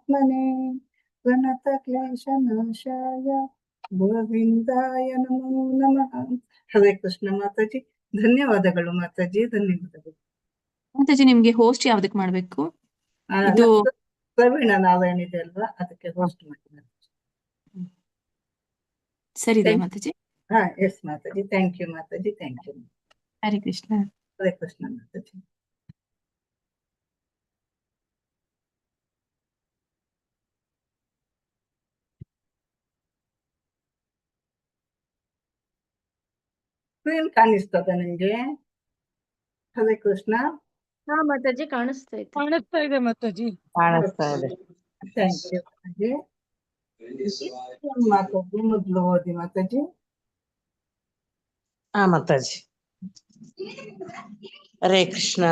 परमात्मने प्रणतक्लेशनाशाय ಗೋವಿಂದಾಯ ನಮೋ ನಮಃ. ಹರೇ ಕೃಷ್ಣ ಮಾತಾಜಿ. ಧನ್ಯವಾದಗಳು ಮಾತಾಜಿ, ಧನ್ಯವಾದಗಳು. ಮಾತಾಜಿ, ನಿಮ್ಗೆ ಹೋಸ್ಟ್ ಯಾವ್ದಕ್ ಮಾಡ್ಬೇಕು? ಇದು ನಮ್ದು ಪ್ರವೀಣ ನಾರಾಯಣ್ ಇದೆ ಅಲ್ವಾ, ಅದಕ್ಕೆ ಹೋಸ್ಟ್ ಮಾಡಿ. ಸರಿ ಇದೆಯಾ ಮಾತಾಜಿ? ಹಾ, ಎಸ್ ಮಾತಾಜಿ. ಥ್ಯಾಂಕ್ ಯು ಮಾತಾಜಿ, ಥ್ಯಾಂಕ್ ಯು. ಹರೇ ಕೃಷ್ಣ. ಹರೇ ಕೃಷ್ಣ ಮಾತಾಜಿ. ಸ್ಕ್ರೀನ್ ಕಾಣಿಸ್ತದ ನಿಮ್ಗೆ? ಹರೇ ಕೃಷ್ಣ. ಹಾ ಮಾತಾಜಿ, ಕಾಣಿಸ್ತಾ ಇದೆ ಮಾತಾಜಿ. ಕಾಣಿಸ್ತಾ ಇದೆ. Thank you Mataji. ಮಾತಾಜಿ ಮೊದಲು ಓದಿ ಮಾತಾಜಿ. ಹಾ ಮಾತಾಜಿ. ಹರೇ ಕೃಷ್ಣ.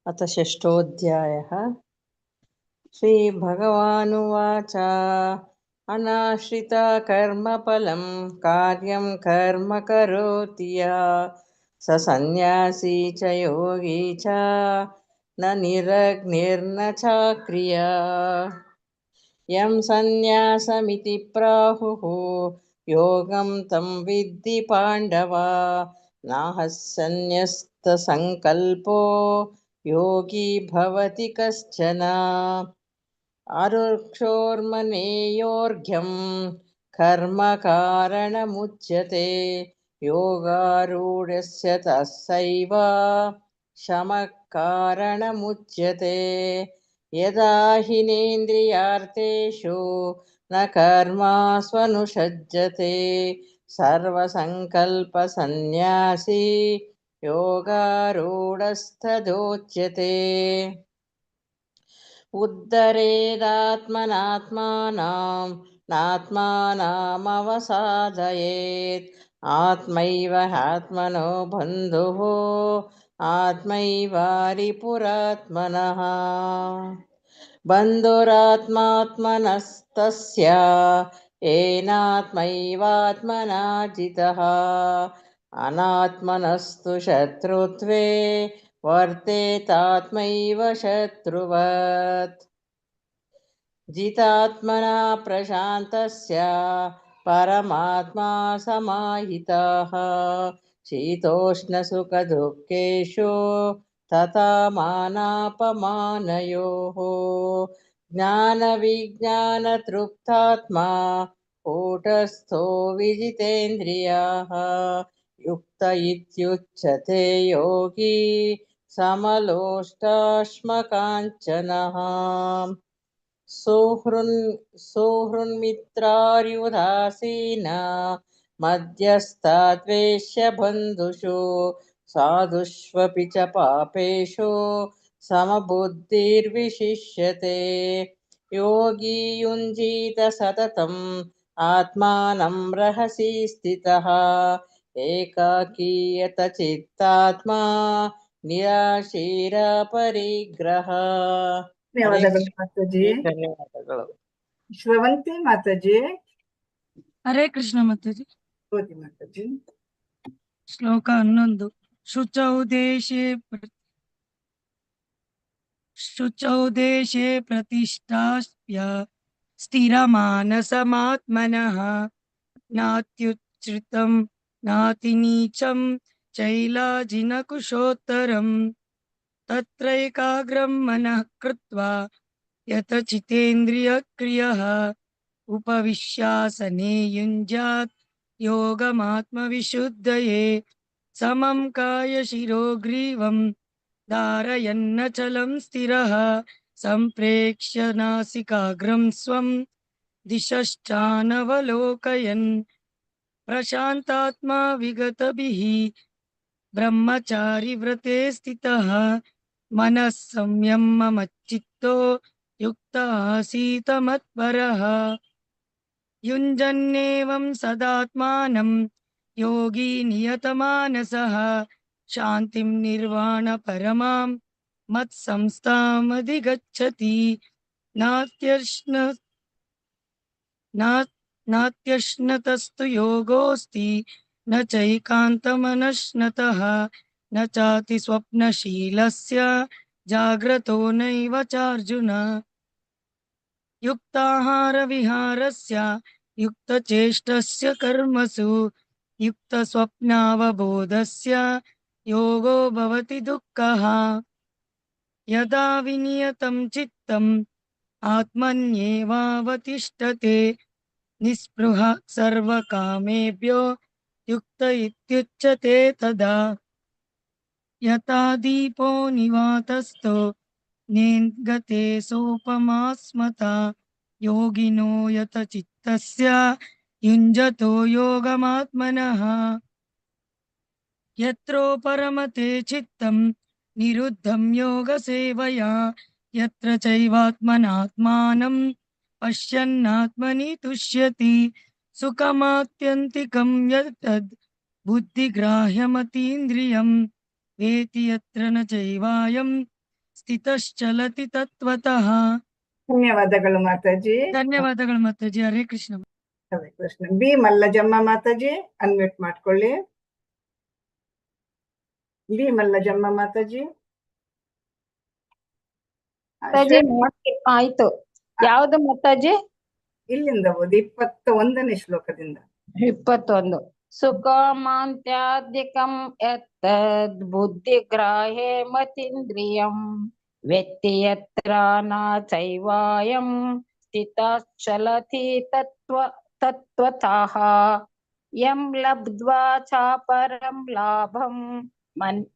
ಅಥ ಷಷ್ಠೋಧ್ಯಾಯಃ. ಶ್ರೀ ಭಗವಾನುವಾಚ ಅನಾಶ್ರಿತ ಕರ್ಮಫಲಂ ಕಾರ್ಯಂ ಕರ್ಮ ಕರೋತಿ ಯಃ ಸ ಸನ್ಯಾಸಿ ಚ ಯೋಗಿ ಚ ನ ನಿರಗ್ನಿರ್ನ ಚಾಕ್ರಿಯ. ಯಂ ಸನ್ಯಾಸಮಿತಿ ಪ್ರಾಹುಃ ಯೋಗಂ ತಂ ವಿದ್ಧಿ ಪಾಂಡವ ನಾಹಸ್ಸನ್ಯಸ್ತ ಸಂಕಲ್ಪೋ ಯೋಗಿ ಭವತಿ ಕಶ್ಚನ. ಆರುಕ್ಷೋರ್ಮನೇಯೋರ್ಘ್ಯಂ ಕರ್ಮ ಕಾರಣಮುಚ್ಯತೆ ಯೋಗಾರೂಢಸ್ಯ ತಸ್ಸೈವ ಶಮಃ ಕಾರಣಮುಚ್ಯತೆ. ಯದಾ ಹಿನೇಂದ್ರಿಯಾರ್ಥೇಷು ನ ಕರ್ಮಾಸ್ವನುಷಜ್ಯತೆ ಸರ್ವಸಂಕಲ್ಪ ಸನ್ಯಾಸಿ ಯೋಗಾರೂಢಸ್ಥದೋಚ್ಯತೆ. ಉದ್ಧರೇದಾತ್ಮನಾತ್ಮಾನಂ ನಾತ್ಮಾನಮವಸಾದಯೇತ್ ಆತ್ಮೈವ ಆತ್ಮನೋ ಬಂಧುಃ ಆತ್ಮೈವಾರಿಪುರಾತ್ಮನಃ. ಬಂಧುರಾತ್ಮಾತ್ಮನಸ್ತಸ್ಯ ಏನಾತ್ಮೈವಾತ್ಮನಾ ಜಿತಃ ಅನಾತ್ಮನಸ್ತು ಶತ್ರುತ್ವೇ ವರ್ತೇತಾತ್ಮೈವ ಶತ್ರುವತ್. ಜಿತಾತ್ಮನಾ ಪ್ರಶಾಂತಸ್ಯ ಪರಮಾತ್ಮಾ ಸಮಾಹಿತಃ ಶೀತೋಷ್ಣಸುಖದುಃಖೇಷು ತಥಾ ಮಾನಾಪಮಾನಯೋಃ. ಜ್ಞಾನವಿಜ್ಞಾನತೃಪ್ತಾತ್ಮಾ ಕೂಟಸ್ಥೋ ವಿಜಿತೇಂದ್ರಿಯಃ ಯುಕ್ತ ಇತ್ಯುಚ್ಯತೆ ಯೋಗಿ ಸಮಲೋಷ್ಟಾಶ್ಮಕಾಂಚನಃ. ಸುಹೃನ್ಮಿತ್ರಾರ್ಯುದಾಸೀನ ಮಧ್ಯಸ್ಥದ್ವೇಷ್ಯ ಬಂಧುಷು ಸಾಧುಷ್ವಪಿ ಚ ಪಾಪೇಷು ಸಮಬುದ್ಧಿರ್ವಿಶಿಷ್ಯತೆ. ಯೋಗಿ ಯುಂಜೀತ ಸತತಂ ಆತ್ಮಾನಂ ರಹಸಿ ಸ್ಥಿತಃ ಏಕಾಕೀಯತ ಚಿತ್ತಾತ್ಮಾ ನಿರಾಶೀರ ಪರಿಗ್ರಹ. ಧನ್ಯವಾದಗಳು ಮಾತಾಜಿ. ಧನ್ಯವಾದಗಳು. ಶ್ರವಂತಿ ಮಾತಾಜಿ ಹರೇ ಕೃಷ್ಣ ಮಾತಾಜಿ. ಓದಿ ಮಾತಾಜಿ. ಶ್ಲೋಕ 11. ಶುಚೌ ದೇಶೇ ಪ್ರತಿಷ್ಠಾಪ್ಯ ಸ್ಥಿರಮಾನಸಮಾತ್ಮನಃ ನಾತ್ಯುಚ್ಛ್ರಿತಂ ನಾತಿನೀಚಂ ಚೈಲಾಜಿನಕುಶೋತ್ತರಂ ತತ್ರೈಕಾಗ್ರಂ ಮನಃ ಕೃತ್ವಾ ಯತಚಿತೇಂದ್ರಿಯಕ್ರಿಯಃ ಉಪವಿಶ್ಯಾಸನೆ ಯುಂಜ್ಯಾತ್ ಯೋಗಮಾತ್ಮವಿಶುದ್ಧಯೇ ಸಮಂ ಕಾಯಶಿರೋಗ್ರೀವಂ ಧಾರಯನ್ನಚಲಂ ಸ್ಥಿರಃ ಸಂಪ್ರೇಕ್ಷ್ಯ ನಾಸಿಕಾಗ್ರಂ ಸ್ವಂ ದಿಶಶ್ಚಾನವಲೋಕಯನ್ ಪ್ರಶಾಂತಾತ್ಮಾ ವಿಗತಭಿಃ ಬ್ರಹ್ಮಚಾರಿ ವ್ರತೆ ಸ್ಥಿತಃ ಮನಃ ಸಂಯಮಮಚ್ಚಿತ್ತೋ ಯುಕ್ತ ಆಸೀತ ಮತ್ಪರಃ. ಯುಂಜನ್ನೇವಂ ಸದಾತ್ಮಾನಂ ಯೋಗಿ ನಿಯತಮಾನಸಃ ಶಾಂತಿಂ ನಿರ್ವಾಣ ಪರಮಾಂ ಮತ್ಸಂಸ್ಥಾಮಧಿಗಚ್ಚತಿ. ನಾತ್ಯಶ್ನತಸ್ತು ಯೋಗೋಸ್ತಿ ನ ಚೈಕಾಂತಮನಶ್ನತಃ ನ ಚಾತಿ ಸ್ವಪ್ನಶೀಲಸ್ಯ ಜಾಗ್ರತೋ ನೈವ ಚಾರ್ಜುನ ಯುಕ್ತಾಹಾರ ವಿಹಾರಸ್ಯ ಯುಕ್ತಚೇಷ್ಟಸ್ಯ ಕರ್ಮಸು ಯುಕ್ತಸ್ವಪ್ನಾವಬೋಧಸ್ಯ ಯೋಗೋ ಭವತಿ ದುಃಖಃ ಯದಾ ವಿನಿಯತಂ ಚಿತ್ತಂ ಆತ್ಮನ್ಯೇವಾವತಿಷ್ಠತೆ ನಿಸ್ಪೃಹ ಸರ್ವಕಾಮೇಭ್ಯೋ ಯುಕ್ತ ಇತ್ಯುಚ್ಯತೆ ತದಾ ಯಥಾ ದೀಪೋ ನಿವಾತಸ್ಥೋ ನೇಂಗತೆ ಸೋಪಮಾ ಸ್ಮತಾ ಯೋಗಿನೋ ಯತ ಚಿತ್ತಸ್ಯ ಯುಂಜತೋ ಯೋಗಮಾತ್ಮನಃ ಯತ್ರೋ ಪರಮತೆ ಚಿತ್ತಂ ನಿರುದ್ಧಂ ಯೋಗ ಸೇವಯಾ ಯತ್ರ ಚೈವಾತ್ಮನಾತ್ಮಾನಂ ಪಶ್ಯನ್ನಾತ್ಮನಿ ತುಷ್ಯತಿ ಸುಖಮಾತ್ಯಂತಿಕಂ ಯತ್ತದ್ ಬುದ್ಧಿಗ್ರಾಹ್ಯಮತೀಂದ್ರಿಯಂ ವೇತಿ ಯತ್ರ ನ ಚೈವಾಯಂ ಸ್ಥಿತಶ್ಚಲತಿ ತತ್ವತಃ. ಧನ್ಯವಾದಗಳು ಮಾತಾಜಿ. ಧನ್ಯವಾದಗಳು ಮಾತಾಜಿ. ಹರೇ ಕೃಷ್ಣ. ಹರೇ ಕೃಷ್ಣ. ಬಿ ಮಲ್ಲಜಮ್ಮ ಮಾತಾಜಿ ಅನ್ಮ್ಯೂಟ್ ಮಾಡ್ಕೊಳ್ಳಿ. ಬಿ ಮಲ್ಲಜಮ್ಮ ಮಾತಾಜಿ. ಆಯ್ತು. ಯಾವ್ದು ಮಾತಾಜಿ? ಇಲ್ಲಿಂದ ಓದಿ 21ನೇ ಶ್ಲೋಕದಿಂದ. 21. ಸುಖಮಾಂತ್ಯಾಧಿಕಂ ಯತ್ತದ್ ಬುದ್ಧಿಗ್ರಾಹೇ ಮತೀಂದ್ರಿಯಂ ವೆತ್ತಿ ಯತ್ರ ನ ಚೈವಾಯಂ ಸ್ಥಿತಶ್ಚಲತಿ ತತ್ವತಃ ಯಂ ಲಬ್ಧ್ವಾ ಚ ಪರಂ ಲಾಭಂ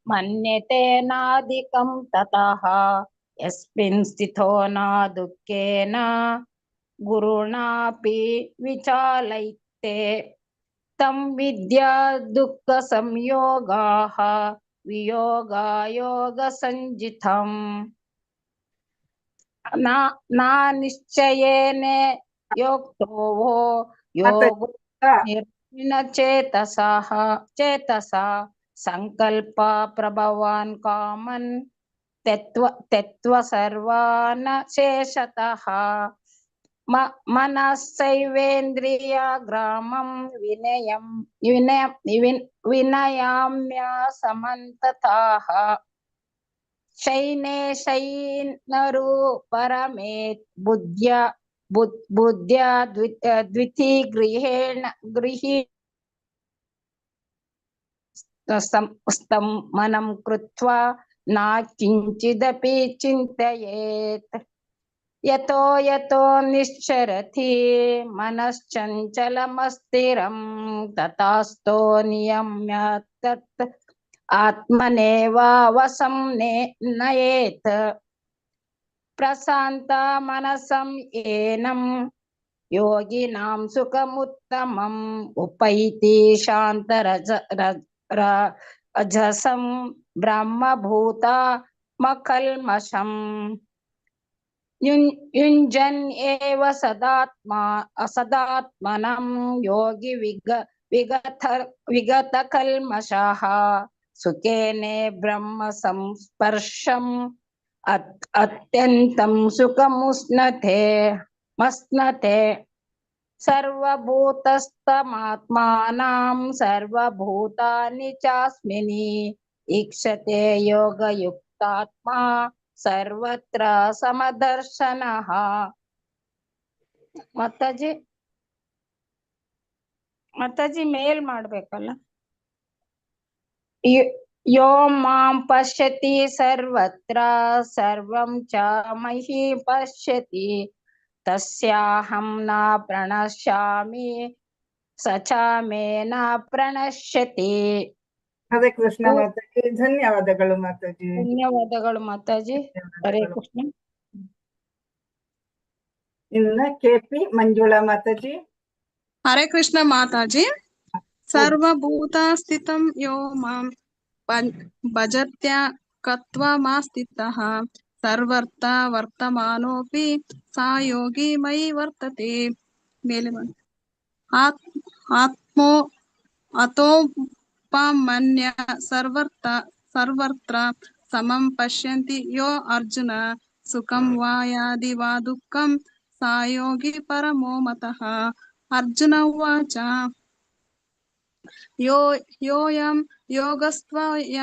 ಮನ್ಯತೆ ನಾಧಿಕಂ ತತಃ ಯಸ್ಮಿನ್ ಸ್ಥಿತೋ ನ ದುಃಖೇನ ಗುರುಣಾಪಿ ವಿಚಾಲಯತೆ ತಂ ವಿದ್ಯಾ ದುಃಖ ಸಂಯೋಗಾಃ ವಿಯೋಗ ಯೋಗ ಸಂಜಿತಂ ನಾ ನಿಶ್ಚಯೇನ ಯೋಕ್ತೋ ಯೋಗೋ ನಿರ್ವಿಣ ಚೇತಸಾ ಸಂಕಲ್ಪ ಪ್ರಭವಾನ್ ಕಾಮನ್ ತತ್ವ ಸರ್ವಾನ್ ಶೇಷತಃ ಮನಸ್ಸೈವೇಂದ್ರಿಯ ಗ್ರಾಮಂ ವಿನಯಾಮ್ಯ ಸಮಂತತಃ ಶೈನೇಶೈನರು ಪರಮೇತ್ ಬುದ್ಧ್ಯ ದ್ವಿತಿ ಗೃಹಿ ಸ್ತಂ ಮನಂ ಕೃತ್ವಾ ನ ಕಿಂಚಿದಪಿ ಚಿಂತಯೇತ್ ಯತೋ ನಿಶ್ಚರತಿ ಮನಶ್ಚಂಚಲಮಸ್ಥಿರಂ ತತಸ್ಥೋ ನಿಯಮ್ಯ ತತ್ ಆತ್ಮನೇವ ವಸಂ ನಯೇತ್ ಪ್ರಶಾಂತ ಮನಸಂ ಏನಂ ಯೋಗಿನಾಂ ಸುಖಮುತ್ತಮಂ ಉಪೈತಿ ಶಾಂತರಜಸಂ ಬ್ರಹ್ಮಭೂತ ಮಕಲ್ಮಷಂ ಯುಂಜನ್ ಏವ ಸದಾತ್ಮನಂ ಯೋಗಿ ವಿಗತ ಕಲ್ಮಷಃ ಸುಖೇನೆ ಬ್ರಹ್ಮ ಸಂಸ್ಪರ್ಶಂ ಅತ್ಯಂತಂ ಸುಖಮುಸ್ನತೆ ಸರ್ವಭೂತಸ್ಥಮಾತ್ಮಾನಂ ಸರ್ವಭೂತಾನಿ ಚಾಸ್ಮಿನಿ ಈಕ್ಷತೆ ಯೋಗಯುಕ್ತಾತ್ಮಾ ಸರ್ವತ್ರ ಸಮದರ್ಶನಃ. ಮತ್ತಾಜಿ ಮೇಲ್ ಮಾಡ್ಬೇಕಲ್ಲ. ಯೋ ಮಾಂ ಪಶ್ಯತಿ ಸರ್ವತ್ರ ಸರ್ವಂ ಚ ಮಹಿ ಪಶ್ಯತಿ ತಸ್ಯಾಹಂ ನ ಪ್ರಣಶ್ಯಾಮಿ ಸ ಚ ಮೇ ನ ಪ್ರಣಶ್ಯತಿ. ಹರೇ ಕೃಷ್ಣ ಮಾತಾಜಿ. ಧನ್ಯವಾದಗಳು ಮಾತಾಜಿ. ಧನ್ಯವಾದಗಳು ಮಾತಾಜಿ. ಹರೇ ಕೃಷ್ಣ. ಇನ್ನ ಕೆಪಿ ಮಂಜುಳಾ ಮಾತಾಜಿ. ಹರೇ ಕೃಷ್ಣ ಮಾತಾಜಿ. ಸರ್ವಭೂತ ಸ್ಥಿತಂ ಯೋ ಮಾಂ ಭಜತ್ಯ ಕತ್ವಮಾಸ್ಥಿತಃ ಸರ್ವರ್ಥ ವರ್ತಮಾನೋಪಿ ಸಾ ಯೋಗಿ ಮಯಿ ವರ್ತತೆ. ಮೇಲೆ ಆತ್ಮೋ ಅತೋಪಮನ್ಯ ಸರ್ವತ್ರ ಸಮಂ ಪಶ್ಯಂತಿ ಯೋ ಅರ್ಜುನ ಸುಖಂ ವಾ ಯಾದಿ ವಾ ದುಃಖಂ ಸಾ ಯೋಗಿ ಪರಮೋ ಮತಃ. ಅರ್ಜುನ ಉವಾಚ ಯೋಯಂ ಯೋಗಸ್ತ್ವಯ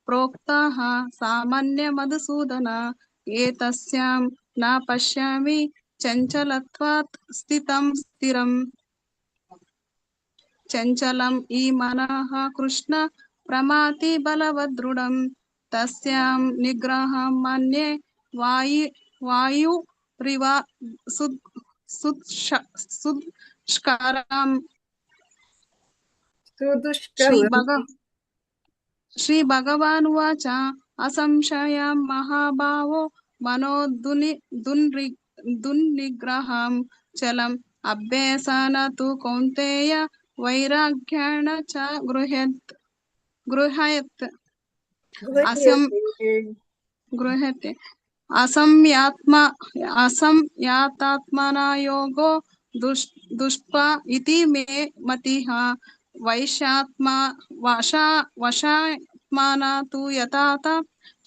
प्रोक्ताः सामान्य मधुसूदन एतस्यां न पश्यामि चञ्चलत्वात् स्थितं स्थिरम् चञ्चलम् इ मनः कृष्ण प्रमाति बलवदृढम् तस्यां निग्रहं मन्ये वायुरिव सुदुष्करम् श्रीभगवानुवाच असंशयं महाबाहो मनो दुर्निग्रहं चलम् अभ्यासेन तु कौन्तेय वैराग्येण च गृह्यते असंयातात्मना योगो दुष्पा इति मे मतिः वशात्मना तु यथा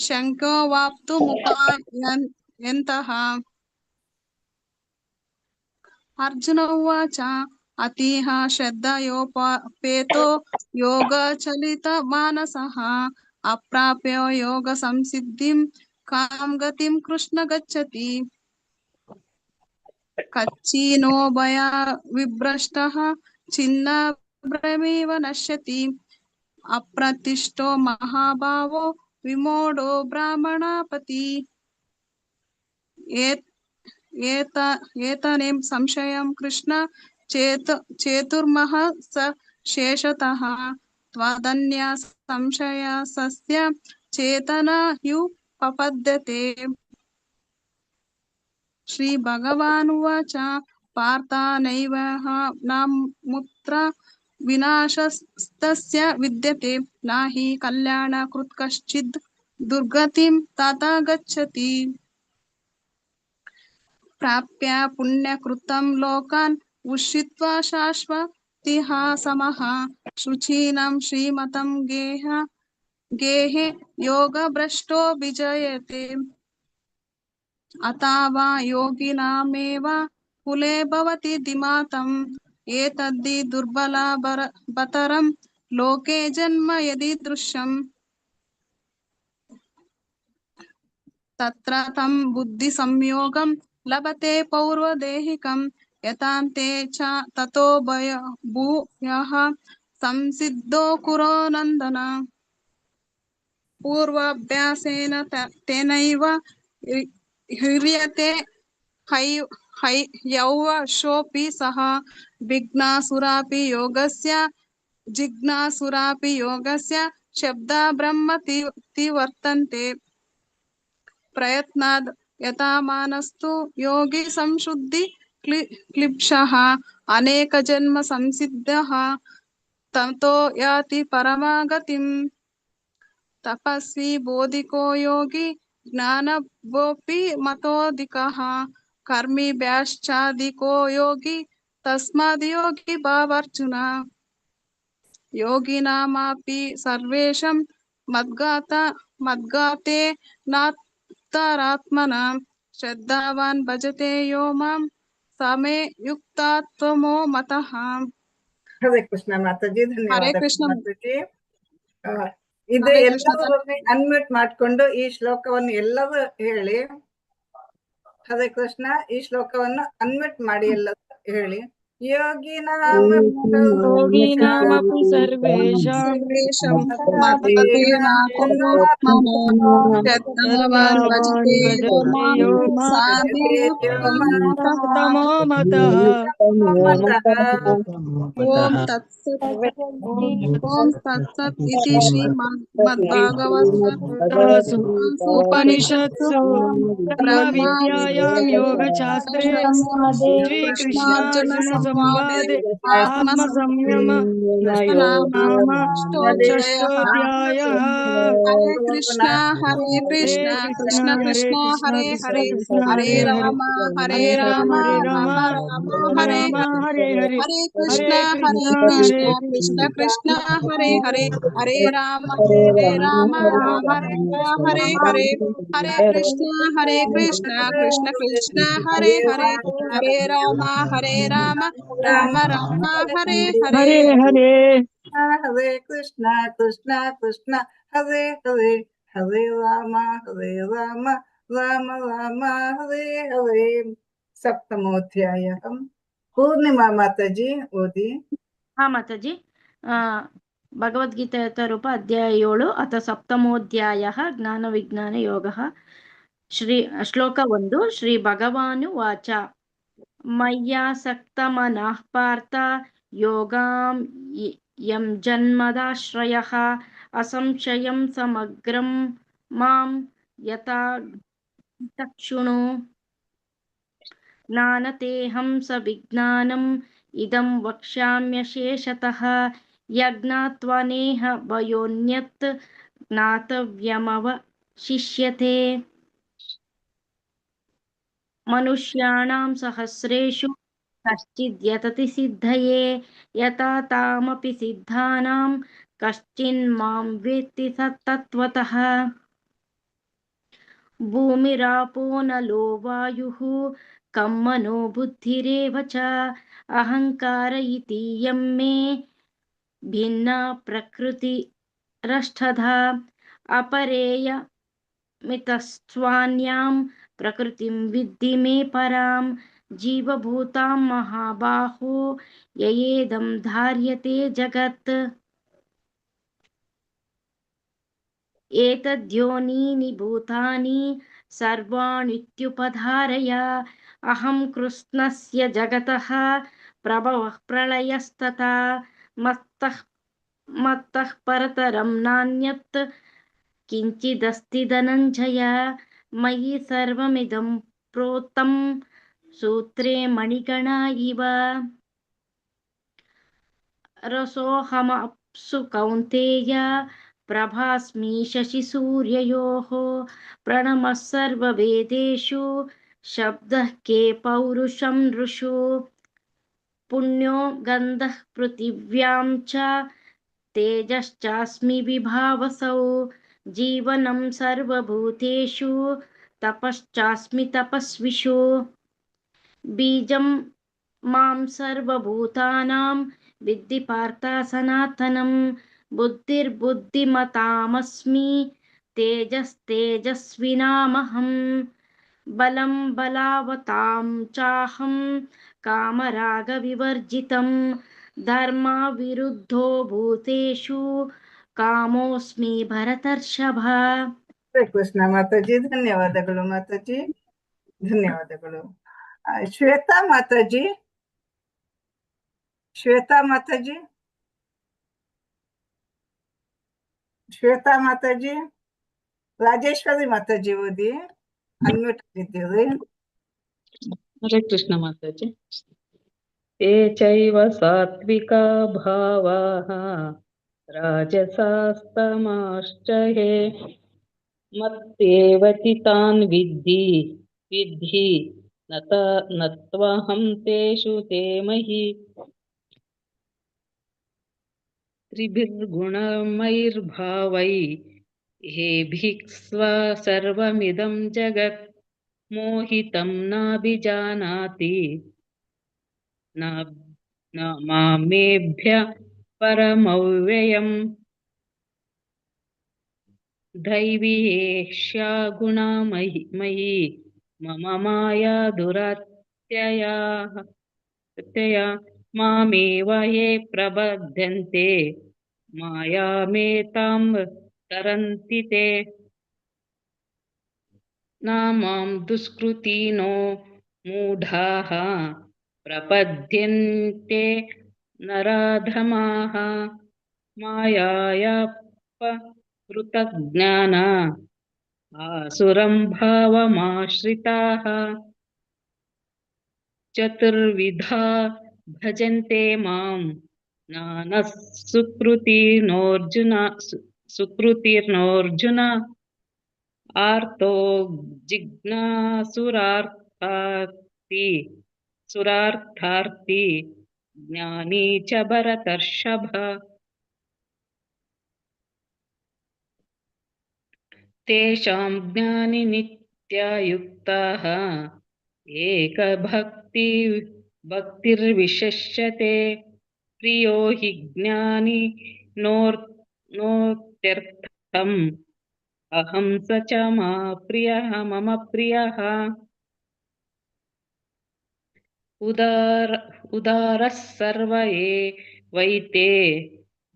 शङ्को वाप्तुमुपायन्तः अर्जुन उवाच अतीह श्रद्धयोपेतो योगचलितमानसः अप्राप्य योगसंसिद्धिं कां गतिं कृष्ण गच्छति कच्चिनो भया विभ्रष्टः छिन्नभ्रमिव नश्यति अप्रतिष्ठो महाभावो विमूढो ब्राह्मणपति एतनें संशयं कृष्ण चेतुर्मः स शेषतः त्वदन्य संशयस्य चेतना ह्युपपद्यते श्रीभगवानुवाच पार्थ नैव नामुत्र विनाशस्तस्य विद्यते न हि कल्याणकृत् कश्चित् दुर्गतिं तथा गच्छति प्राप्य पुण्यकृतं लोकान् उषित्वा शाश्वतिः समः शुचीनं श्रीमतं गेहे योगभ्रष्टो विजयते अथवा योगिनामेव कुले भवति दिमातम् एतद्धि दुर्बलतरं लोके जन्म यदि दृश्यम् तत्र तं बुद्धिसंयोगं लभते पौर्वदेहिकं यतान्ते च ततो भूयः संसिद्धो कुरो नन्दन पूर्वाभ्यासेन तेनैव ह्रियते यौवशोऽपि सः जिज्ञासुरापि योगस्य शब्दा ब्रह्मति वर्तन्ते प्रयत्नाद् यथा मानस्तु योगी संशुद्धि क्लिप्सः अनेक जन्म संसिद्धः ततो याति परमागतिम् तपस्वी बोधिको योगी ज्ञानवोऽपि मतोऽधिकः कर्मिभ्यश्चाधिको योगी तस्माद् योगी भावार्जुन योगिनामपि सर्वेषां मद्गाते नात्तरात्मना श्रद्धावान् भजते यो मां समे युक्तात्वमो मतः ಹರೇ ಕೃಷ್ಣ ಮಾತಾಜಿ, ಹರೇ ಧನ್ಯವಾದ ಕೃಷ್ಣ ಮಾತಾಜಿ. ಇದು ಹರೇ ಕೃಷ್ಣ. ಎಲ್ಲರೂ ಅನ್ಮ್ಯೂಟ್ ಮಾಡ್ಕೊಂಡು ಈ ಶ್ಲೋಕವನ್ನು ಎಲ್ಲರೂ ಹೇಳಿ. ಹರೇ ಕೃಷ್ಣ. ಈ ಶ್ಲೋಕವನ್ನು ಅನ್ಮ್ಯೂಟ್ ಮಾಡಿ ಎಲ್ಲರೂ ಹೇಳಿ. ಯೋಗಿನಾಮಪಿ ಸರ್ವೇಷಾಂ श्रद्धावान् भजते यो मां तमो मतः ओम तत्सत् इति श्रीमद्भागवत उपनिषत्सु ब्रह्मविद्यायां योगशास्त्रे श्रीकृष्णार्जुन संवादे आत्मसंयम नाम षष्ठोऽध्यायः। हरे कृष्ण कृष्ण कृष्ण हरे हरे हरे राम राम राम हरे हरे हरे कृष्ण कृष्ण कृष्ण हरे हरे हरे राम राम हरे हरे हरे कृष्ण कृष्ण कृष्ण हरे हरे हरे राम राम राम हरे हरे हरे हरे ಹರೇ ಕೃಷ್ಣ ಕೃಷ್ಣ ಕೃಷ್ಣ ಹರೇ ಹರೇ ಹರೇ ರಾಮ ರಾಮ ರಾಮ ಹರೇ ಹರೇ. ಸಪ್ತಮೋಧ್ಯಾಯ. ಪೂರ್ಣಿಮಾ ಮಾತಾಜಿ ಓದಿ. ಹಾ ಮಾತಾಜಿ. ಭಗವದ್ಗೀತೆ ರೂಪ ಅಧ್ಯಾಯ 7 ಅಥ ಸಪ್ತಮೋಧ್ಯಾಯ ಜ್ಞಾನ ವಿಜ್ಞಾನ ಯೋಗ. ಶ್ಲೋಕ 1. ಶ್ರೀ ಭಗವಾನು ವಾಚ ಮಯ್ಯಾಸಕ್ತ ಮನಃ ಪಾರ್ಥ ಯೋಗಾಂ ಯಂ ಜನ್ಮದಾಶ್ರಯಃ ಅಸಂಶಯಂ ಸಮಗ್ರಂ ಮಾಂ ಯಥಾ ತಕ್ಷುಣು ಜ್ಞಾನತೇಹಂ ಸವಿಜ್ಞಾನಂ ಇದಂ ವಕ್ಷ್ಯಾಮ್ಯಶೇಷತಃ ಯಜ್ಞಾತ್ವನೇಹ ಭಯೋನ್ಯತ್ ಜ್ಞಾತವ್ಯಮವಶಿಷ್ಯತೆ. ಮನುಷ್ಯಾಣಾಂ ಸಹಸ್ರೇಷು ಕಶ್ಚಿದ್ ಯತತಿ ಸಿದ್ಧಯೇ ಯಥಾ ತಾಮಪಿ ಸಿದ್ಧಾನಾಂ ಕಶ್ಚಿನ್ ಮಾಂ ವೇತ್ತಿ ತತ್ವತಃ. ಭೂಮಿರಾಪೋ ನಲೋ ವಾಯುಃ ಕಂ ಮನೋ ಬುದ್ಧಿರೇವ ಚ ಅಹಂಕಾರ ಇತೀಯಂ ಮೇ ಭಿನ್ನಾ ಪ್ರಕೃತಿರಷ್ಟಧಾ ಅಪರೇಯಮಿತಸ್ತ್ವಾನ್ಯಾಂ ಪ್ರಕೃತಿಂ ವಿದ್ಧಿ ಮೇ ಪರಾಂ ಜೀವಭೂತಾಂ ಮಹಾಬಾಹೋ ಯಯೇದಂ ಧಾರ್ಯತೆ ಜಗತ್. ಏತದ್ಯೋನೀನಿ ಭೂತಾನಿ ಸರ್ವಾಣ್ಯುಪಧಾರಯ ಅಹಂ ಕೃಷ್ಣಸ್ಯ ಜಗತಃ ಪ್ರಭವಃ ಪ್ರಳಯಸ್ತಥಾ ಮತ್ತಃ ಪರತರಂ ನಾನ್ಯತ್ ಕಿಂಚಿದಸ್ತಿ ಧನಂಜಯ. ಮಯಿ ಸರ್ವಮಿದಂ ಪ್ರೋತಂ ಸೂತ್ರೇ ಮಣಿಗಣಾ ಇವ. ರಸೋಹಮಪ್ಸು ಕೌಂತೇಯ ಪ್ರಭಾಸ್ಮಿ ಶಶಿಸೂರ್ಯಯೋಃ ಪ್ರಣಮಃ ಸರ್ವವೇದೇಷು ಶಬ್ದಃ ಕೆ ಪೌರುಷಂ ನೃಷು. ಪುಣ್ಯೋ ಗಂಧಃ ಪೃಥಿವ್ಯಾಂ ಚ ತೇಜಶ್ಚಾಸ್ಮಿ ವಿಭಾವಸೌ. ಜೀವನಂ ಸರ್ವಭೂತೇಷು ತಪಶ್ಚಾಸ್ಮಿ ತಪಸ್ವಿಷು. ಬೀಜಂ ಮಾಂ ಸರ್ವಭೂತಾನಾಂ ವಿದ್ಧಿ ಪಾರ್ಥ ಸನಾತನಂ. ಬುದ್ಧಿರ್ಬುದ್ಧಿಮತಾಮಸ್ಮಿ ತೇಜಸ್ತೇಜಸ್ವಿನಾಮಹಂ. ಬಲಂ ಬಲಾವತಾಂ ಚಾಹಂ ಕಾಮರಾಗವಿವರ್ಜಿತಂ. ಧರ್ಮ ವಿರುದ್ಧೋ ಭೂತೇಷು ಕಾಮೋಸ್ಮಿ ಭರತರ್ಷಭ. ಹರೇ ಕೃಷ್ಣ ಮಾತಾಜಿ. ಧನ್ಯವಾದಗಳು ಮಾತಾಜಿ, ಧನ್ಯವಾದಗಳು. ಶ್ವೇತಾ ಮಾತಾಜಿ, ಶ್ವೇತಾ ಮಾತಾಜಿ, ಶ್ವೇತಾ ಮಾತಾಜಿ. ರಾಜೇಶ್ವರಿ ಮಾತಾಜಿ ಓದಿ. ಅನ್ಮ್ಯೂಟ್ ಆಗಿದ್ದೀರಿ. ಹರೇ ಕೃಷ್ಣ ಮಾತಾಜಿ. ತೇ ಚೈವ ಸಾತ್ವಿಕಾ ಭಾವಾಃ ರಾಜಸಾಸ್ತಮಾಶ್ಚ ಹೇ ಮತ್ತೇವತಿ ತಾನ್ ವಿದ್ಧಿ ನತ್ವಹಂ ತೇಷು ತೇ ಮಹಿ. ತ್ರಿಭಿರ್ಗುಣಮೈರ್ಭಾವೈ ಹೇಭಿಃ ಸರ್ವಮಿದಂ ಜಗತ್ ಮೋಹಿತಂ ನಾಭಿಜಾನಾತಿ ಮಾಮೇಭ್ಯ ಪರಮವ್ಯಯಂ. ದೈವಿ ಏಷ್ಯಾ ಗುಣಾ ಮಯಿ ಮಮ ಮಾಯಾ ದುರತ್ಯಯ ಮಾಮೇವ ಯೇ ಪ್ರಬಧ್ಯಂತೆ ಮಾಯಾಮೇತಾಂ ತರಂತಿ ತೇ. ನಾಮಾಂ ದುಷ್ಕೃತಿನೋ ಮೂಢಾಃ ಪ್ರಪದ್ಯಂತೆ ನರಾಧಮಾಃ ಮಾಯಾಯಾಪಹೃತಜ್ಞಾನ ಆಸುರಂ ಭಾವಮಾಶ್ರಿತಾಃ. ಚತುರ್ವಿಧಾ ಭಜಂತೆ ಮಾಂ ನಾನಃ ಸುಕೃತಿರ್ನೋರ್ಜುನ ಆರ್ತೋ ಜಿಜ್ಞಾಸುರಾರ್ಥಾರ್ಥಿ ಜ್ಞಾನಿ ಚ ಭರತರ್ಷಭ. ತೇಷಾಂ ಜ್ಞಾನಿ ನಿತ್ಯಯುಕ್ತಾಃ ಏಕಭಕ್ತಿರ್ವಿಶಿಷ್ಯತೆ प्रियो हि ज्ञानी नोत्यर्थम् अहं स च मम प्रियः उदारः सर्व एवैते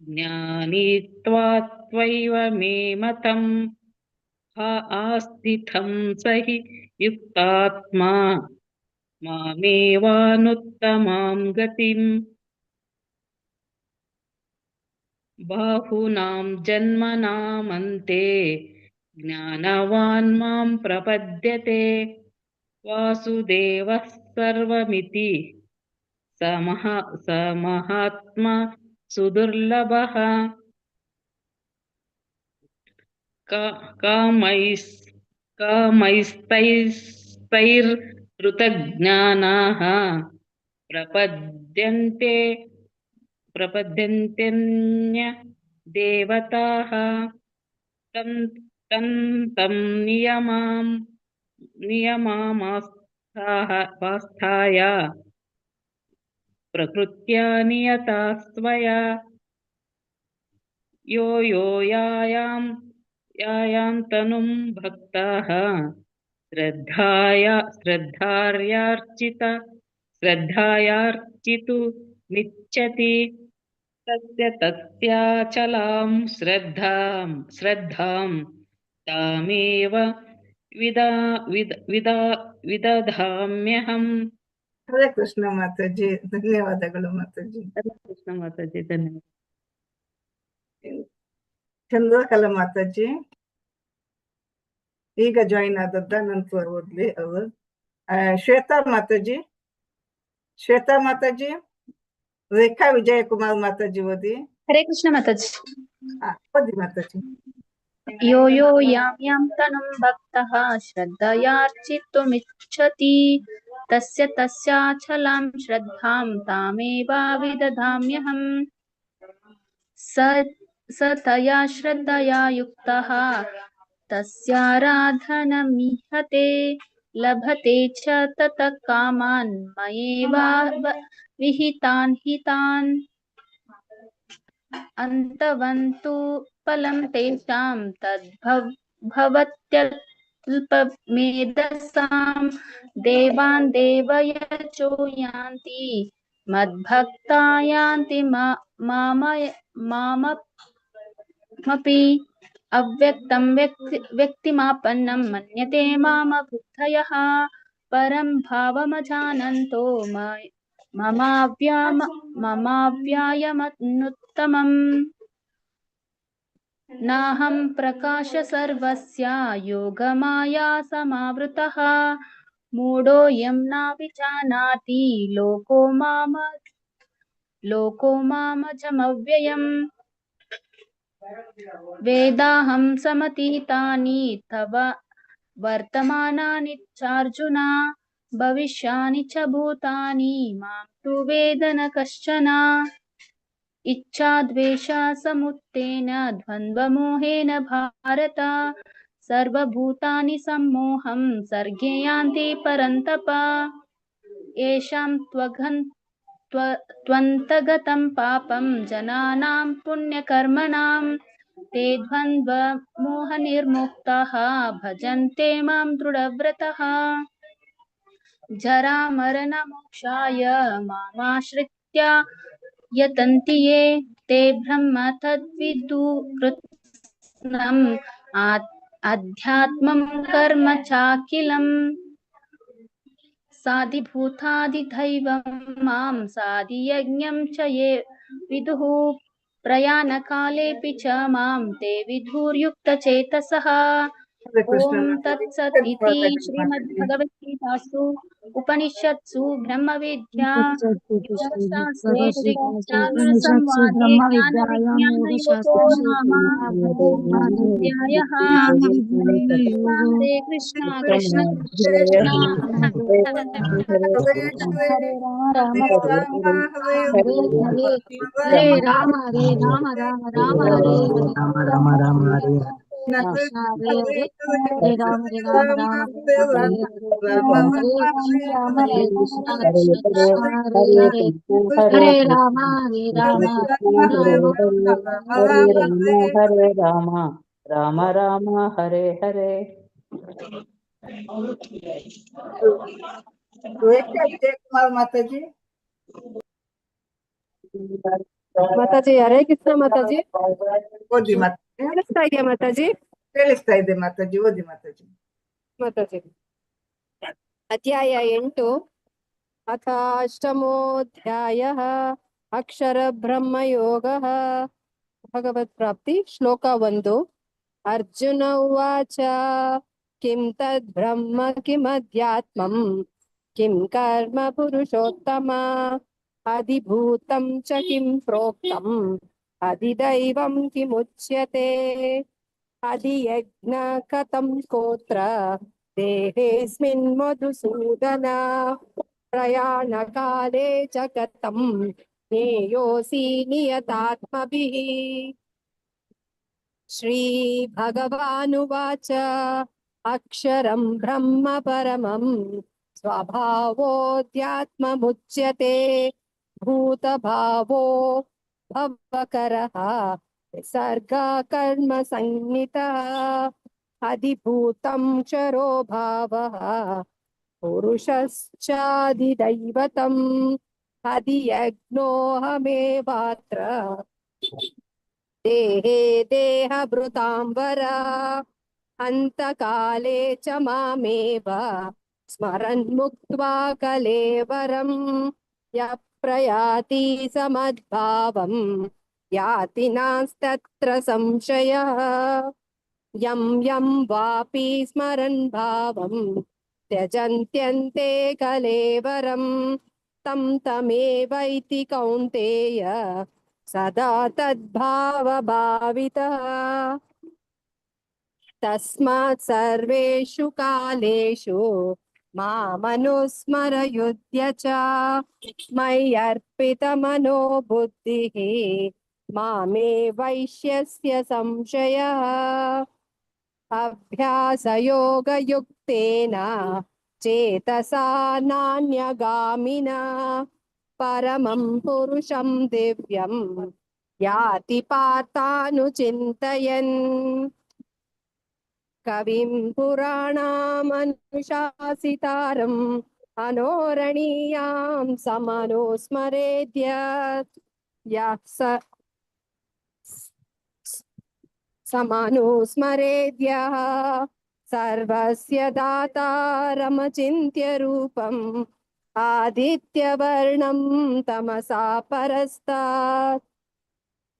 ज्ञानी त्वात्वैव मे मतम् आस्थितं स हि युक्तात्मा मामेवानुत्तमां गतिम् बाहूनां जन्मनामन्ते ज्ञानवान् मां प्रपद्यते वासुदेवः सर्वमिति स महात्मा सुदुर्लभः कामैस्तैर्हृतज्ञानाः प्रपद्यन्तेऽन्य देवताः तं नियमामास्थाय प्रकृत्या नियता स्वया यो यायां तनुं भक्ताः श्रद्धायार्चितु निच्छति तस्याचलां श्रद्धां तामेव विदधाम्यहम् ಹರೇ ಕೃಷ್ಣ ಮಾತಾಜಿ, ಧನ್ಯವಾದಗಳು ಮಾತಾಜಿ. ಹರೇ ಕೃಷ್ಣ ಮಾತಾಜಿ, ಧನ್ಯವಾದ. ಚಂದ್ರಕಲಾ ಮಾತಾಜಿ ಈಗ ಜಾಯಿನ್ ಆದದ್ದ, ನಂತರ ಓದ್ಲಿ ಅವರು. ಶ್ವೇತಾ ಮಾತಾಜಿ, ರೇಖಾ ವಿಜಯಕುಮಾರ್ ಮಾತಾಜಿ ಓದಿ. ಹರೇ ಕೃಷ್ಣ ಮಾತಾಜಿ. ಓದಿ ಮಾತಾಜಿ. यो यो यां तनुं भक्तः श्रद्धयार्चितुमिच्छति तस्याचलां श्रद्धां तामेवाविदधाम्यहम्. स तया श्रद्धया युक्तः तस्याराधनमीहते लभते च ततः कामान् मयेवा विहितान् हितान्. अन्तवन्तु फलं तेषां तद्भवत्यल्पमेधसां देवान् देवयजो यान्ति मद्भक्ता यान्ति मामपि. अव्यक्तं व्यक्तिमापन्नं मन्यते माम बुद्धयः परं भावमजानन्तो ममाव्यायमनुत्तमम्. नाहं प्रकाश सर्वस्य योगमाया समावृतः मूढोऽयं न विजानाति लोको मामजमव्ययम्. वेदाहं समतीतानि तव वर्तमानानि चार्जुन भविष्यानि च भूतानि मां तु वेद न कश्चन. इच्छाद्वेषा समुत्थेन द्वन्द्वमोहेन भारत सर्वभूतानि सम्मोहं सर्गे यान्ति परन्तप. येषां त्वन्तगतं पापं जनानां पुण्यकर्मणां ते द्वन्द्वमोहनिर्मुक्ताः भजन्ते मां दृढव्रतः. जरामरणमोक्षाय मामाश्रित्य यतन्ति ये ते ब्रह्म तद्विदुः अध्यात्मं कर्म चाखिलम्. साधिभूतादिदैवं मां साधियज्ञं च ये विदुः प्रयाणकालेऽपि च मां ते विदुर्युक्तचेतसः. ॐ तत्सत् इति श्रीमद्भगवद्गीतासु उपनिषत्सु ब्रह्मविद्याशास्त्रे श्रीकृष्णार्जुनसंवादे ज्ञानविज्ञानयोगो नाम अध्यायः. हरे कृष्ण कृष्ण कृष्ण हरे राम हरे राम राम राम हरे हरे. कृष्ण हरे हरे हरे हरे राम राम राम हरे हरे राम हरे राम राम राम हरे हरे हरे कृष्ण हरे कृष्ण कृष्ण कृष्ण हरे कृष्ण हरे कृष्ण हरे कृष्ण राम हरे राम राम हरे राम राम राम राम हरे हरे राम राम राम हरे हरे विजय कुमार माता जी ಮಾತಾಜಿ ಹರೇ ಕೃಷ್ಣ ಮಾತಾಜಿ ಓದಿ ಮಾತಾಜಿ ಕೇಳಿಸ್ತಾ ಇದೆಯಾ ಮಾತಾಜಿ ಕೇಳಿಸ್ತಾ ಇದೆ ಮಾತಾಜಿ ಓದಿ ಮಾತಾಜಿ ಮಾತಾಜಿ ಅಧ್ಯಾಯ 8 ಅಥ ಅಷ್ಟಮೋಧ್ಯಾಯಃ ಅಕ್ಷರ ಬ್ರಹ್ಮಯೋಗಃ ಭಗವತ್ ಪ್ರಾಪ್ತಿ ಶ್ಲೋಕ 1 ಅರ್ಜುನ ಉವಾಚ ಕಿಂ ತದ್ ಬ್ರಹ್ಮ ಕಿಮಧ್ಯಾತ್ಮಂ ಕಿಂ ಕರ್ಮ ಪುರುಷೋತ್ತಮ ಅಧಿಭೂತಂ ಚ ಕಿಂ ಪ್ರೋಕ್ತಂ ಅಧಿದೈವಂ ಕಿಮುಚ್ಯತೆ ಅಧಿಯಜ್ಞ ಕಥಂ ಕೋತ್ರ ದೇಹೇಸ್ಮಿನ್ ಮಧುಸೂದನ ಪ್ರಯಾಣ ಕಾಲೇ ಚ ಕಥಂ ಜ್ಞೇಯೋಸಿ ನಿಯತಾತ್ಮಭಿಃ ಶ್ರೀ ಭಗವಾನುವಾಚ ಅಕ್ಷರಂ ಬ್ರಹ್ಮ ಪರಮಂ ಸ್ವಭಾವೋಧ್ಯಾತ್ಮಮುಚ್ಯತೆ ಭೂತಭಾವೋ ಭವಕರಃ ವಿಸರ್ಗ ಕರ್ಮ ಸಂಹಿತಃ ಅಧಿಭೂತಂ ಕ್ಷರೋ ಭಾವಃ ಪುರುಷಶ್ಚಾಧಿದೈವತಂ ಅಧಿಯಜ್ಞೋಹಮೇವಾತ್ರ ದೇಹೇ ದೇಹಭೃತಾಂಬರ ಅಂತಕಾಲೇ ಚ ಮಾಮೇವ ಸ್ಮರನ್ ಮುಕ್ತ್ವಾ ಕಲೇವರಂ ಯ ಪ್ರಯಾತಿ ಸಮದ್ಭಾವಂ ಯಾತಿ ನಾಸ್ತತ್ರ ಸಂಶಯಃ ಯಂ ಯಂ ವಾಪಿ ಸ್ಮರನ್ ಭಾವಂ ತ್ಯಜಂತ್ಯಂತೆ ಕಲೇವರಂ ತಂ ತಮೇವೈತಿ ಕೌಂತೇಯ ಸದಾ ತದ್ಭಾವಭಾವಿತಃ ತಸ್ಮಾತ್ ಸರ್ವೇಷು ಕಾಲೇಷು ಮಾಮನುಸ್ಮರಯುಧ್ಯ ಚ ಮಯ್ಯರ್ಪಿತಮನೋ ಬುದ್ಧಿಃ ಮಾಮೇ ವೈಶ್ಯಸ್ಯ ಸಂಶಯಃ ಅಭ್ಯಾಸಯೋಗಯುಕ್ತೇನ ಚೇತಸಾ ನಾನ್ಯಗಾಮಿನ ಪರಮಂ ಪುರುಷಂ ದಿವ್ಯಂ ಯಾತಿ ಪಾರ್ಥಾನುಚಿಂತಯನ್ ಕವಿಂ ಪುರಾಣಾಮನುಶಾಸಿತಾರಂ ಅನೋರಣೀಯಾಂ ಸಮನುಸ್ಮರೇದ್ಯ ಯಃ ಸಮನುಸ್ಮರೇದ್ಯಃ ಸರ್ವಸ್ಯ ದಾತಾರಮಚಿಂತ್ಯ ರೂಪಂ ಆದಿತ್ಯವರ್ಣಂ ತಮಸಾ ಪರಸ್ತಾತ್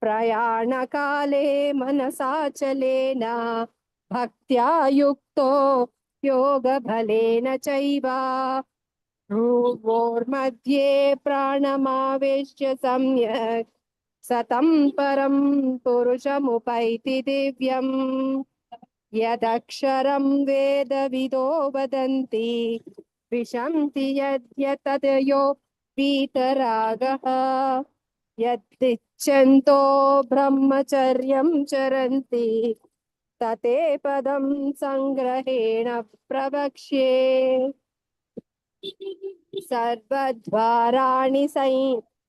ಪ್ರಯಾಣಕಾಲೇ ಮನಸಾಚಲೇನ ಭಕ್ತ್ಯಾ ಯುಕ್ತೋ ಯೋಗಬಲೇನ ಚೈವ ಭ್ರುವೋರ್ಮಧ್ಯೆ ಪ್ರಾಣಮಾವೇಶ್ಯ ಸಮ್ಯಕ್ ಸತಂ ಪರಂ ಪುರುಷಮುಪೈತಿ ದಿವ್ಯಂ ಯದಕ್ಷರಂ ವೇದವಿದೋ ವದಂತಿ ವಿಶಂತಿ ಯದ್ಯತದಯೋ ಪೀತರಾಗಃ ಯದ್ದಿಚ್ಛಂತೋ ಬ್ರಹ್ಮಚರ್ಯಂ ಚರಂತಿ ತತೇ ಪದಂ ಸಂಗ್ರಹೇಣ ಪ್ರವಕ್ಷ್ಯೆ ಸರ್ವದ್ವಾರಾಣಿ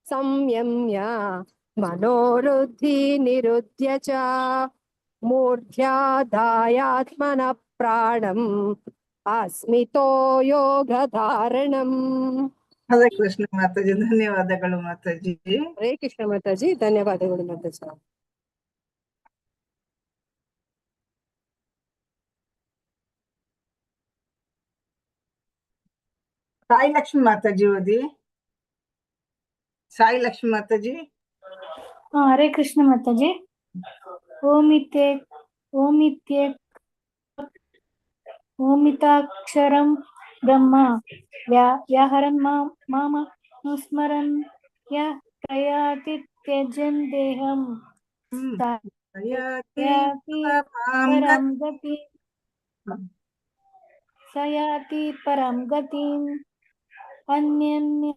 ಸಂಯಮ್ಯ ಮನೋವೃದ್ಧಿ ನಿರುದ್ಯ ಚ ಮೂರ್ಧ್ಯಾಧಾಯಾತ್ಮನ ಪ್ರಾಣಂ ಅಸ್ಮಿತೋ ಯೋಗಧಾರಣಂ ಹರೇ ಕೃಷ್ಣ ಮಾತಾಜಿ ಧನ್ಯವಾದಗಳು ಮಾತಾಜಿ ಹರೇ ಕೃಷ್ಣ ಮಾತಾಜಿ ಧನ್ಯವಾದಗಳು ಮಾತಾಜಿ ಸಾಯಿ ಲಕ್ಷ್ಮಿ ಮಾತಾಜಿ ಓದಿ ಸಾಯಿ ಲಕ್ಷ್ಮಿ ಮಾತಾಜಿ ಹರೇ ಕೃಷ್ಣ ಮಾತಾಜಿ ಓಮಿತ್ಯೇ ಓಮಿತ್ಯೇ ಓಮಿತಾಕ್ಷರಂ ಬ್ರಹ್ಮ ವ್ಯಾಹರನ್ ಮಾಮನುಸ್ಮರನ್ ಯಃ ಪ್ರಯಾತಿ ತ್ಯಜನ್ ದೇಹಂ ಯಾತಿ ಪರಂ ಗತಿ ಸಯಾತಿ ಪರಂ ಗತಿಂ ಅನ್ಯನ್ಯ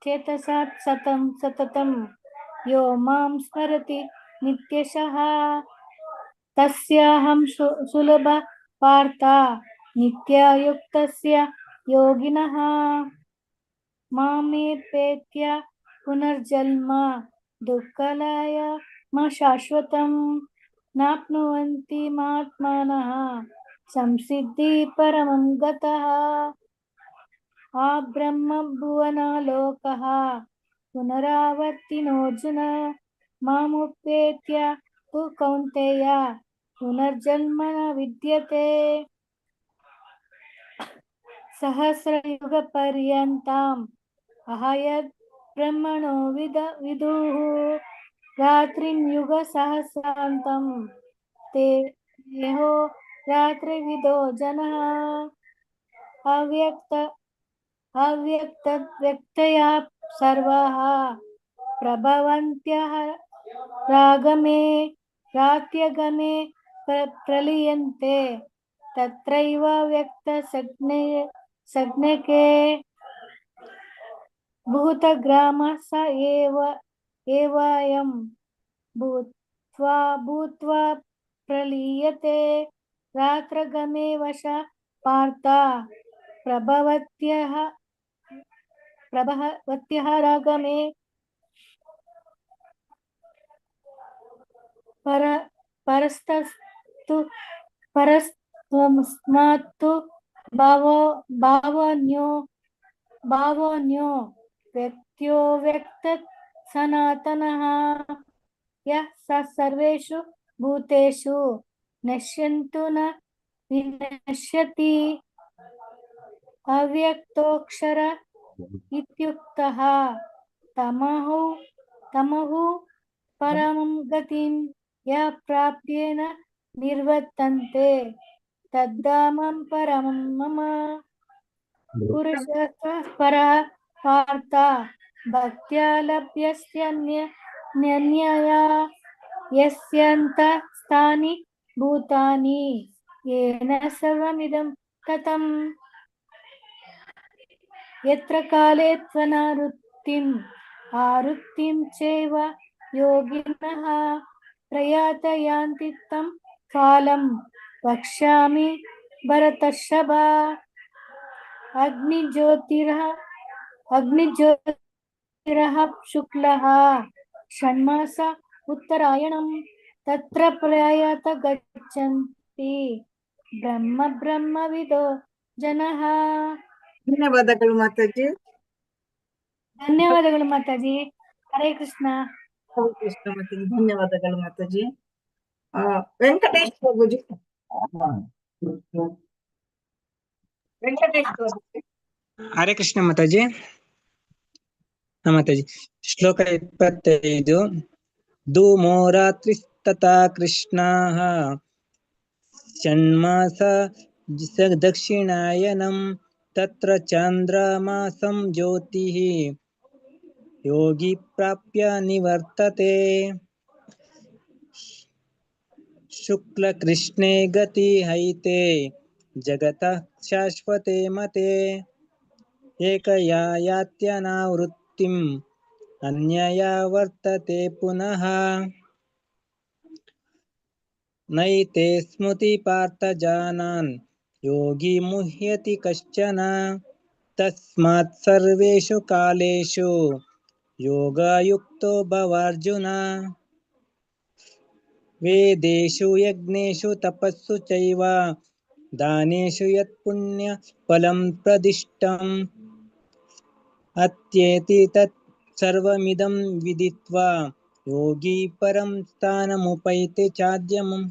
ಚೇತಸಾ ಸತತಂ ಯೋ ಮಾಂ ಸ್ಮರತಿ ನಿತ್ಯಶಃ तस्याहं सुलभ पार्थ नित्ययुक्तस्य योगिनः मामेपेत्य पुनर्जन्म दुःखलाय शाश्वतं नाप्नुवन्ति महात्मानः संसिद्धि परमं गतः आब्रह्मभुवनालोकः पुनरावर्तिनोऽर्जुन मामुपेत्य तु कौन्तेय पुनर्जन्म न विद्यते सहस्रयुगपर्यन्तम् अहयद् ब्रह्मणो विदुः रात्रिं युगसहस्रान्तं ते देहो रात्रिविदो जनः अव्यक्तया सर्वाः प्रभवन्त्यः रागमे रात्यगमे प्रलीयन्ते तत्रैव व्यक्तसज्ञके भूतग्रामः स एवायं भूत्वा प्रलीयते रात्रगमे वश पार्थ प्रभवत्यः रागमे परस्मात्तु भावोऽन्यो व्यक्त्यो व्यक्त सनातनः यः स सर्वेषु भूतेषु नश्यन्तु न विनश्यति अव्यक्तोऽक्षर इत्युक्तः तमहु परमं गतिं यः प्राप्येन निर्वर्तन्ते तद्धामं परमं मम पुरुषः परः पार्थ भक्त्या लभ्यस्यन्यया यस्यन्तस्थानि भूतानि येन सर्वमिदं ततं यत्र काले आरुक्तिं चैव योगिनः प्रयातयान्ति तं कालं वक्ष्यामि भरतर्षभ अग्निज्योतिरः शुक्लः षण्मास उत्तरायणं तत्र प्रयात गच्छन्ति ब्रह्मविदो जनः ಧನ್ಯವಾದಗಳು ಮಾತಾಜಿ. ಧನ್ಯವಾದಗಳು ಮಾತಾಜಿ. ಹರೇ ಕೃಷ್ಣ. ಹರೇ ಕೃಷ್ಣ ಮಾತಾಜಿ. ಧನ್ಯವಾದಗಳು ಮಾತಾಜಿ. ವೆಂಕಟೇಶ್ ಪ್ರಭುಜಿ. ವೆಂಕಟೇಶ್ ಪ್ರಭು. ಹರೇ ಕೃಷ್ಣ ಮಾತಾಜಿ. ಮಾತಾಜಿ ಶ್ಲೋಕ 25 ಧೂಮೋ ರಾತ್ರಿಸ್ತಥಾ ಕೃಷ್ಣಃ ಷಣ್ಮಾಸ ದಕ್ಷಿಣಾಯನಂ ತತ್ರ ಚಾಂದ್ರಮಾಸಂ ಜ್ಯೋತಿಃ ಯೋಗಿ ಪ್ರಾಪ್ಯ ನಿವರ್ತತೆ ಶುಕ್ಲ ಕೃಷ್ಣೇ ಗತಿ ಹೈತೆ ಜಗತಃ ಶಾಶ್ವತೆ ಮತೆ ಏಕಯಾ ಯಾತ್ಯನಾವೃತ್ತಿಂ ಅನ್ಯಯಾ ವರ್ತತೆ ಪುನಃ ನೈತೆ ಸ್ಮೃತಿ ಪಾರ್ಥ ಜಾನಾನ್ ಯೋಗಿ ಮುಹ್ಯತಿ ಕಶ್ಚನ ತಸ್ಮಾತ್ ಸರ್ವೇಷು ಕಾಲೇಷು ಯೋಗಯುಕ್ತೋ ಭವಾರ್ಜುನ ವೇದೇಷು ಯಜ್ಞೇಷು ತಪಸ್ಸು ಚೈವ ದಾನೇಷು ಯತ್ ಪುಣ್ಯ ಫಲಂ ಪ್ರದಿಷ್ಟಂ ಅತ್ಯೇತಿ ತತ್ ಸರ್ವಮಿದಂ ವಿದಿತ್ವಾ ಯೋಗಿ ಪರಂ ಸ್ಥಾನಮುಪೈತಿ ಚಾದ್ಯಮಂ.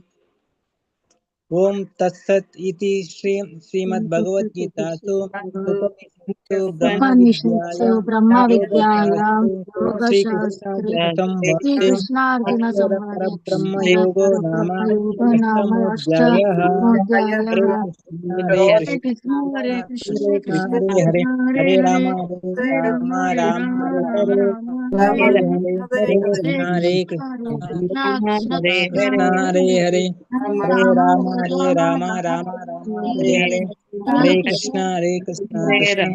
ಓಂ ತತ್ಸತ್ ಇತಿ ಶ್ರೀಮದ್ ಭಗವದ್ಗೀತಾಸು ಉಪನಿಷತ್ಸು ಬ್ರಹ್ಮವಿದ್ಯಾಯಾಂ ಯೋಗಶಾಸ್ತ್ರೇ ಶ್ರೀಕೃಷ್ಣಾರ್ಜುನ ಸಂವಾದೆ ಪರಬ್ರಹ್ಮಯೋಗೋ ನಾಮ ಅಷ್ಟಮೋಧ್ಯಾಯಃ. ಹರೇ ಕೃಷ್ಣ ಹರೇ ಕೃಷ್ಣ ಹರೇ ಹರೇ ರಾಮ ರಾಮ ರಾಮ ಹರೇ ಹರೇ ಹರೇ ಹರೇ ಕೃಷ್ಣ ಹರೇ ಹರೇ ಹರೇ ರಾಮ ರಾಮ ರಾಮ ಹರೇ ಹರೇ ಹರೇ ಕೃಷ್ಣ ಕೃಷ್ಣ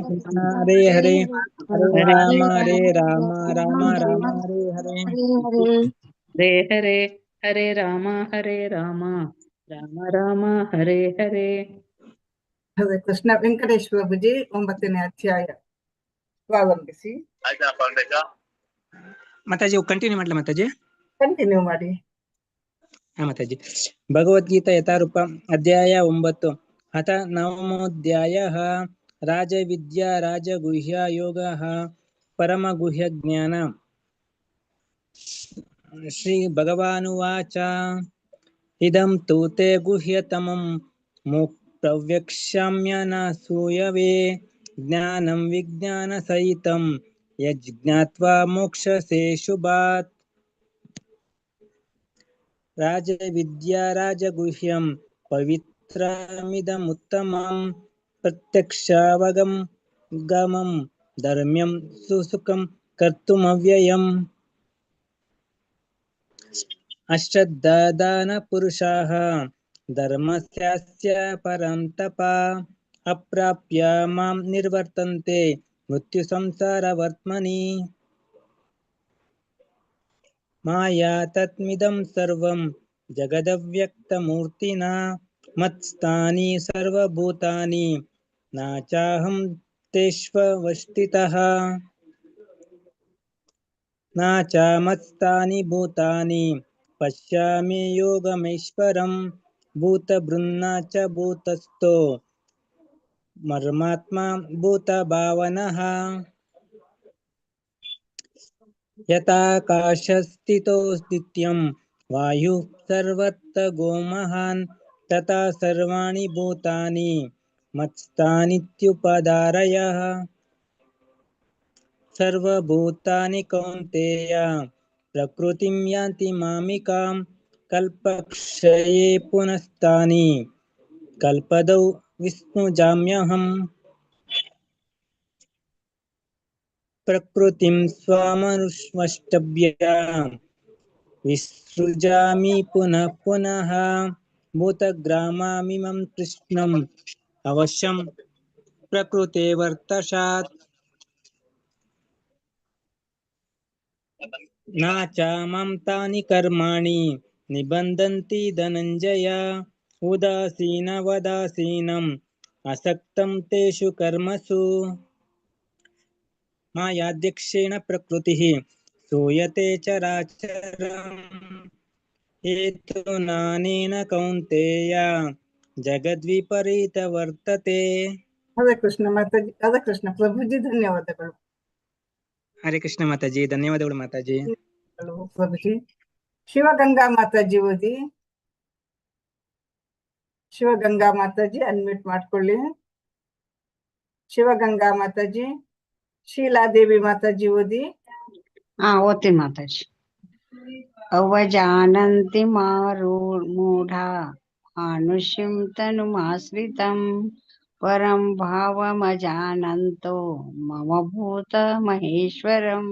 ಕೃಷ್ಣ ಹರೇ ಹರೇ ಹರೇ ರಾಮ ರಾಮ ರಾಮ ಹರೇ ಹರೇ ಹರೇ ಹರೇ ಹರೇ ರಾಮ ರಾಮ ರಾಮ ಹರೇ ಹರೇ. ಹರೇ ಕೃಷ್ಣ. ವೆಂಕಟೇಶ್ವರ ಬುಜಿ 9ನೇ ಅಧ್ಯಾಯ ಪ್ರಾರಂಭಿಸಿ. ಮಾತಾಜಿ ಕಂಟಿನ್ಯೂ ಮಾಡ್ಲಾ ಮಾತಾಜಿ? ಕಂಟಿನ್ಯೂ ಮಾಡಿ. ಹಾ ಮಾತಾಜಿ. ಭಗವದ್ಗೀತಾ ಯಥಾರೂಪ ಅಧ್ಯಾಯ 9 ಅಥ ನವಮೋಧ್ಯಾಯಃ ರಾಜವಿದ್ಯಾ ರಾಜಗುಹ್ಯ ಯೋಗಃ ಪರಮಗುಹ್ಯ ಜ್ಞಾನ. ಶ್ರೀ ಭಗವಾನುವಾಚ ಇದಂ ತೂ ತೇ ಗುಹ್ಯತಮಂ ಪ್ರವ್ಯಕ್ಷ್ಯಾಮ್ಯನಸೂಯವೆ ಜ್ಞಾನಂ ವಿಜ್ಞಾನ ಸಹಿತಂ ಯಜ್ಞಾತ್ವಾ ಮೋಕ್ಷಸೇ ಶುಭಾತ್. ರಾಜವಿದ್ಯಾ ರಾಜಗುಹ್ಯಂ ಪವಿತ್ರಮಿದಮುತ್ತಮಂ ಪ್ರತ್ಯಕ್ಷಾವಗಮಂ ಧರ್ಮ್ಯಂ ಸುಸುಖಂ ಕರ್ತುಮವ್ಯಯಂ. ಅಶ್ರದ್ಧಾದಾನ ಪುರುಷಾಃ ಧರ್ಮಸ್ಯಾಸ್ಯ ಪರಂತಪ ಅಪ್ರಾಪ್ಯ ಮಾಂ ನಿರ್ವರ್ತಂತೆ ಮೃತ್ಯು ಸಂಸಾರವರ್ತ್ಮನಿ. ಮಾಯಾ ತತ್ಮಿದಂ ಸರ್ವಂ ಜಗದವ್ಯಕ್ತಮೂರ್ತಿನಾ ಮತ್ಸ್ಥಾನಿ ಸರ್ವಭೂತಾನಿ ನ ಚಾಹಂ ತೇಷ್ವವಸ್ಥಿತಃ. ನ ಚ ಮತ್ಸ್ಥಾನಿ ಭೂತಾನಿ ಪಶ್ಯಾಮಿ ಯೋಗಮೈಶ್ವರಂ ಭೂತಭೃನ್ನ ಚ ಭೂತಸ್ಥೋ ಮರ್ಮಾತ್ಮ ಭೂತಭಾವನಃ. ಯಥಾಕಾಶಸ್ಥಿತೋ ನಿತ್ಯಂ ವಾಯುಃ ಸರ್ವತ್ರ ಗೋಮಹಾನ್ ತಥಾ ಸರ್ವಾಣಿ ಭೂತಾನಿ ಮತ್ಸ್ಥಾನಿತ್ಯುಪಧಾರಯಃ. ಸರ್ವಭೂತಾನಿ ಕೌಂತೆಯ ಪ್ರಕೃತಿಂ ಯಾಂತಿ ಮಾಮಿಕಾಂ ಕಲ್ಪಕ್ಷಯೇ ಪುನಸ್ತಾನಿ ಕಲ್ಪದೌ ವಿಸ್ಮೃಜಾಮ್ಯಹಂ. ಪ್ರಕೃತಿಂ ಸ್ವಾಮನುಷ್ವಷ್ಟಭ್ಯ ವಿಸೃಜಾಮಿ ಪುನಃ ಪುನಃ ಭೂತಗ್ರಾಮಮಿಮಂ ಕೃಷ್ಣಂ ಅವಶ್ಯಂ ಪ್ರಕೃತೆ ವರ್ತಸಾತ್. ನ ಚ ಮಾಂ ತಾನಿ ಕರ್ಮಾಣಿ ನಿಬಂಧಂತಿ ಧನಂಜಯ ಉದಾಸೀನವದಾಸೀನಂ ಅಸಕ್ತಂ ತೇಷು ಕರ್ಮಸು. ಮಾಯಾಧ್ಯಕ್ಷೇಣ ಪ್ರಕೃತಿಃ ಸೂಯತೆ ಚರಾಚರಂ ಹೇತುನಾನೇನ ಕೌಂತೆಯ ಜಗದ್ವಿಪರೀತ ವರ್ತತೆ. ಹರೇ ಕೃಷ್ಣ ಮಾತಾಜಿ. ಹರೇ ಕೃಷ್ಣ ಪ್ರಭುಜಿ, ಧನ್ಯವಾದಗಳು. ಹರೇ ಕೃಷ್ಣ ಮಾತಾಜಿ, ಧನ್ಯವಾದಗಳು ಮಾತಾಜಿ. ಪ್ರಭುಜಿ. ಶಿವಗಂಗಾ ಮಾತಾಜಿ ಓದಿ. ಶಿವಗಂಗಾ ಮಾತಾಜಿ ಅನ್ಮ್ಯೂಟ್ ಮಾಡ್ಕೊಳ್ಳಿ. ಶಿವಗಂಗಾ ಮಾತಾಜಿ. ಶೀಲಾದೇವಿ ಮಾತಾಜಿ ಓದಿ. ಓದ್ತೀನಿ ಮಾತಾಜಿ. ಅವಜಾನಂತಿ ಮೂಢಾ ಮಾನುಷ್ಯಂ ತನುಮಾಶ್ರಿತಂ ಪರಂ ಭಾವಮಜಾನಂತೋ ಮಮ ಭೂತ ಮಹೇಶ್ವರಂ.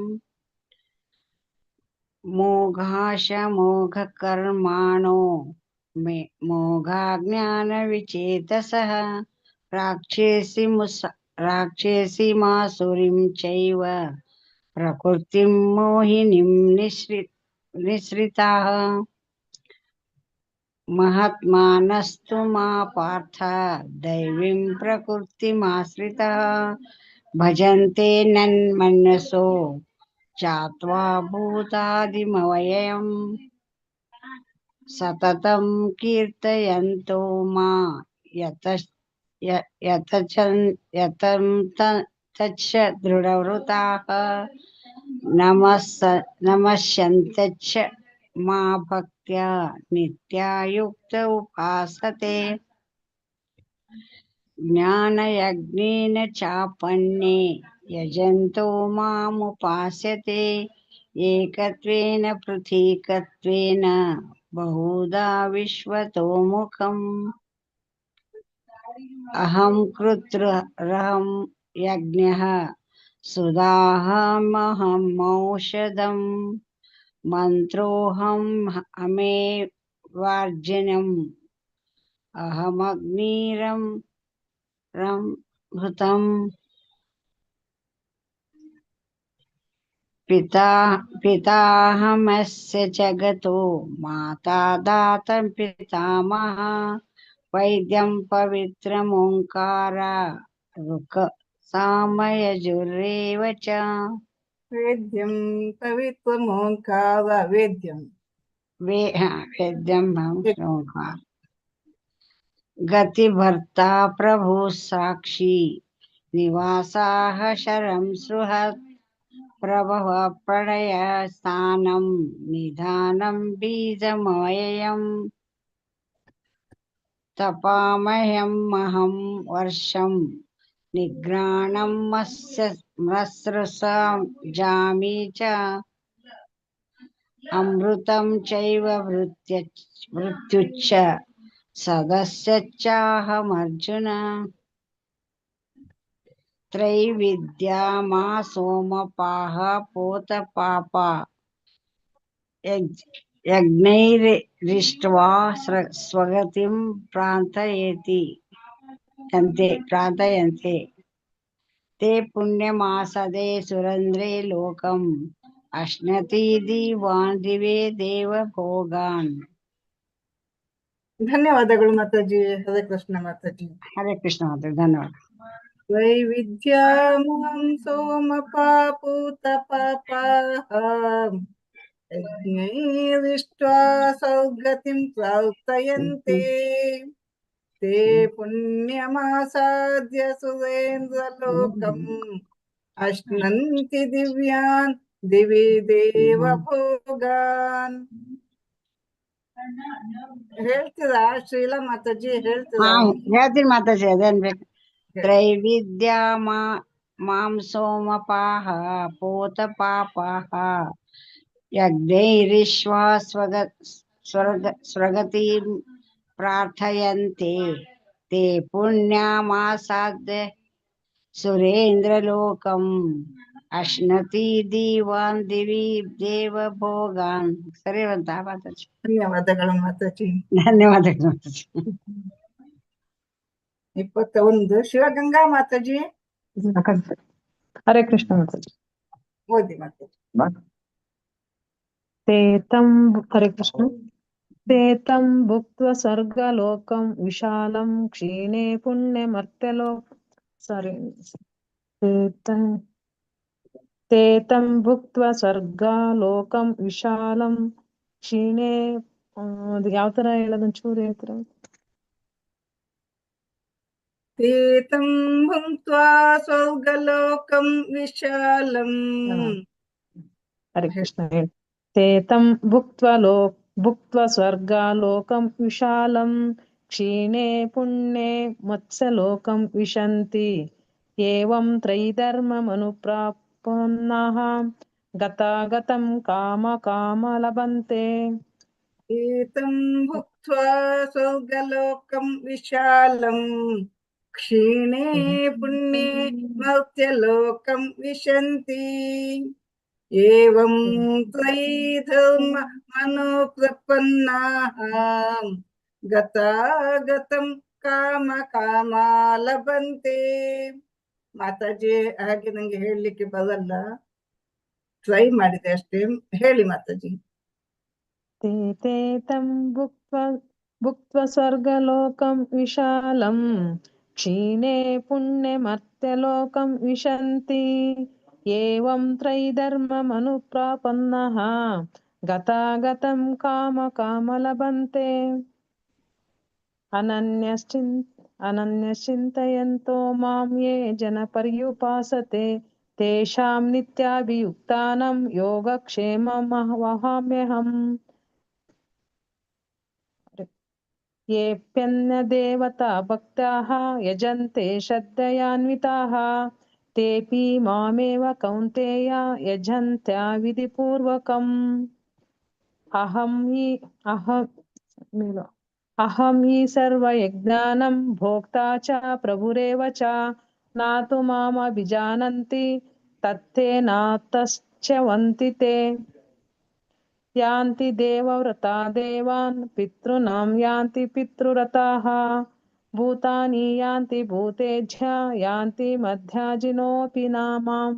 ಮೋಘಾಶ ಮೋಘ ಕರ್ಮಾಣೋ ಮೋಘಾಜ್ಞಾನ ವಿಚೇತಸಃ ರಾಕ್ಷಸಿ ಮಾಸುರಿಂ ಚೈವ ಪ್ರಕೃತಿಂ ಮೋಹಿನಿಂ ನಿಸ್ರಿತಾಃ. ಮಹಾತ್ಮಾನಸ್ತು ಮಾ ಪಾರ್ಥ ದೈವೀಂ ಪ್ರಕೃತಿಮಾಶ್ರಿತಃ ಭಜಂತೆ ನನ್ಮನಸೋ ಜಾತ್ವಾ ಭೂತಾದಿಮವ್ಯಯಂ. ಸತತಂ ಕೀರ್ತಯಂತೋ ಮಾ ಯತಂತಚ್ಚ ದೃಢವ್ರತಾಃ ನಮಸ್ಯಂತಚ್ಚ ಮಾ ಭಕ್ತ್ಯಾ ನಿತ್ಯಯುಕ್ತ ಉಪಾಸತೆ. ಜ್ಞಾನಯಜ್ಞೇನ ಚಾಪನ್ಯೇ ಯಜಂತೋ ಮಾಮುಪಾಸ್ಯತೆ ಏಕತ್ವೇನ ಪೃಥಿಕತ್ವೇನ ಬಹುಧಾ ವಿಶ್ವತೋಮುಖಂ. ಅಹಂ ಕೃತ್ರಹಂ ಯಜ್ಞಃ ಸುಧಾಹಮಹಂ ಔಷಧಂ ಮಂತ್ರೋಹಂ ಹಮೇ ವಾರ್ಜನಂ ಅಹಮಗ್ನಿರಂ ಋತಂ. पिताहमस्य जगतो माता दाता पितामह वैद्यं पवित्रमोङ्कार ऋक् सामयजुरेव च वेद्यं पवित्रमोङ्कार वेद्यं वेद्यं ओङ्कार गतिभर्ता प्रभु साक्षी निवासाः शरं सुहृत् प्रभव प्रणय स्थानं निधानं बीजमयम् तपामह्यमहं वर्षं निघ्राणं मस्रसामि च अमृतं चैव मृत्युश्च सदस्यच्चाहमर्जुन त्रैविद्या मा सोमपाः पोतपापा यज्ञैरिष्ट्वा स्वगतिं प्रार्थयन्ते ते पुण्यमासदे सुरन्द्रे लोकम् अश्नति दिवान् दिवे देवभोगान् ಧನ್ಯವಾದಗಳು ಮಾತಾಜಿ. ಹರೇ ಕೃಷ್ಣ ಮಾತಾಜಿ. ಹರೇ ಕೃಷ್ಣ ಮಾತಾಜಿ, ಧನ್ಯವಾದ. ತ್ರೈವಿದ್ಯಾ ಮಾಂ ಸೋಮಪಾ ಪೂತ ಪಾಪಾಃ ಯಜ್ಞೈರಿष्ट्वा ಸೌಗತಿಂ ಪ್ರಾರ್ಥಯಂತೆ ते पुण्यमासाद्य सुरेन्द्रलोकम् अश्नन्ति दिव्यान् दिवि देवभोगान्. ಹೇಳ್ತೀರಾ ಶ್ರೀಲಾ ಮಾತಾಜಿ? ಹೇಳ್ತೀರಾ? ಹೇಳ್ತೀನಿ ಮಾತಾಜಿ, ಅದೇನ್ ಬೇಕು. ತ್ರೈವಿದ್ಯಾ ಮಾಂ ಸೋಮಪಾಃ ಪೂತ ಪಾಪಾಃ ಯಜ್ಞೈರಿष्ट्वा ಸ್ವಗತಿಂ ಪ್ರಾರ್ಥಯಂತೆ ते पुण्यामासाद्य सुरेन्द्रलोकम् अश्नति दिवान् दिवि देवभोगान्. ಸರಿ ಅಂತ ಮಾತಾಜಿ. ಧನ್ಯವಾದಗಳು ಮಾತಾಜಿ. ಧನ್ಯವಾದಗಳು ಮಾತಾಜಿ. 21 ಶಿವಗಂಗಾ ಮಾತಾಜಿ. ಹರೇ ಕೃಷ್ಣ ಮಾತಾಜಿ. ಓದಿ ಮಾತಾಜಿ. ಹರೇ ಕೃಷ್ಣ. ತೇತಂ ಭುಕ್ತ್ವ ಸ್ವರ್ಗಲೋಕಂ ವಿಶಾಲಂ ಕ್ಷೀಣೆ ಪುಣ್ಯಮರ್ತ್ಯಲೋಕ ತೇತಂ ಭುಕ್ತ್ವ ಸ್ವರ್ಗಲೋಕಂ ವಿಶಾಲಂ ಕ್ಷೀಣೆ. ಯಾವ ತರ ಹೇಳೋದು ಒಂಚೂರು ಹೇಳ್ತೀರಾ? ತೇತಂ ಭುಕ್ತ್ವಾ ಸ್ವರ್ಗಲೋಕಂ ವಿಶಾಲಂ. ಹರೇ ಕೃಷ್ಣ. ತೇತಂ ಭುಕ್ತ್ವ ಸ್ವರ್ಗಲೋಕಂ ವಿಶಾಲಂ ಕ್ಷೀಣೆ ಪುಣ್ಯೆ ಮತ್ಸ್ಯಲೋಕಂ ವಿಶಂತಿ ಏವಂ ತ್ರೈಧರ್ಮಮನುಪ್ರಾಪನ್ನಾಃ ಗತಾಗತಂ ಕಾಮ ಲಭಂತೆ. ಏತಂ ಭುಕ್ತ್ವಾ ಸ್ವರ್ಗಲೋಕಂ ವಿಶಾಲಂ ಕ್ಷೀಣೆ ಪುಣ್ಯೆ ಮರ್ತ್ಯಲೋಕಂ ವಿಶಂತಿ ಏವಂ ತ್ರೈಧರ್ಮ ಮನೋಪ್ರಪನ್ನಾಃ ಗತಾಗತಂ ಕಾಮ ಲಭಂತೆ. ಮಾತಾಜಿ, ಹಾಗೆ ನಂಗೆ ಹೇಳಲಿಕ್ಕೆ ಬರಲ್ಲ, ಟ್ರೈ ಮಾಡಿದೆ ಅಷ್ಟೇ. ಹೇಳಿ ಮಾತಾಜಿ. ತೇತಂ ಭುಕ್ತ್ವ ಸ್ವರ್ಗಲೋಕಂ ವಿಶಾಲಂ ಕ್ಷೀಣೆ ಪುಣ್ಯಮರ್ತ್ಯಲೋಕಂ ವಿಶಂತಿ ಏವಂ ತ್ರೈಧರ್ಮಮನುಪ್ರಾಪನ್ನಃ ಗತಾಗತಂ ಕಾಮ ಲಭಂತೆ. ಅನನ್ಯಶ್ಚಿಂತಯಂತೋ ಮಾಂ ಯೇ ಜನ ಪರ್ಯುಪಾಸತೆ ತೇಷಾಂ ನಿತ್ಯಾಭಿಯುಕ್ತಾನಾಂ ಯೋಗಕ್ಷೇಮಂ ವಹಾಮ್ಯಹಂ. ಯೇಪ್ಯನ್ಯ ದೇವತಾ ಭಕ್ತಾಃ ಯಜಂತೆ ಶ್ರದ್ಧಯಾನ್ವಿತಾಃ ತೇಪಿ ಮಾಮೇವ ಕೌಂತೇಯ ಯಜಂತ್ಯ ವಿಧಿಪೂರ್ವಕಂ. ಅಹಂ ಹಿ ಸರ್ವಯಜ್ಞಾನಂ ಭೋಕ್ತಾ ಚ ಪ್ರಭುರೇವ ಚ ನಾತು ಮಾಮಭಿಜಾನಂತಿ ತತ್ತೇ ನಾತಶ್ಚ್ಯವಂತಿ ತೇ. ಯಾಂತಿ ದೇವವ್ರತಾ ದೇವಾನ್ ಪಿತॄನಾಂ ಯಾಂತಿ ಪಿತೃವ್ರತಾಃ ಭೂತಾನಿ ಯಾಂತಿ ಭೂತೇಜ್ಯ ಯಾಂತಿ ಮಧ್ಯಾಜಿನೋಪಿ ನಾಮಾಂ.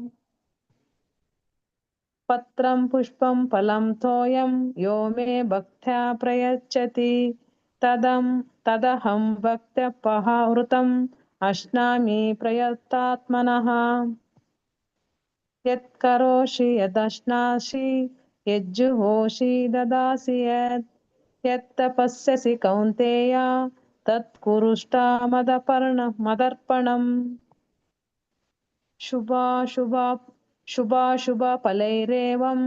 पत्रं पुष्पं फलं तोयं यो मे भक्त्या प्रयच्छति तदहं भक्त्यपहृतम् अश्नामि प्रयतात्मनः। यत्करोषि यदश्नासि यज्जुहोषि ददासि यत्तपस्यसि कौन्तेय तत्कुरुष्टामदर्पणम्। शुभाशुभफलैरेवं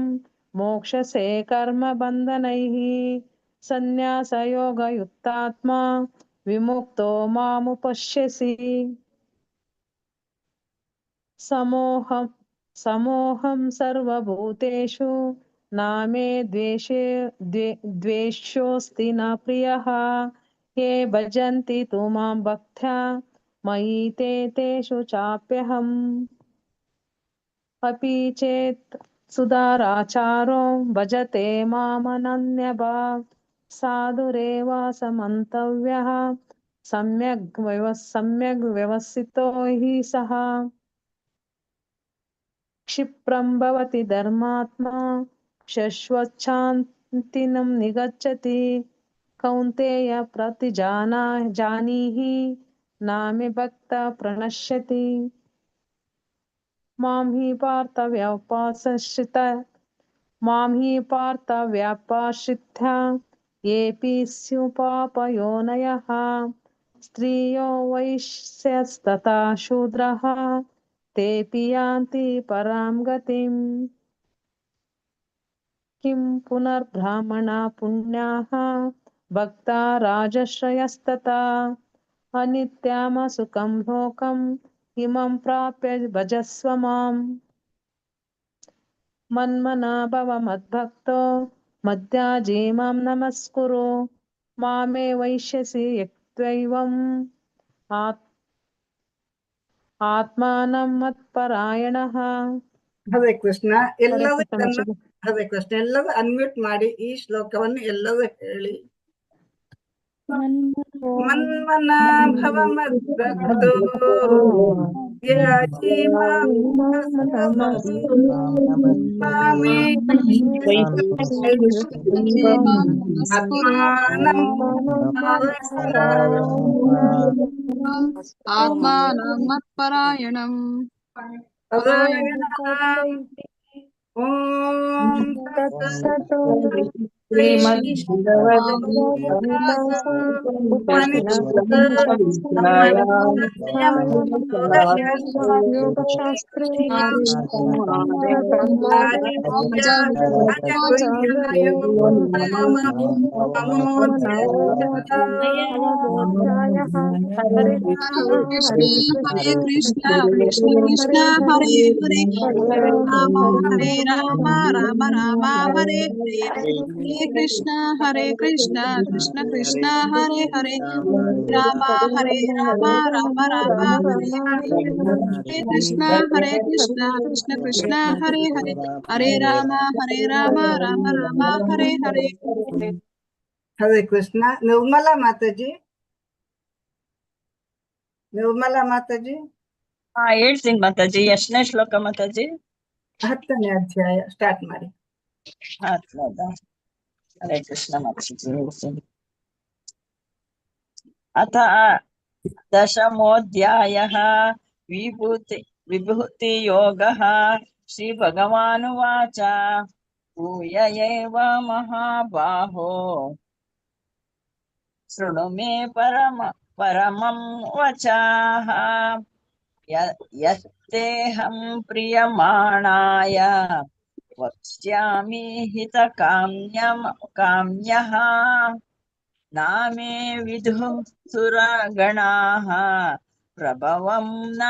मोक्षसे कर्मबन्धनैः सन्न्यासयोगयुक्तात्मा विमुक्तो मामुपश्यसि। समोहं सर्वभूतेषु नामे द्वेष्योऽस्ति न प्रियः। ये भजन्ति तु मां भक्त्या मयि तेषु चाप्यहम्। अपि चेत् सुदाराचारो भजते मामनन्यभाक् साधुरेव समन्तव्यः सम्यग् व्यवसितो हि सः। क्षिप्रं भवति धर्मात्मा शश्वच्छान्तिनं निगच्छति कौन्तेय जानीहि नामे भक्त प्रणश्यति। मां हि पार्थ व्यापाश्रित्या येऽपि स्युपापयोनयः स्त्रियो वैश्यस्तथा शूद्रः तेऽपि यान्ति परां गतिम्। किं पुनर्ब्राह्मणा पुण्याः भक्ता राजश्रयस्तथा अनित्यमसुखं लोकम् इमं प्राप्य भजस्व माम्। मन्मना भव मद्भक्तो मद्याजी मां नमस्कुरु मामे वैश्यसि यक्त्वैवम् ಆತ್ಮಾನಂ ಮತ್ಪರಾಯಣಃ. ಹರೇ ಕೃಷ್ಣ. ಹರೇ ಕೃಷ್ಣ ಎಲ್ಲದೂ ಮಾತಾಜಿ. ಹರೇ ಕೃಷ್ಣ. ಎಲ್ಲರೂ ಅನ್ಮ್ಯೂಟ್ ಮಾಡಿ ಈ ಶ್ಲೋಕವನ್ನು ಎಲ್ಲರೂ ಹೇಳಿ. ಮನ್ಮನ ಭವ ಮದ್ಭಕ್ತೋ ಧ್ಯಾಯೇ ಮಾಂ ನಮಸ್ಕುರು ಮಾಮೇ ಆತ್ಮಾನಂ ಆತ್ಮಾನಂ ಮತ್ಪರಾಯಣಂ. ಓಂ ತತ್ಸತ್ ಯೋಗಶಾಸ್ತ್ರೇ ಹರೇ ಕೃಷ್ಣ ಕೃಷ್ಣ ಕೃಷ್ಣ ಹರೇ ಹರೇ ಹರೇ ರಾಮ ರಾಮ ರಾಮ ಹರೇ ಹರೇ ಹರೇ ಕೃಷ್ಣ ಕೃಷ್ಣ ಕೃಷ್ಣ ಹರೇ ಹರೇ ರಾಮ ರಾಮ ರಾಮ ಹರೇ ಹರೇ ಹರೇ ಕೃಷ್ಣ ಕೃಷ್ಣ ಕೃಷ್ಣ ಹರೇ ಹರೇ ಹರೇ ರಾಮ ರಾಮ ರಾಮ ಹರೇ ಹರೇ. ಹರೇ ಕೃಷ್ಣ. ನಿರ್ಮಲಾ ಮಾತಾಜಿ, ನಿರ್ಮಲಾ ಮಾತಾಜಿ. ಹೇಳ್ತೀನಿ ಮಾತಾಜಿ. ಎಷ್ಟನೇ ಶ್ಲೋಕ ಮಾತಾಜಿ? 10ನೇ ಅಧ್ಯಾಯ ಸ್ಟಾರ್ಟ್ ಮಾಡಿ. ಹರೇ ಕೃಷ್ಣ ಮಾತಾಜಿ. ಅಥ ದಶಮೋऽಧ್ಯಾಯಃ ವಿಭೂತಿ ಯೋಗಃ. ಶ್ರೀ ಭಗವಾನುವಾಚ ಭೂಯ ಏವ ಮಹಾಬಾಹೋ ಶೃಣು ಮೇ ಪರಮಂ ವಚಃ ಯತ್ತೇಹಂ ಪ್ರಿಯಮಾಣಾಯ ವಕ್ಷ್ಯಾಮಿ ಹಿತಕಾಮ್ಯಃ ನಾಮೇ ವಿದುಃ ಸುರಗಣಾಃ ಪ್ರಭವಂ ನ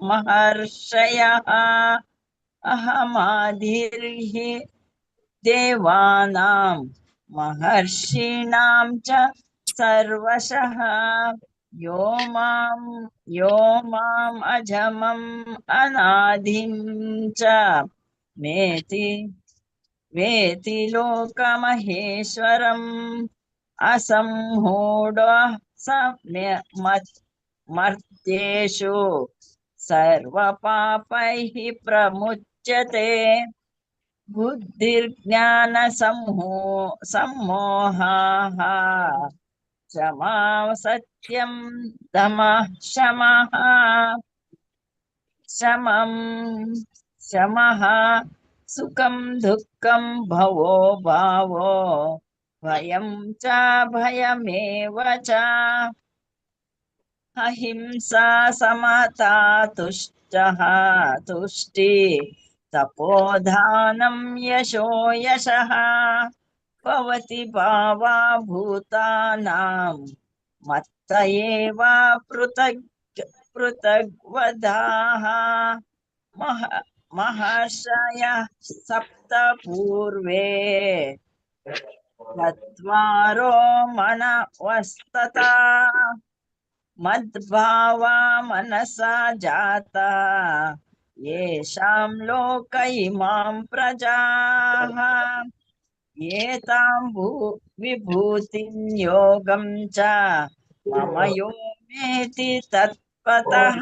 ಮಹರ್ಷಯಃ ಅಹಮಾದಿರ್ಹಿ ದೇವಾನಾಂ ಮಹರ್ಷೀಣಾಂ ಚ ಸರ್ವಶಃ ಯೋ ಮಾಂ ಅಜಮಂ ಅನಾದಿಂ ಚ ವೇತಿ ಲೋಕಮಹೇಶ್ವರಂ ಅಸಂಹೂಢ ಮರ್ತ್ಯೇಷು ಸರ್ವಪಾಪೈಃ ಪ್ರಮುಚ್ಯತೆ. युज्यते बुद्धिर्ज्ञानसम्मोहाः क्षमा सत्यं दमः शमः शमः सुखं दुःखं भवो भावो भयं च भयमेव च अहिंसा समता तुष्टि तपोधानं यशो यशः भवति भावा भूतानां मत्त एव पृथग्वदाः महर्षयः सप्त पूर्वे चत्वारो मनवस्तथा मद्भावा मनसा जाता येषां लोक इमां प्रजाः एतां विभूतिं योगं च मम यो मेति तत्त्वतः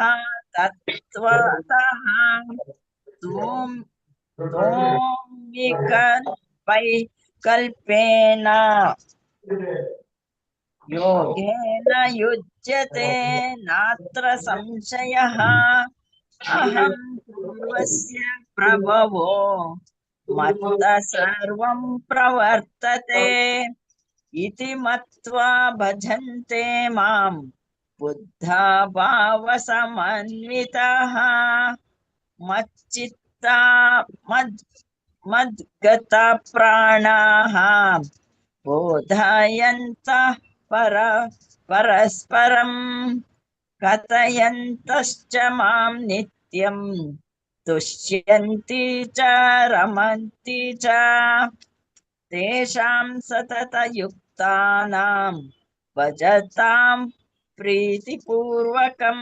कल्पेन योगेन युज्यते नात्र संशयः अहं पूर्वस्य प्रभवो मत्तः सर्वं प्रवर्तते इति मत्वा भजन्ते मां बुद्धा भावसमन्विताः मच्चित्ता मद्गता प्राणाः बोधयन्तः परस्परं कथयन्तश्च मां नित्यं तुष्यन्ति च रमन्ति च तेषां सततयुक्तानां भजतां प्रीतिपूर्वकं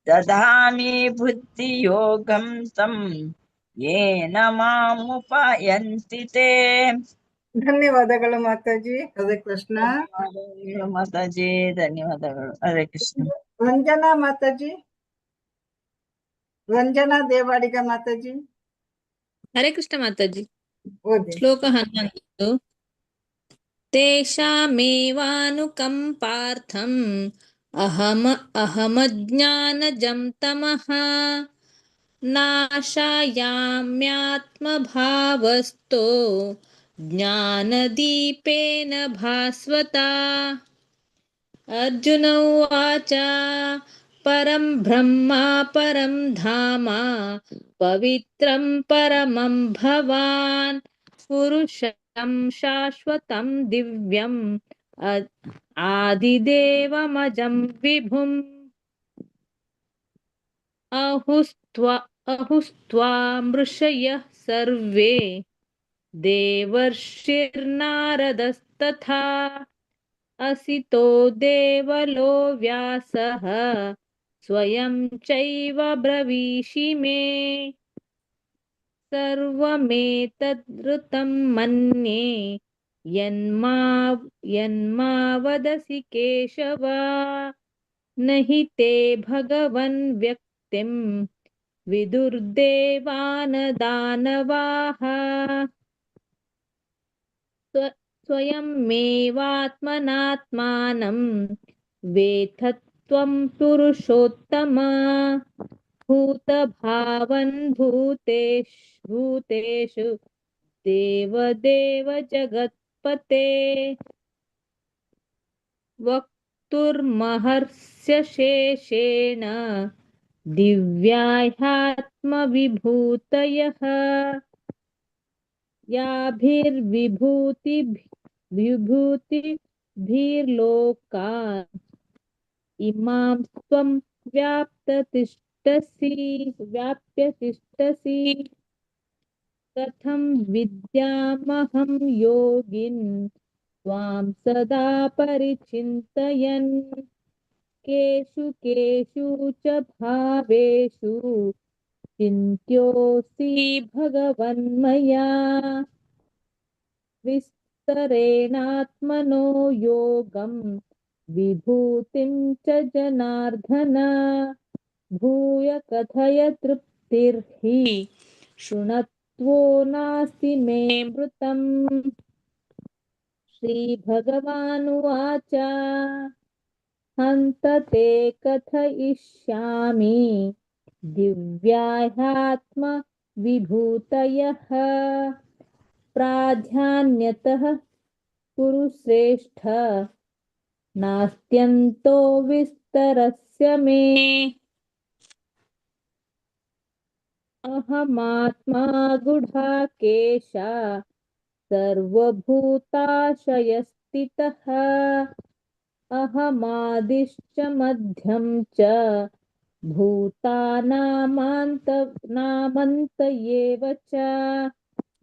ददामि बुद्धियोगं तं येन मामुपयन्ति ते ಧನ್ಯವಾದಗಳು ಮಾತಾಜಿ. ಹರೇ ಕೃಷ್ಣ. ಧನ್ಯವಾದಗಳು ಮಾತಾಜಿ, ಧನ್ಯವಾದಗಳು. ಹರೇ ಕೃಷ್ಣ. ರಂಜನಾ ಮಾತಾಜಿ, ರಂಜನಾ ದೇವಾಡಿಗ ಮಾತಾಜಿ. ಹರೇ ಕೃಷ್ಣ ಮಾತಾಜಿ. ಓದಿ. ಶ್ಲೋಕ 11. ತೇಷಾಮೇವಾನುಕಂಪಾರ್ಥಂ ಅಹಮಜ್ಞಾನಜಂ ತಮಃ ನಾಶಯಾಮ್ಯಾತ್ಮಭಾವಸ್ಥೋ ಜ್ಞಾನದೀಪೇನ ಭಾಸ್ವತಾ. ಅರ್ಜುನ ಉವಾಚ ಪರಂ ಬ್ರಹ್ಮ ಪರಂ ಧಾಮ ಪವಿತ್ರಂ ಪರಮಂ ಭವಾನ್ ಪುರುಷಂ ಶಾಶ್ವತಂ ದಿವ್ಯಂ ಆದಿದೇವಮಜಂ ವಿಭುಂ. ಅಹುಸ್ತ್ವಾಮೃಷಯಃ ಸರ್ವೇ ದೇವರ್ಷಿರ್ನಾರದಸ್ತಥಾ ಅಸಿತೋ ದೇವಲೋ ವ್ಯಾಸಃ ಸ್ವಯಂ ಚೈವ ಬ್ರವೀಷಿ ಮೇ. ಸರ್ವಮೇತದ್ಋತಂ ಮನ್ಯೇ ಯನ್ಮಾ ವದಸಿ ಕೇಶವ ನಹಿ ತೇ ಭಗವನ್ ವ್ಯಕ್ತಿಂ ವಿದುರ್ದೇವಾನದಾನವಾಃ. ಸ್ವಯಮೇವಾತ್ಮನಾತ್ಮಾನಂ ವೇತ್ತತ್ವಂ ಪುರುಷೋತ್ತಮ ಭೂತಭಾವನ್ ಭೂತೇಷು ದೇವದೇವ ಜಗತ್ಪತೆ. ವಕ್ತುರ್ಮಹರ್ಷ್ಯ ಶೇಷೇಣ ದಿವ್ಯಾಹ್ಯಾತ್ಮವಿಭೂತಯಃ ಯಾಭಿರ್ವಿಭೂತಿಭಿರ್ಲೋಕಾನ್ ಇಮಾಂ ತ್ವಂ ವ್ಯಾಪ್ಯ ತಿಷ್ಟಸಿ. ಕಥಂ ವಿದ್ಯಾಮಹಂ ಯೋಗಿನ್ ತ್ವಾಂ ಸದಾ ಪರಿಚಿಂತಯನ್ ಕೇಷು ಕೇಷು ಚ ಭಾವೇಷು ಚಿಂತ್ಯೋऽಸಿ ಭಗವನ್ಮಯಾ. ವಿಸ್ತರೇಣಾತ್ಮನೋ ಯೋಗಂ ವಿಭೂತಿಂ ಚ ಜನಾರ್ದನ ಭೂಯ ಕಥಯ ತೃಪ್ತಿರ್ಹಿ शृणत्वो नास्ति मे मृतम्। श्रीभगवानुवाच हन्त ते कथयिष्यामि दिव्याह्यात्मविभूतयः। प्राधान्यतः कुरु श्रेष्ठ नास्त्यन्तो विस्तरस्य मे। अहमात्मा गुढाकेश सर्वभूताशयस्थितः। अहमादिश्च मध्यं च भूतानामन्त एव च।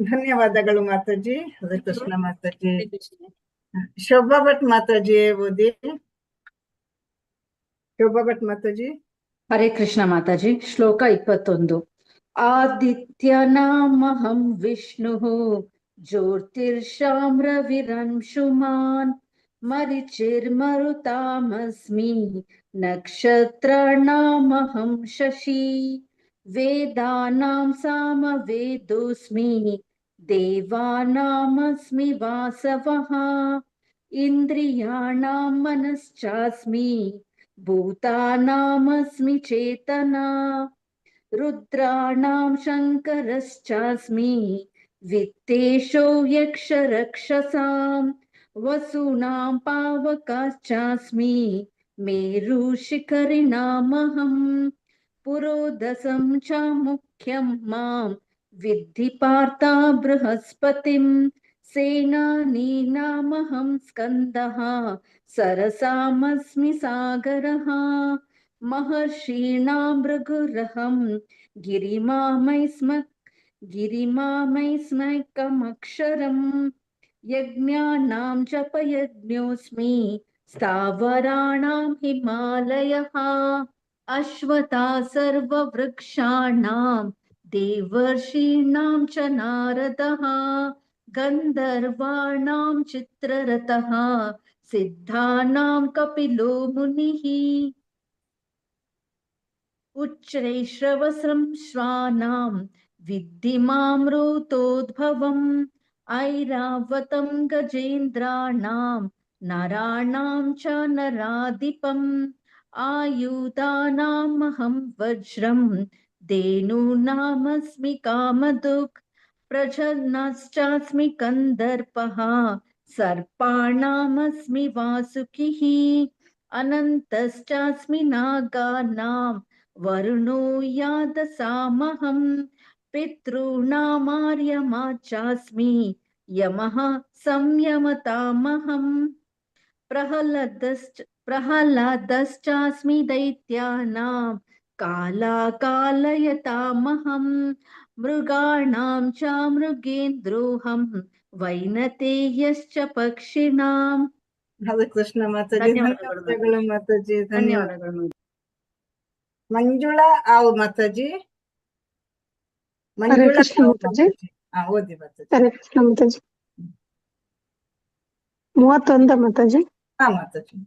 ಧನ್ಯವಾದಗಳು ಮಾತಾಜಿ. ಹರೇ ಕೃಷ್ಣ ಮಾತಾಜಿ. ಶೋಭಾ ಭಟ್ ಮಾತಾಜಿ ಓದಿ. ಶೋಭಾ ಭಟ್ ಮಾತಾಜಿ. ಹರೇ ಕೃಷ್ಣ ಮಾತಾಜಿ. ಶ್ಲೋಕ 21. ಆದಿತ್ಯನಾಮಹಂ ವಿಷ್ಣುಃ ಜ್ಯೋತಿರ್ಷಾಮ್ರವಿರಂಶುಮಾನ್ ಮರಿಚಿರ್ಮರುತಾಮಸ್ಮಿ ನಕ್ಷತ್ರಾಣಾಮಹಂ ಶಶಿ ವೇದಾನಾಂ ಸಾಮವೇದೋಸ್ಮಿ ದೇವಾನಾಮಸ್ಮಿ ವಾಸವಃ ಇಂದ್ರಿಯಾಣಾಂ ಮನಶ್ಚಾಸ್ಮಿ ಭೂತಾನಾಮಸ್ಮಿ ಚೇತನಾ रुद्राणां शङ्करश्चास्मि वित्तेषो यक्षरक्षसां वसूनां पावकाश्चास्मि मेरुशिखरिणामहम् पुरोदसं च मुख्यं मां विद्धि पार्था बृहस्पतिं सेनानीनामहं स्कन्दः सरसामस्मि सागरः महर्षीणां भृगुरहं गिरिमामैस्मैकमक्षरम् यज्ञानां जपयज्ञोऽस्मि स्थावराणां हिमालयः अश्वथा सर्ववृक्षाणां देवर्षीणां च नारदः गन्धर्वाणां चित्ररथः सिद्धानां कपिलो मुनिः उच्चैश्रवसं श्वानां विद्धि मामृतोद्भवम् ऐरावतं गजेन्द्राणां नराणां च नराधिपम् आयुधानामहं वज्रं धेनूनामस्मि कामधुक् प्रजनश्चास्मि कन्दर्पः सर्पाणामस्मि वासुकिः अनन्तश्चास्मि नागानां वरुणो यादसामहं पितॄणामार्यमा चास्मि यमः संयमतामहम् प्रह्लादश्चास्मि दैत्यानां कालाकालयतामहम् मृगाणां च मृगेन्द्रोऽहं वैनतेयश्च पक्षिणाम्. ಹರೇ ಕೃಷ್ಣ ಮಾತಾಜಿ. ಧನ್ಯವಾದಗಳು ಮಾತಾಜಿ. ಧನ್ಯವಾದಗಳು. ಮಂಜುಳಾ ಆವ್ ಮಾತಾಜಿ. ಹರೇ ಮಂಜುಳಾ ಕೃಷ್ಣ ಆವ್ ಮಾತಾಜಿ. ಮಾತಾಜಿ. ಓದಿ ಮಾತಾಜಿ. ಹರೇ ಕೃಷ್ಣ ಮಾತಾಜಿ. 31 ಮಾತಾಜಿ. ಮಾತಾಜಿ.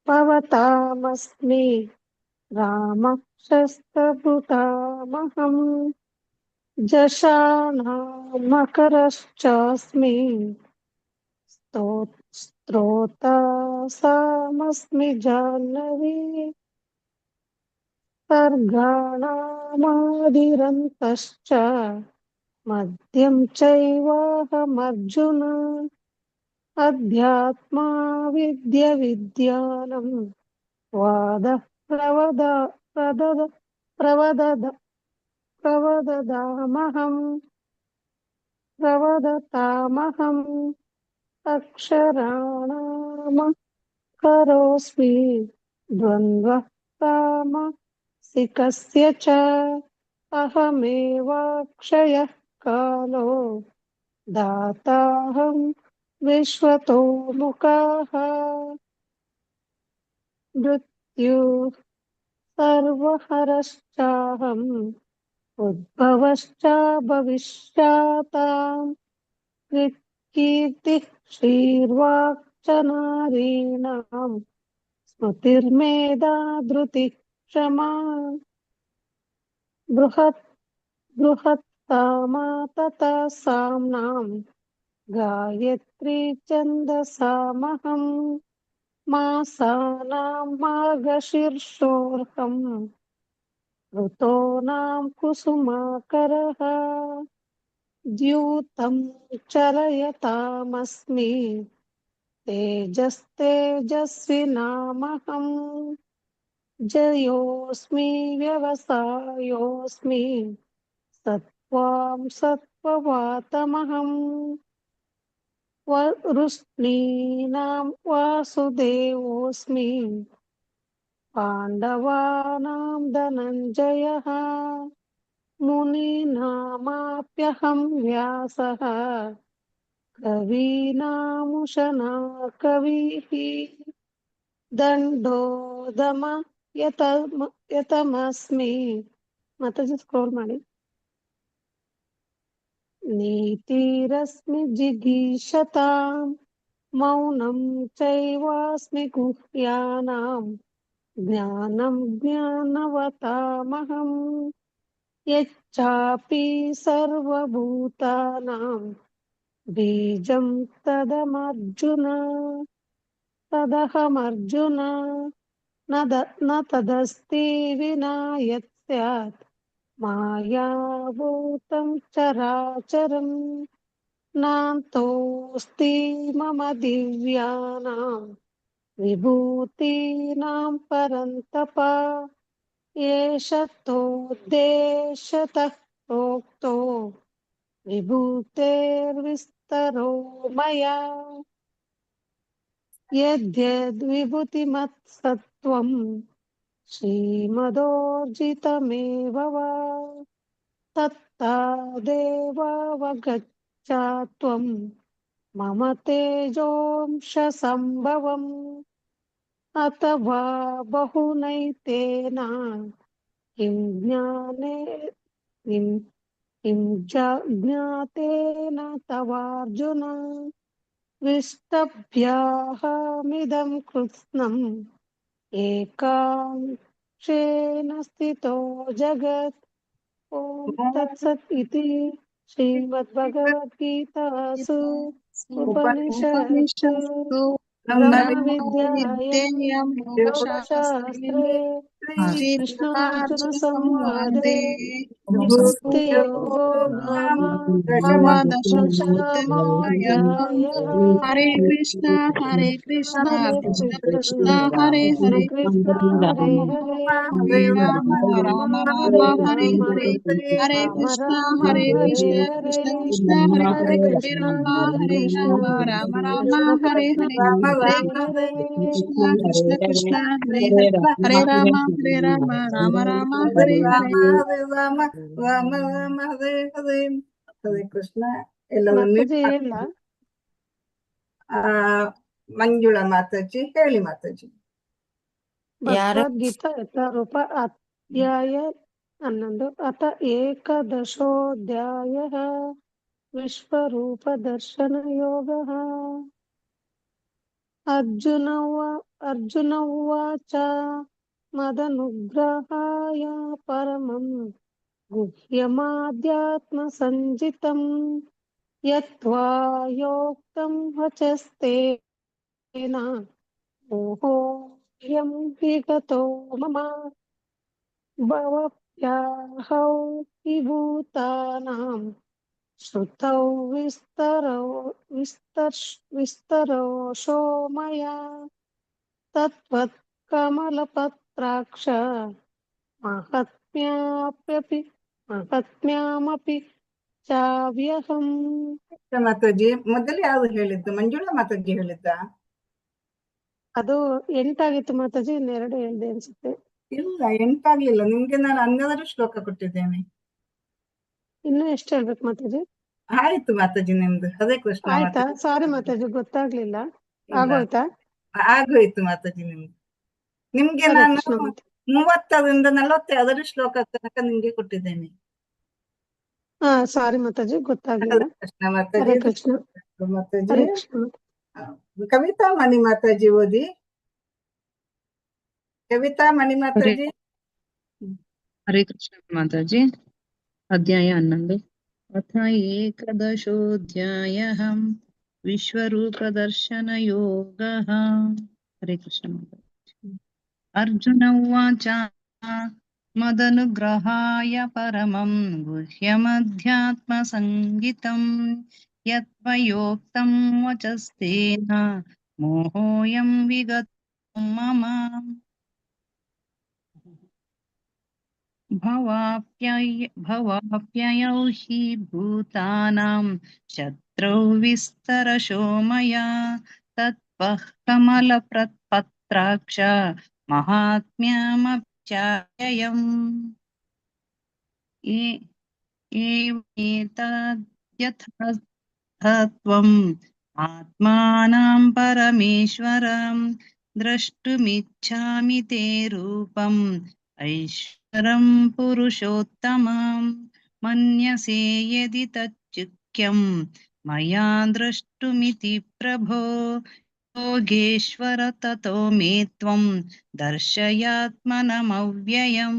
ಪವತಾಮಸ್ಮಿ ರಾಮ ಶಸ್ತ್ರಭೃತಾಮಹಂ ಜಶಾನಾಮಕರಶ್ಚಾಸ್ಮಿ ಸ್ತೋತ್ರಸಾಮಸ್ಮಿ ಜಾಹ್ನವಿ ಸರ್ಗಾಣಾಮಾದಿರಂತಶ್ಚ ಮಧ್ಯಂ ಚೈವಾಹಮರ್ಜುನ ಅಧ್ಯಾತ್ಮ ವಿದ್ಯ ವಿದ್ಯಾನಂ ವಾದ ಪ್ರವದತಾಮಹಂ ಅಕ್ಷರಾಣಾಮ ಕರೋಸ್ಮಿ ದ್ವಂದ್ವಃ ತಾಮಸಿಕಸ್ಯ ಚ ಅಹಮೇವಾಕ್ಷಯಃ ಕಾಲೋ ದಾತಾಹಂ ವಿಶ್ವತೋ ಮುಖಃ ಮೃತ್ಯು ಸರ್ವಹರಶ್ಚಾಹಂ ಉದ್ಭವಶ್ಚ ಭವಿಷ್ಯತಾಂ ಕೀರ್ತಿಃ ಶ್ರೀರ್ವಾಕ್ಚ ನಾರೀಣಾಂ ಸ್ಮೃತಿರ್ಮೇಧಾ ಧೃತಿಃ ಕ್ಷಮಾ बृहत् बृहत्तमा ततः साम्नां गायत्री छन्दसामहं मासानां मार्गशीर्षोऽर्कम् ऋतूनां कुसुमाकरः द्यूतं चलयतामस्मि तेजस्तेजस्विनामहम् जयोऽस्मि व्यवसायोऽस्मि सत्त्वां सत्त्ववातमहम् वृष्णीनां वासुदेवोऽस्मि पाण्डवानां धनञ्जयः मुनीनामाप्यहं व्यासः कवीनामुशना कविः दण्डो दम यतमस्मि माताजी स्क्रोल ಮಾಡಿ नीतिरस्मि जिगीषतां मौनं चैवास्मि गुह्यानां ज्ञानं ज्ञानवतामहं यच्चापि सर्वभूतानां बीजं तदहमर्जुन न तदस्ति विना यत् स्यात् मायाभूतं चराचरं नान्तोऽस्ति मम दिव्यानां विभूतीनां परन्तप एष तोद्देशतः प्रोक्तो विभूतेर्विस्तरो मया यद्यद्विभूतिमत्सत्त्वं श्रीमदोर्जितमेव वा तत्तादेवावगच्छात्वं मम तेजोंशसम्भवम् अथवा बहुनैतेन किं ज्ञातेन तवार्जुन विष्टभ्याहमिदं कृत्स्नम् एकांशेन स्थितो जगत् ॐ तत्सत् इति श्रीमद्भगवद्गीतासु उपनिषत्सु ब्रह्मविद्यायां योगशास्त्रे श्रीकृष्णार्जुनसंवादे भक्तियोगो नाम दशमोऽध्यायः हरे कृष्णा हरे कृष्णा कृष्ण कृष्ण हरे हरे हरे राम राम राम हरे हरे राम हरे हरे राम कृष्णा राम हरे हरे कृष्णा हरे कृष्ण कृष्ण हरे हरे हरे कृष्ण हरे राम राम राम कृष्ण हरे कृष्ण हरे हरे हरे हरे कृष्णा कृष्ण कृष्ण हरे राम राम राम हरे हरे ರಾಮ ರಾಮ ರಾಮ ಹರೇ ಹರೇ ಹರೇ ಕೃಷ್ಣ. ಎಲ್ಲರೂ ಮಾತಾಜಿ ಹೇಳ ಮಂಜುಳಾ ಮಾತಾಜಿ ಹೇಳಿ ಮಾತಾಜಿ. ಭಗವದ್ಗೀತಾ ಯಥಾರೂಪ ಅಧ್ಯಾಯ 11 ಅಥ ಏಕದಶೋऽಧ್ಯಾಯಃ ವಿಶ್ವರೂಪ ದರ್ಶನ ಯೋಗಃ ಅರ್ಜುನ ಉವಾಚ ಮದನುಗ್ರಹಾಯ ಪರಮಂ ಗುಹ್ಯಮಾಧ್ಯಾತ್ಮ ಸಂಜಿತಂ ಯತ್ವಾ ಯೋಕ್ತಂ ವಚಸ್ತೇನ ಮೋಹೋऽಯಂ ವಿಗತೋ ಮಮ ಭವಭ್ಯಾಹೌ हि ಭೂತಾನಾಂ ಶ್ರುತೌ ವಿಸ್ತರೋಷೋ ಮಯಾ ತತ್ವತ್ ಕಮಲಪತ್ರಾಕ್ಷ ಮಹಾತ್ಮ್ಯಾಮಪಿ ಚಾವ್ಯಹಂ. ಮಾತಾಜಿ ಮೊದಲು ಯಾರು ಹೇಳಿದ್ದು? ಮಂಜುಳಾ ಮಾತಾಜಿ ಹೇಳಿದ್ದ? ಅದು 8 ಆಗಿತ್ತು ಮಾತಾಜಿ, ಇನ್ನೆರಡು ಹೇಳಿದೆ ಅನ್ಸುತ್ತೆ. ಇಲ್ಲ, 8 ಆಗ್ಲಿಲ್ಲ. ನಿಮ್ಗೆ ನಾನು 11 ಶ್ಲೋಕ ಕೊಟ್ಟಿದ್ದೇನೆ. ಇನ್ನು ಎಷ್ಟು ಹೇಳ್ಬೇಕು ಮಾತಾಜಿ? ಆಯ್ತು ಮಾತಾಜಿ ನಿಮ್ದು. ಹರೇ ಕೃಷ್ಣ. ಆಯ್ತಾ? ಸಾರಿ ಮಾತಾಜಿ, ಗೊತ್ತಾಗ್ಲಿಲ್ಲ. ಆಗೋಯ್ತಾ? ಆಗೋಯ್ತು ಮಾತಾಜಿ ನಿಮ್ದು. ನಿಮ್ಗೆ ನಾನು 30ರಿಂದ 42 ಶ್ಲೋಕ ತನಕ ನಿಮ್ಗೆ ಕೊಟ್ಟಿದ್ದೇನೆ. ಹಾ ಸಾರಿ ಮಾತಾಜಿ, ಗೊತ್ತಾಗ್ಲಿಲ್ಲ. ಕೃಷ್ಣ ಮಾತಾಜಿ. ಹರೇ ಕೃಷ್ಣ ಮಾತಾಜಿ. ಹರೇ ಕೃಷ್ಣ. ಕವಿತಾ ಮಣಿ ಮಾತಾಜಿ ಓದಿ. ಕವಿತಾ ಮಣಿ ಮಾತಾಜಿ. ಹರೇ ಕೃಷ್ಣ ಮಾತಾಜಿ. ಅಧ್ಯಾಯ 11. ಅಥ ಏಕದಶೋऽಧ್ಯಾಯಃ ವಿಶ್ವರೂಪದರ್ಶನಯೋಗಃ. ಹರೇ ಕೃಷ್ಣ ಮಾತಾಜಿ. ಅರ್ಜುನ ಉವಾಚ ಮದನುಗ್ರಹಾಯ ಪರಮಂ ಗುಹ್ಯಮಧ್ಯಾತ್ಮಸಂಗಿತಂ ಯತ್ವಯೋಕ್ತಂ ವಚಸ್ತೇನ ಮೋಹೋऽಯಂ ವಿಗತೋ ಮಮ. ಭವಾಪ್ಯಯೌ ಹಿ ಭೂತಾನಾಂ ಶತ್ರೌ ವಿಸ್ತರಶೋ ಮಯಾ ತತ್ಪಃ ಕಮಲಪತ್ರಾಕ್ಷ ಮಹಾತ್ಮ್ಯಮಪ್ಯಾಯಯಂ. ಏತದ್ಯಥಾತ್ವಂ ಆತ್ಮಾನಂ ಪರಮೇಶ್ವರಂ ದ್ರಷ್ಟುಮಿಚ್ಛಾಮಿ ತೇ ರೂಪಂ ಐಶ್ವರಂ ಪುರುಷೋತ್ತಮಂ ಮನ್ಯಸೆ ಯದಿ ತಚ್ಚಿಕ್ಯಂ ಮಯಾ ದ್ರಷ್ಟುಮಿತಿ ಪ್ರಭೋ ಯೋಗೇಶ್ವರ ತತೋ ಮೇ ತ್ವಂ ದರ್ಶಯಾತ್ಮನಮವ್ಯಯಂ.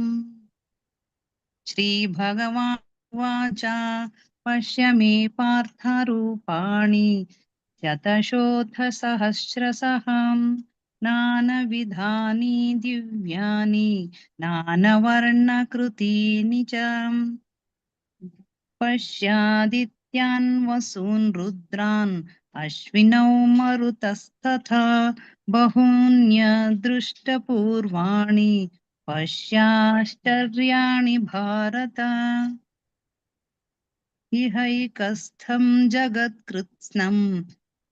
ಶ್ರೀ ಭಗವಾನ್ ಉವಾಚ ಪಶ್ಯ ಮೇ ಪಾರ್ಥ ರೂಪಾಣಿ ಶತಶೋಥ ಸಹಸ್ರಶಃ ನಾನವಿಧಾನಿ ದಿವ್ಯಾನಿ ನಾನವರ್ಣಕೃತೀನಿ ಚ. ಪಶ್ಯಾದಿತ್ಯಾನ್ ವಸೂನ್ ರುದ್ರಾನ್ ಅಶ್ವಿನೌ ಮರುತಸ್ತಥಾ ಬಹೂನ್ಯದೃಷ್ಟಪೂರ್ವಾಣಿ ಪಶ್ಯಾಶ್ಚರ್ಯಾಣಿ ಭಾರತ. ಇಹೈಕಸ್ಥಂ ಜಗತ್ಕೃತ್ಸ್ನಂ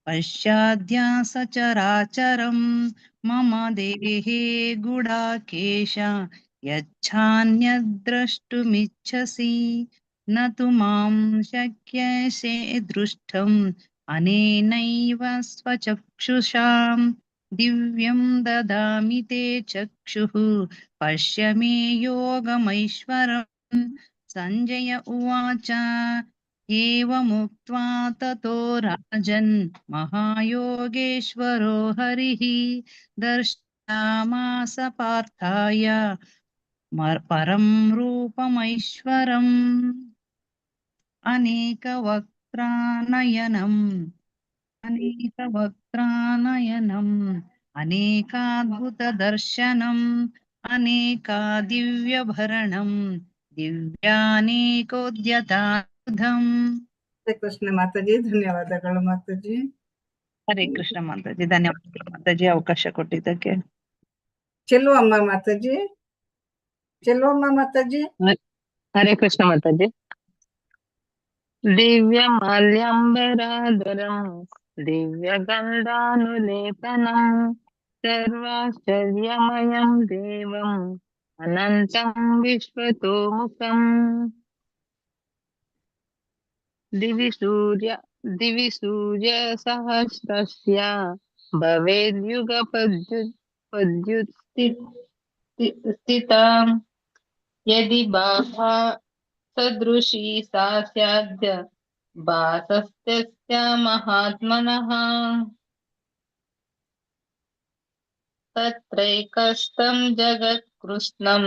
ಪಶ್ಯಾದ್ಯ ಸಚರಾಚರಂ ಮಮ ದೇಹೇ ಗುಡಾಕೇಶ ಯಚ್ಛಾನ್ಯದ್ದ್ರಷ್ಟುಮಿಚ್ಛಸಿ ನ ತು ಮಾಂ ಶಕ್ಯಸೆ ದೃಷ್ಟುಂ ಅನೇನೈವ ಸ್ವಚಕ್ಷುಷಾ. ದಿವ್ಯಂ ದದಾಮಿ ತೇ ಚಕ್ಷುಃ ಪಶ್ಯ ಮೇ ಯೋಗಮೈಶ್ವರಂ. ಸಂಜಯ ಉವಾಚ ಏವಮುಕ್ತ್ವಾ ತತೋ ರಾಜನ್ ಮಹಾಯೋಗೇಶ್ವರೋ ಹರಿಃ ದರ್ಶಯಾಮಾಸ ಪಾರ್ಥಾಯ ಪರಂ ರೂಪಮೈಶ್ವರಂ. ಅನೇಕವಕ್ತ್ರಾನಯನಂ ಅನೇಕಾದ್ಭುತದರ್ಶನಂ ಅನೇಕಾದಿವ್ಯಭರಣಂ ದಿವ್ಯಾನೇಕೋದ್ಯತಾಯುಧಂ. ಹರೇ ಕೃಷ್ಣ ಮಾತಾಜಿ, ಧನ್ಯವಾದಗಳು ಮಾತಾಜಿ. ಹರೇ ಕೃಷ್ಣ ಮಾತಾಜಿ, ಧನ್ಯವಾದಗಳು ಮಾತಾಜಿ ಅವಕಾಶ ಕೊಟ್ಟಿದ್ದಕ್ಕೆ. ಚೆಲುವಮ್ಮ ಮಾತಾಜಿ, ಚೆಲುವಮ್ಮ ಮಾತಾಜಿ. ಹರೇ ಕೃಷ್ಣ ಮಾತಾಜಿ. ದಿವ್ಯ ಮಾಲ್ಯಾಂಬರಾಧರಂ ದಿವ್ಯ ಗಂಧಾನುಲೇಪನಂ ಸರ್ವಾಶ್ಚರ್ಯಮಯಂ ದೇವಂ ಅನಂತಂ ವಿಶ್ವತೋಮುಖಂ. ದಿವಿ ಸೂರ್ಯ ಸಹಸ್ರಸ್ಯ ಭವೇದ್ಯುಗ ಪದ್ಯುತ್ಸ್ಥಿತಾಂ ಯದಿ ಬಾಹಾ ಸದೃಶೀ ಸಾ ಸ್ಯಾದ್ಯ ಭಾಸಸ್ತಸ್ಯ ಮಹಾತ್ಮನಃ. ತತ್ರೈಕಸ್ಥಂ ಜಗತ್ಕೃತ್ಸ್ನಂ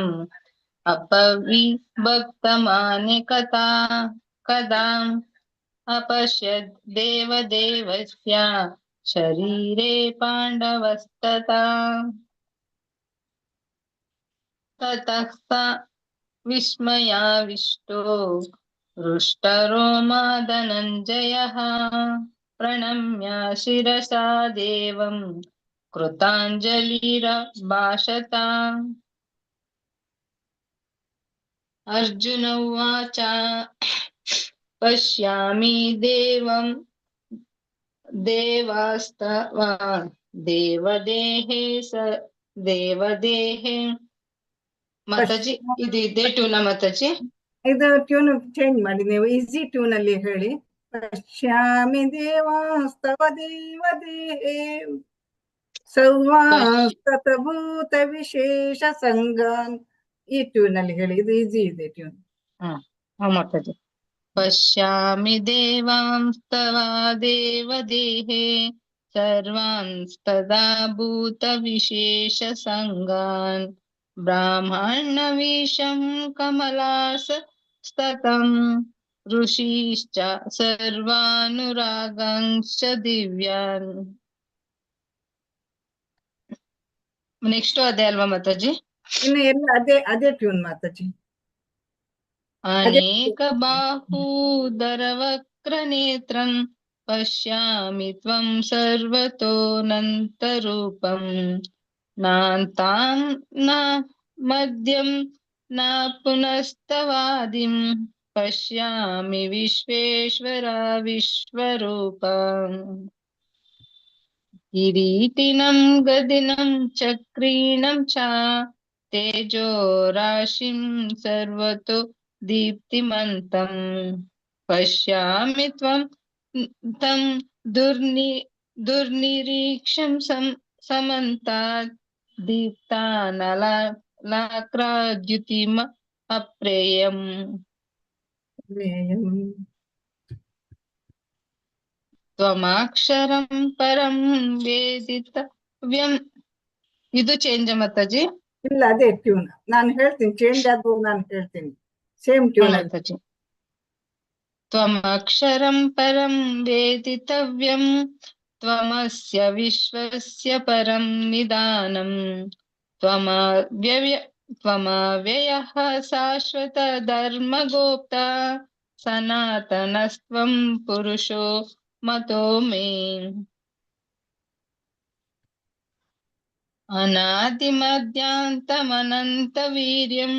ಅಪವಿಭಕ್ತಮಾನೇಕತಾ ಕದಾ ಅಪಶ್ಯದ್ ದೇವದೇವಸ್ಯ ಶರೀರೆ ಪಾಂಡವಸ್ತಥಾ. ತತಃ ಸ ವಿಸ್ಮಯಾವಿಷ್ಟೋ ಹೃಷ್ಟರೋಮಾ ಧನಂಜಯಃ ಪ್ರಣಮ್ಯ ಶಿರಸಾ ದೇವಂ ಕೃತಾಂಜಲಿರಭಾಷತ. ಅರ್ಜುನ ಉವಾಚ ಪಶ್ಯಾಮಿ ದೇವಸ್ತವ ದೇವದೇಹೇ ಮಾತಾಜಿ. ಇದೆ ಟ್ಯೂನ ಮಾತಾಜಿ? ಇದು ಟ್ಯೂನ್ ಚೇಂಜ್ ಮಾಡಿ, ನೀವು ಈಸಿ ಟ್ಯೂನ್ ಅಲ್ಲಿ ಹೇಳಿ. ಪಶ್ಯಾಮಿ ದೇವಾಸ್ತವ ದೇವದೇಹೇ ಸರ್ವಾಸ್ತತಭೂತ ವಿಶೇಷ ಸಂಗಾನ್. ಈ ಟ್ಯೂನ್ ಅಲ್ಲಿ ಹೇಳಿ, ಇದು ಈಸಿ ಇದೆ ಟ್ಯೂನ್. ಮಾತಾಜಿ. ಪಶ್ಯಾಮಿ ದೇವಾಂಸ್ತವ ದೇವದೇಹೇ ಸರ್ವಾಂಸ್ತದಾ ಭೂತ ವಿಶೇಷ ಸಂಗಾನ್ ब्राह्मणवीशं कमलासस्ततं ऋषिश्च सर्वानुरागांश्च ದಿವ್ಯಾನ್. ನೆಕ್ಸ್ಟ್ ಅದೇ ಅಲ್ವಾ ಮಾತಾಜಿ? ಇನ್ನು ಎಲ್ಲ ಅದೇ ಟ್ಯೂನ್ ಮಾತಾಜಿ. ಅನೇಕ ಬಾಹೂದರವಕ್ರನೇತ್ರಂ ಪಶ್ಯಾಮಿ ತ್ವಂ ಸರ್ವತೋನಂತರೂಪಂ ನಾಂತಾಂ ನ ಮಧ್ಯಂ ನ ಪುನಸ್ತವಾದಿಂ ಪಶ್ಯಾಮಿ ವಿಶ್ವೇಶ್ವರ ವಿಶ್ವರೂಪ. ಕಿರೀಟಿನಂ ಗದಿನಂ ಚಕ್ರೀಣಂ ಚ ತೇಜೋ ರಾಶಿಂ ಸರ್ವತೋ ದೀಪ್ತಿಮಂತಂ ಪಶ್ಯಾಮಿ ತ್ವಂ तं ದುರ್ನಿರೀಕ್ಷಂ ಸಮಂತಾತ್ ದೀಪ್ತಾನಲಾಕ್ರಾದ್ಯುತಿಮ ಅಪ್ರೇಯಂ. ತ್ವಮಾಕ್ಷರಂ ಪರಂ ವೇದಿತವ್ಯಂ. ಇದು ಚೇಂಜ್ ಮಾತಾಜಿ? ಇಲ್ಲ, ಅದೇ ಟ್ಯೂನ್. ನಾನು ಹೇಳ್ತೀನಿ, ಚೇಂಜ್ ಆದ್ರೂ ನಾನು ಹೇಳ್ತೀನಿ. ಸೇಮ್ ಟ್ಯೂನ್ ಮಾತಾಜಿ. ತ್ವಮಕ್ಷರಂ ಪರಂ ವೇದಿತವ್ಯಂ ತ್ವಮಸ್ಯ ವಿಶ್ವಸ್ಯ ಪರಂ ನಿಧಾನಂ ತ್ವಮವ್ಯಯಃ ಶಾಶ್ವತ ಧರ್ಮಗೋಪ್ತ ಸನಾತನಸ್ತ್ವಂ ಪುರುಷೋ ಮತೋ ಮೇ. ಅನಾದಿಮಧ್ಯಾಂತಮನಂತವೀರ್ಯಂ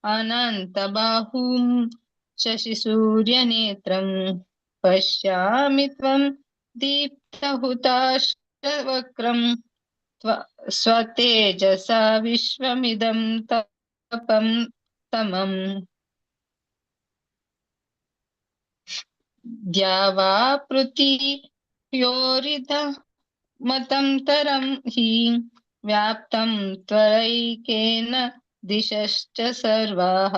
ಅನಂತಬಾಹುಂ ಶಶಿಸೂರ್ಯನೇತ್ರಂ ಪಶ್ಯಾಮಿ ತ್ವಂ ದೀಪ್ತಹುತಾಶವಕ್ರಂ ಸ್ವತೇಜಸಾ ವಿಶ್ವಮಿದಂ ತಪಂ ತಮಂ. ದ್ಯಾವಾ ಪೃಥಿವ್ಯೋರಿಧ ಮತಂ ತರಂ ಹಿ ವ್ಯಾಪ್ತಂ ತ್ವರೈಕೇನ ದಿಶಶ್ಚ ಸರ್ವಾಃ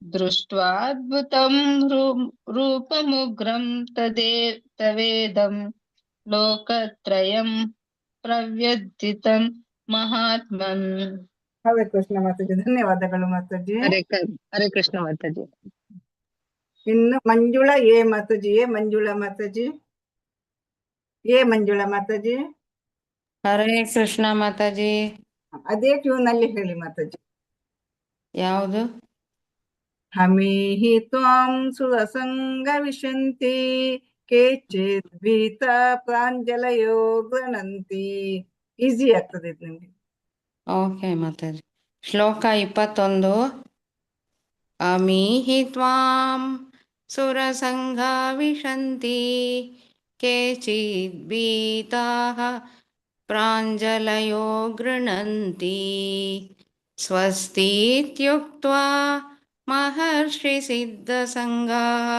ದೃಷ್ಟ್ವಾದ್ಭುತಂ ರೂಪಮುಗ್ರಂ ತವೇದಂ ಲೋಕತ್ರಯಂ ಪ್ರವ್ಯಥಿತಂ ಮಹಾತ್ಮನ್. ಹರೇ ಕೃಷ್ಣ ಮಾತಾಜಿ, ಧನ್ಯವಾದಗಳು ಮಾತಾಜಿ. ಹರೇ ಕೃಷ್ಣ ಮಾತಾಜಿ. ಇನ್ನು ಮಂಜುಳಾ ಎ ಮಾತಾಜಿ. ಮಂಜುಳಾ ಮಾತಾಜಿ. ಮಂಜುಳಾ ಮಾತಾಜಿ. ಹರೇ ಕೃಷ್ಣ ಮಾತಾಜಿ. ಅದೇ ಟ್ಯೂನ್ ಅಲ್ಲಿ ಹೇಳಿ ಮಾತಾಜಿ. ಯಾವುದು? ಹಮೀಹಿ ತ್ವಾಂ ಸುರಸಂಗ ವಿಶಂತಿ ಕೇಚಿತ್ ಭೀತ ಪ್ರಾಂಜಲಯೋ ಗೃಣಂತಿ. ಈಸಿ ಆಗ್ತದೆ ಇದು ನಿಮ್ಗೆ. ಓಕೆ ಮಾತಾಜಿ. ಶ್ಲೋಕ 21. ಅಮೀಹಿ ತ್ವಾಂ ಸುರಸಂಘಾ ವಿಶಂತಿ ಕೇಚಿದ್ ಭೀತಾಃ ಪ್ರಾಂಜಲಯೋ ಗೃಣಂತಿ ಸ್ವಸ್ತೀತ್ಯುಕ್ತ್ವಾ ಮಹರ್ಷಿ ಸಿದ್ಧಸಂಘಾಃ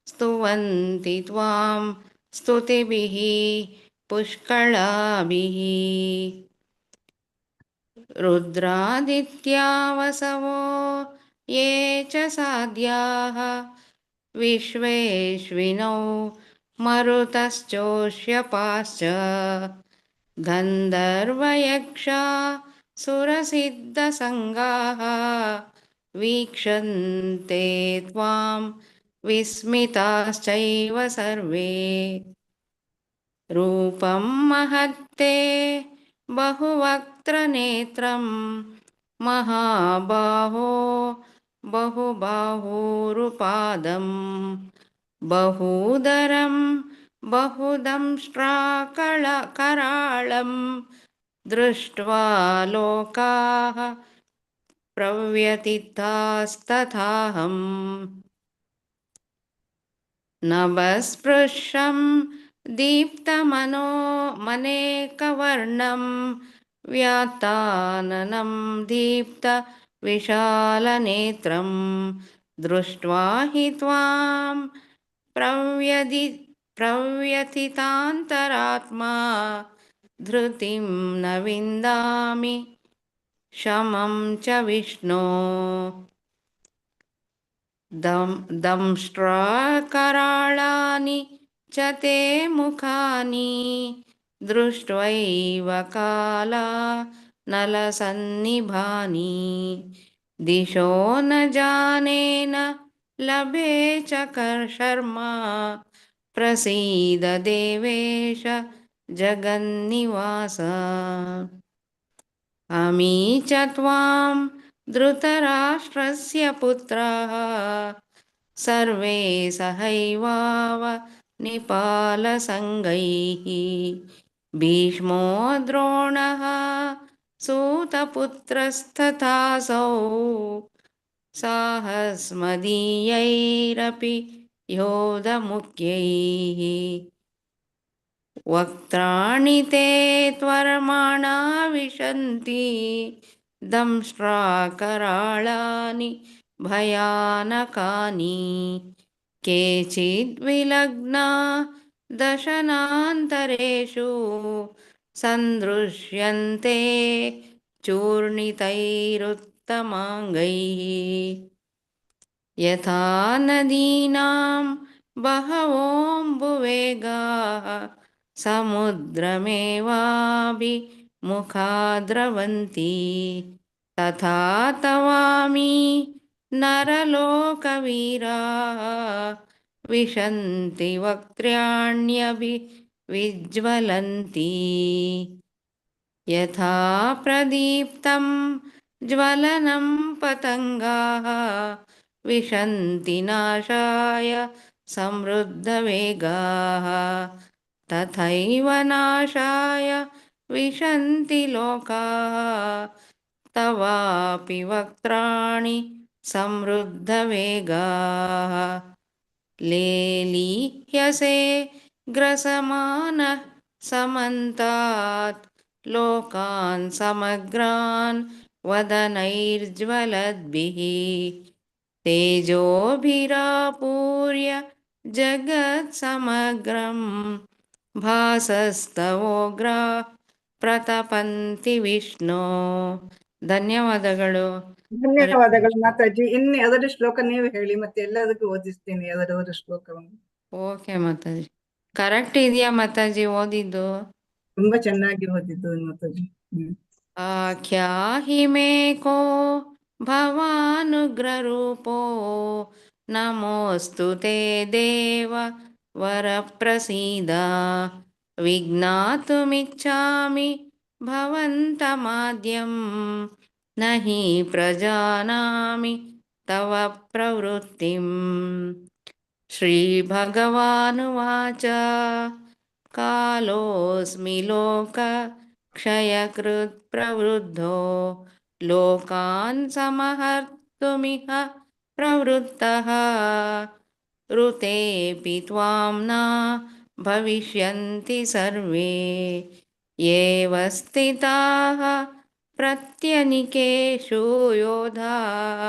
ಸ್ತುವಂತಿ ತ್ವಾಂ ಸ್ತುತಿಭಿಃ ಪುಷ್ಕಳಾಭಿಃ. ರುದ್ರಾದಿತ್ಯಾ ವಸವೋ ಯೇ ಚ ಸಾಧ್ಯಾಃ ವಿಶ್ವೇಶ್ವಿನೋ ಮರುತಶ್ಚೋಷ್ಯಪಾಶ್ಚ ಗಂಧರ್ವಯಕ್ಷ ಸುರಸಿದ್ಧಸಂಘಾಃ ವೀಕ್ಷಂತೆ ತ್ವಾಂ ವಿಸ್ಮಿತಾಶ್ಚೈವ ಸರ್ವೇ. ರೂಪಂ ಮಹತ್ತೇ ಬಹುವಕ್ತ್ರನೇತ್ರಂ ಮಹಾಬಾಹೋ ಬಹುಬಾಹೂರುಪಾದಂ ಬಹೂದರಂ ಬಹುದಂಷ್ಟ್ರಾಕರಾಳಂ ದೃಷ್ಟ್ವಾ ಲೋಕಾಃ ಪ್ರವ್ಯಥಿತಾಸ್ತಥಾಹಂ. ನಭಸ್ಪೃಶಂ ದೀಪ್ತಮನೇಕವರ್ಣಂ ವ್ಯಾತ್ತಾನನಂ ದೀಪ್ತ ವಿಶಾಲನೇತ್ರಂ ದೃಷ್ಟ್ವಾ ಹಿ ತ್ವಾಂ ಪ್ರವ್ಯಥಿತಾಂತರಾತ್ಮಾ ಧೃತಿಂ ನ ವಿಂದಾಮಿ ಶಮಂ ಚ ವಿಷ್ಣೋ. ದಂಷ್ಟ್ರಾಕರಾಳಾನಿ ಚ ತೇ ಮುಖಾನಿ ದೃಷ್ಟ್ವೈವ ಕಾಲಾ नलसन्निभानि दिशो न जाने न लभे च शर्मा प्रसीद देवेश जगन्निवास अमी च त्वां धृतराष्ट्रस्य पुत्राः सर्वे सहैवावनिपालसङ्गैः भीष्मो द्रोणः सूतपुत्रस्तथासौ साहस्मदीयैरपि योधमुख्यैः वक्त्राणि ते त्वरमाणा विशन्ति दंष्ट्राकराळानि भयानकानि केचिद्विलग्ना दशनान्तरेषु सन्दृश्यन्ते चूर्णितैरुत्तमाङ्गैः यथा नदीनां बहवोऽम्बुवेगाः समुद्रमेवाभिमुखा द्रवन्ति तथा तवामि नरलोकवीराः विशन्ति वक्त्र्याण्यभिविज्वलन्ति यथा प्रदीप्तं ज्वलनं पतङ्गाः विशन्ति नाशाय समृद्धवेगाः तथैव नाशाय विशन्ति लोकाः तवापि वक्त्राणि समृद्धवेगाः लेलीह्यसे ग्रसमानः समन्तात् लोकान् समग्रान् वदनैर्ज्वलद्भिः तेजोभिरापूर्य जगत्समग्रं ಭಾಸಸ್ತವೋಗ್ರ ಪ್ರತಪಂತಿ ವಿಷ್ಣು. ಧನ್ಯವಾದಗಳು. ಧನ್ಯವಾದಗಳು ಮಾತಾಜಿ. ಇನ್ನು ಅದರ ಶ್ಲೋಕ ನೀವು ಹೇಳಿ, ಮತ್ತೆ ಎಲ್ಲದಕ್ಕೂ ಓದಿಸ್ತೀನಿ ಅದರ ಶ್ಲೋಕವನ್ನು. ಓಕೆ ಮಾತಾಜಿ. ಕರೆಕ್ಟ್ ಇದೆಯಾ ಮಾತಾಜಿ ಓದಿದ್ದು? ತುಂಬಾ ಚೆನ್ನಾಗಿ ಓದಿದ್ದು ಮಾತಾಜಿ. ಆಖ್ಯಾಹಿ ಮೇ ಕೋ ಭವಾನುಗ್ರರೂಪೋ ನಮೋಸ್ತು ತೇ ದೇವ ವರಪ್ರಸೀದ ವಿಜ್ಞಾತುಮಿಚ್ಛಾಮಿ ಭವಂತಮಾದ್ಯಂ ನಹಿ ಪ್ರಜಾನಾಮಿ ತವ ಪ್ರವೃತ್ತಿಂ. ಶ್ರೀಭಗವಾನುವಾಚ ಕಾಲೋऽಸ್ಮಿ ಲೋಕ ಕ್ಷಯಕೃತ್ ಪ್ರವೃದ್ಧೋ ಲೋಕಾನ್ ಸಮಹರ್ತುಮಿಹ ಪ್ರವೃತ್ತಃ ಋತೇಪಿ ತ್ವಾಂ ನ ಭವಿಷ್ಯಂತಿ ಸರ್ವೇ ಏವ ಸ್ಥಿತಾಃ ಪ್ರತ್ಯನಿಕೇಷು ಯೋಧಾಃ.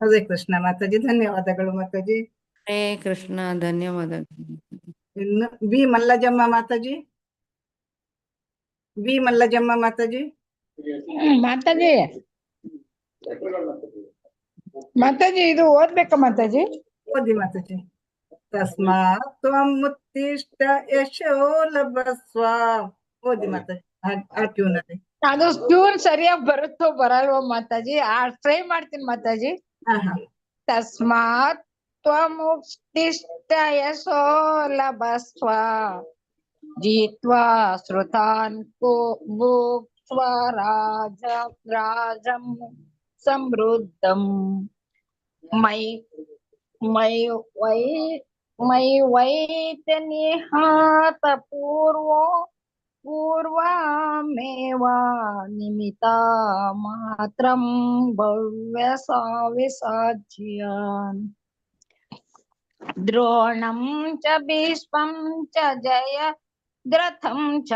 ಹರೇ ಕೃಷ್ಣ ಮಾತಾಜಿ. ಧನ್ಯವಾದಗಳು ಮಾತಾಜಿ. ಹರೇ ಕೃಷ್ಣ. ಧನ್ಯವಾದಗಳು. ಇನ್ನು ಬಿ ಮಲ್ಲಜಮ್ಮ ಮಾತಾಜಿ. ಬಿ ಮಲ್ಲಜಮ್ಮ ಮಾತಾಜಿ. ಮಾತಾಜಿ ಮಾತಾಜಿ ಇದು ಓದ್ಬೇಕಾ ಮಾತಾಜಿ? ಓದಿ ಮಾತಾಜಿ. ತಸ್ಮಾತ್ ತ್ವಂ ಉತ್ತಿಷ್ಠ ಯಶೋ ಲಭಸ್ವ. ಓದಿ ಮಾತಾಜಿ ಆ ಟ್ಯೂನ್ ಅಲ್ಲಿ. ಅದು ಟ್ಯೂನ್ ಸರಿಯಾಗಿ ಬರುತ್ತೋ ಬರಲ್ವೋ ಮಾತಾಜಿ? ಟ್ರೈ ಮಾಡ್ತೀನಿ ಮಾತಾಜಿ. ತಸ್ಮಾತ್ ತ್ವಂ ಉತ್ತಿಷ್ಠ ಯಶೋ ಲಭಸ್ವ ಜಿತ್ವಾ ಶ್ರುತಾನ್ ಭುಕ್ತ್ವಾ ರಾಜಂ ಸಮೃದ್ಧಂ ಮೈ ವೈತ ನಿಹಾತ ಪೂರ್ವಮೇವ ನಿಮಿತಾ ಮಾತ್ರಂ ಭವ್ಯಸಾ ವಿಸಾಜ್ಯಾನ್. ದ್ರೋಣಂ ಚ ಭೀಷ್ಮಂ ಚ ಜಯದ್ರಥಂ ಚ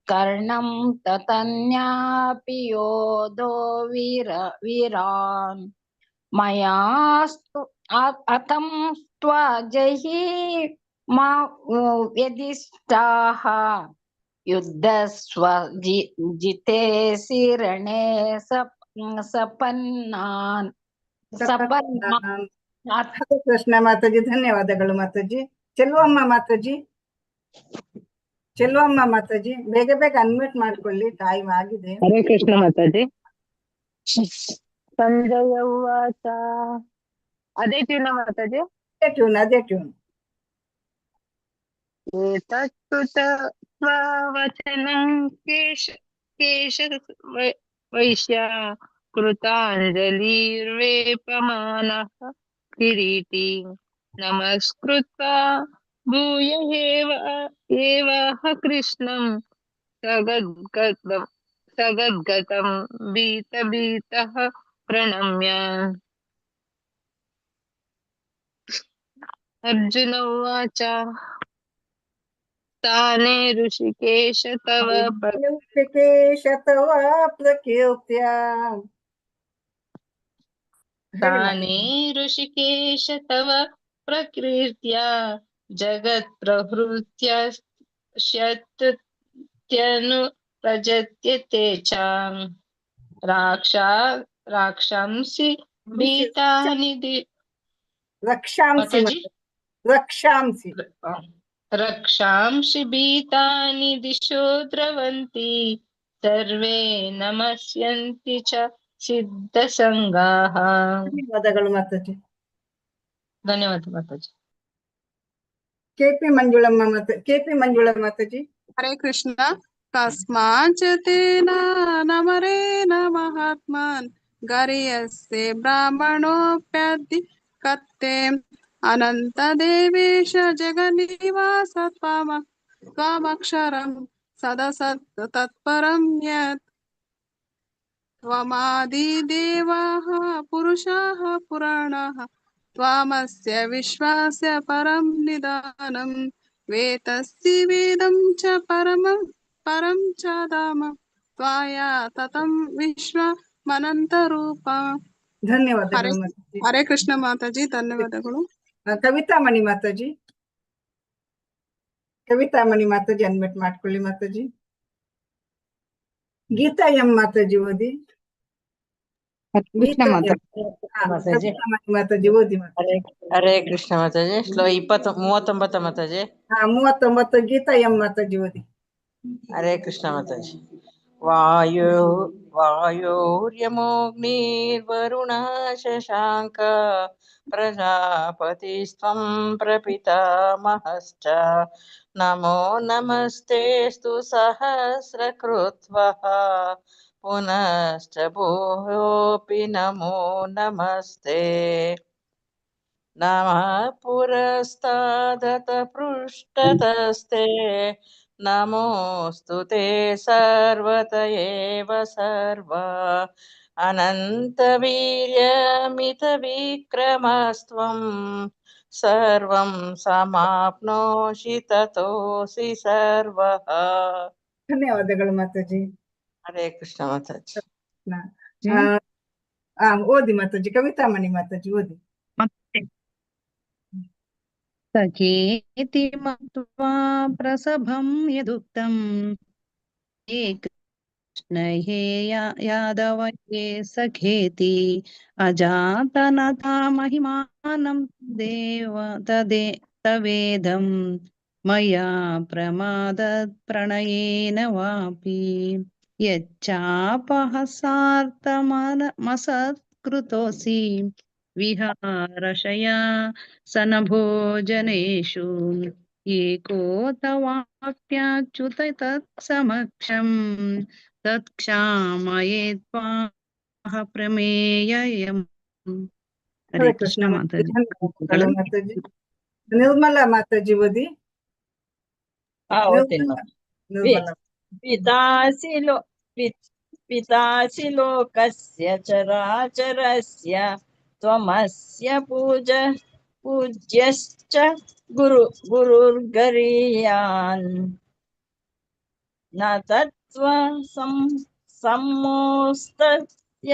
ಕರ್ಣಂ ತತನ್ಯಾಪಿ ಯೋಧೋ ವೀರಾನ್ ಮಯಾಸ್ತು ಅಥಂ ತ್ವಜಹಿ ಮಾ ವ್ಯದಿಷ್ಟಾಃ ಯುದ್ಧಸ್ವ ಜಿತೇಸಿ ರಣೇ ಸಪನ್ನಾನ್. ಕೃಷ್ಣ ಮಾತಾಜಿ. ಧನ್ಯವಾದಗಳು ಮಾತಾಜಿ. ಚೆಲುವಮ್ಮ ಮಾತಾಜಿ. ಚೆಲ್ವಮ್ಮ ಮಾತಾಜಿ ಬೇಗ ಬೇಗ ಅನ್ಮ್ಯೂಟ್ ಮಾಡ್ಕೊಳ್ಳಿ, ಟೈಮ್ ಆಗಿದೆ. ಹರೇ ಕೃಷ್ಣ ಮಾತಾಜಿ. ಸಂಜಯ ಉವಾಚ. ಅದೇ ಟ್ಯೂನ ಮಾತಾಜಿ. ಅದೇ ಟ್ಯೂನ್. ಏತತ್ಕೃತವಚನಂ ಕೇಶ ವೈಶ್ಯ ಕೃತಾಂಜಲಿರ್ವೇಪಮಾನಃ ಕಿರೀಟಿ ನಮಸ್ಕೃತ್ವಾ ಭೂಯ ಏವಹ ಕೃಷ್ಣಂ ಸಗದ್ಗತಂ ಭೀತಃ ಪ್ರಣಮ್ಯ. ಅರ್ಜುನ ಉವಾಚ. ತಾನೇ ಋಷಿಕೇಶ ತವ ಪ್ರಕೀರ್ತ್ಯ. ತಾನೇ ಋಷಿಕೇಶ ತವ ಪ್ರಕೀರ್ತ್ಯ ಜಗತ್ ಪ್ರಹೃತ್ಯನು ಪ್ರಜತ್ಯತೆ ಚ. ರಾಕ್ಷಾಂಸಿ ಭೀತಾನಿ ರಕ್ಷಾಂಸಿ ಭೀತಾನಿ ದಿಶೋ ದ್ರವಂತಿ ಸರ್ವೇ ನಮಸ್ಯಂತಿ ಚ ಸಿದ್ಧಸಂಗಾಃ. ಧನ್ಯವಾದಗಳು ಮಾತಾಜಿ. ಧನ್ಯವಾದ ಮಾತಾಜಿ. ಕೆಪಿ ಮಂಜುಳಮ್ಮ ಮಾತಾಜಿ. ಹರೇ ಕೃಷ್ಣ. ಕಸ್ಮಾಂಚತೇನ ನಮರೇನ ಮಹಾತ್ಮನ್ ಗರಿಯಸ್ಸೆ ಬ್ರಾಹ್ಮಣೋಪ್ಯಧಿ ಕತ್ತೆ ಅನಂತ ದೇವೇಶ ಜಗನ್ನಿವಾಸ ತ್ವಮಕ್ಷರಂ ಸದಸತ್ ತತ್ಪರಂ ಯತ್ ತ್ವಮಾದಿದೇವಾಃ ಪುರುಷಾಃ ಪುರಾಣಾಃ ತ್ವಮಸ್ಯ ವಿಶ್ವಸ್ಯ ಪರಂ ನಿಧಾನಂ ವೇತಸ್ಸಿ ವೇದಂ ಚ ಪರಂ ಚ ಧಾಮ ತ್ವಯಾ ತತಂ ವಿಶ್ವಮನಂತರೂಪ. ಧನ್ಯವಾದಗಳು ಮಾತಾಜಿ. ಹರೇ ಕೃಷ್ಣ ಮಾತಾಜಿ. ಧನ್ಯವಾದಗಳು. ಕವಿತಾಮಣಿ ಮಾತಾಜಿ. ಕವಿತಾಮಣಿ ಮಾತಾಜಿ ಅನ್ಮಿಟ್ ಮಾಡ್ಕೊಳ್ಳಿ ಮಾತಾಜಿ. ಗೀತಾ ಎಂ ಮಾತಾಜಿ ಓದಿ. ಮಾತಾಜಿ ಓದಿ. ಹರೇ ಕೃಷ್ಣ ಮಾತಾಜಿ. 39 ಮಾತಾಜಿ. 39 ಗೀತಾ ಎಂ ಮಾತಾಜಿ ಓದಿ. ಹರೇ ಕೃಷ್ಣ ಮಾತಾಜಿ. ವಾಯೋರ್ಯಮೋಗ್ನಿರ್ವರುಣ ಶಶಾಂಕ ಪ್ರಜಾಪತಿಸ್ತ್ವಂ ಪ್ರಪಿತಾಮಹಶ್ಚ ನಮೋ ನಮಸ್ತೇಸ್ತು ಸಹಸ್ರಕೃತ್ವಃ ಪುನಶ್ಚ ಭೂಯೋಪಿ ನಮೋ ನಮಸ್ತೆ. ನಮಃ ಪುರಸ್ತಾದತ ಪೃಷ್ಠತಸ್ತೆ ನಮೋऽस्तु ते सर्वत एव सर्व अनन्तवीर्यमितविक्रमस्त्वं सर्वं समाप्नोषि ततोऽसि सर्वः. ಧನ್ಯವಾದಗಳು ಮಾತಾಜಿ. ಹರೇ ಕೃಷ್ಣ ಮಾತಾಜಿ. ಓದಿ ಮಾತಾಜಿ. ಕವಿತಾಮಣಿ ಮಾತಾಜಿ ಓದಿ. ಸಖೇತಿ ಮತ್ವಾ ಪ್ರಸಭಂ ಯದುಕ್ತಂ ಹೇ ಕೃಷ್ಣ ಹೇ ಯಾದವ ಹೇ ಸಖೇತಿ ಅಜಾತನತಾ ಮಹಿಮಾನಂ ತವೇದಂ ಮಯಾ ಪ್ರಮಾದತ್ ಪ್ರಣಯೇನ ವಾಪಿ ಯಚ್ಚಾಪಹಸಾರ್ಥಮಸತ್ಕೃತೋಸಿ ವಿಹಾರಶಯಾ ಸನಭೋಜನೇಷು ಏಕೋತವಾಪ್ಯಾಚ್ಯುತ ತತ್ಸಮಕ್ಷಂ ತತ್ಕ್ಷಾಮಯೇ ತ್ವಾಹ ಪ್ರಮೇಯಯಂ. ಹರೇ ಕೃಷ್ಣ ಮಾತಾಜಿ. ನಿರ್ಮಲಾ ಮಾತಾಜಿ ಓದಿ. ಪಿತಾಸಿ ಲೋಕಸ್ಯ ಚರಾಚರಸ್ಯ ತ್ವಮಸ್ಯ ಪೂಜ್ಯಶ್ಚ ಗುರುರ್ಗರೀಯಾನ್ ನ ತತ್ವ ಸಮೋಸ್ತಸ್ಯ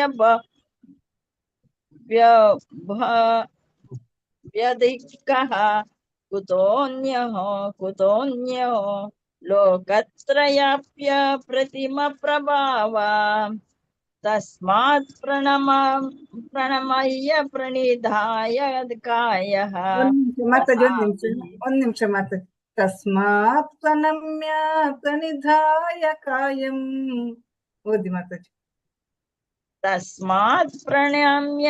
ವ್ಯಧಿಕಃ ಕುತೋನ್ಯೋ ಲೋಕತ್ರಯಾಪ್ಯ ಪ್ರತಿಮ ಪ್ರಭಾವ ತಸ್ಮಾತ್ ಪ್ರಣಮಯ್ಯ ಪ್ರಣಿಧಾಯ ಕಾಯಃ. ಒಂದ್ ನಿಮಿಷ ಮಾತಾಜಿ. ತಸ್ಮಾತ್ ಪ್ರಣಮ್ಯ ಪ್ರನಿಧಾಯ ಕಾಯಂ. ಓದಿ ಮಾತಾಜಿ. ತಸ್ಮಾತ್ ಪ್ರಣಮ್ಯ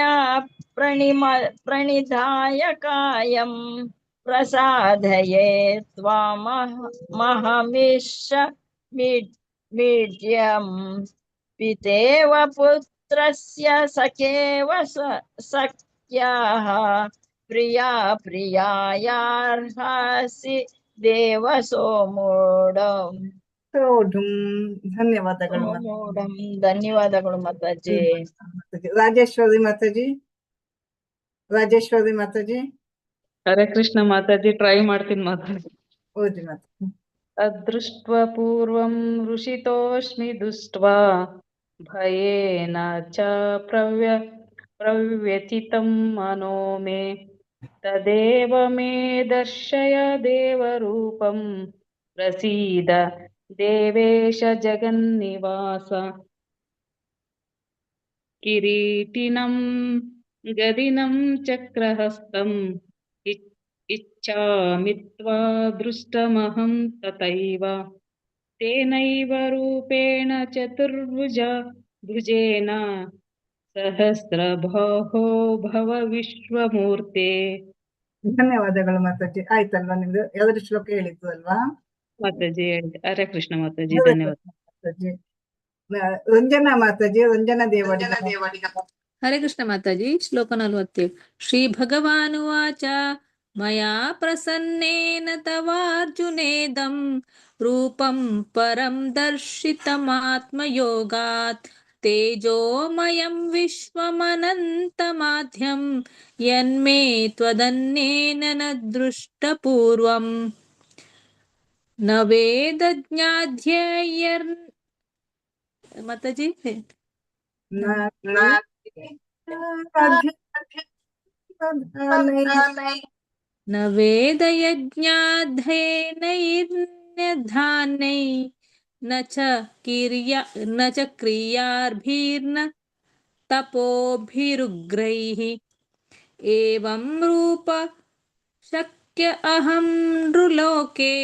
ಪ್ರಣಿಧಾಯ ಕಾಯಂ ಪ್ರಸಾದಯೇ ತ್ವಾಮಹಮಿಷ ಮೀಡ್ಯಂ ಪಿತೇವ ಪುತ್ರಸ್ಯ ಸಖೇವ ಸಖ್ಯಾಃ ಪ್ರಿಯಾ ಪ್ರಿಯಾಯಾರ್ಹಾಸಿ ದೇವ ಸೋಮೂಢಂ. ಧನ್ಯವಾದಗಳು ಸೋಮೂಢಂ. ಧನ್ಯವಾದಗಳು ಮಾತಾಜಿ. ರಾಜೇಶ್ವರಿ ಮಾತಾಜಿ. ರಾಜೇಶ್ವರಿ ಮಾತಾಜಿ. ಹರೇ ಕೃಷ್ಣ ಮಾತಾಜಿ, ಟ್ರೈ ಮಾಡ್ತೀನಿ ಮಾತಾಜಿ. ಓದಿ ಮಾತಾಜಿ. ಅದೃಷ್ಟ್ವಾ ಪೂರ್ವಂ ಋಷಿತೋಸ್ಮಿ ದುಷ್ಟ್ವಾ ಭಯೇನ ಚ ಪ್ರವ್ಯಥಿತಂ ಮನೋ ಮೇ ತದೇವ ಮೇ ದರ್ಶಯ ದೇವರೂಪಂ ಪ್ರಸೀದ ದೇವೇಶ ಜಗನ್ನಿವಾಸ. ಕಿರೀಟಿನಂ ಗದಿನಂ ಚಕ್ರಹಸ್ತಂ ಇಚ್ಛಾಮಿ ತ್ವಾ ದೃಷ್ಟಮಹಂ ತಥೈವ ತೇನೈವ ರೂಪೇಣ ಭುಜೇನ ಸಹಸ್ರಬಾಹೋ ಭವ ವಿಶ್ವಮೂರ್ತೆ. ಧನ್ಯವಾದಗಳು ಮಾತಾಜಿ. ಆಯ್ತಲ್ವಾ ನಿಮ್ದು? ಯಾವ್ದಾದ್ರು ಶ್ಲೋಕ ಹೇಳಿತ್ತು ಅಲ್ವಾ ಮಾತಾಜಿ? ಹರೇ ಕೃಷ್ಣ ಮಾತಾಜಿ, ಧನ್ಯವಾದ ಮಾತಾಜಿ. ರಂಜನಾ ಮಾತಾಜಿ. ರಂಜನಾ ದೇವಡಿ. ಹರೇ ಕೃಷ್ಣ ಮಾತಾಜಿ. ಶ್ಲೋಕ 47. ಶ್ರೀ ಭಗವಾನುವಾಚ ಮಯಾ ಪ್ರಸನ್ನೇನ ತವಾರ್ಜುನೇದಂ ರೂಪಂ ಪರಂ ದರ್ಶಿತಮಾತ್ಮಯೋಗಾತ್ ತೇಜೋಮಯಂ ವಿಶ್ವಮನಂತಮಾಧ್ಯಂ ಯನ್ಮೇ ತ್ವದನ್ಯೇನ ನ ದೃಷ್ಟಪೂರ್ವಂ ನ ವೇದಜ್ಞಾಧ್ಯೈರ್ನ್ ಮಾತಾಜಿ ನ ವೇದಯಜ್ಞಾಧ್ಯಯನೈರ್ನ್ಯಧಾನೈ ನ ಚ ಕ್ರಿಯಾರ್ಭಿರ್ನ ತಪೋಭಿರುಗ್ರೈಃ ಏವಂ ರೂಪ ಶಕ್ಯ ಅಹಂ ನೃಲೋಕೆ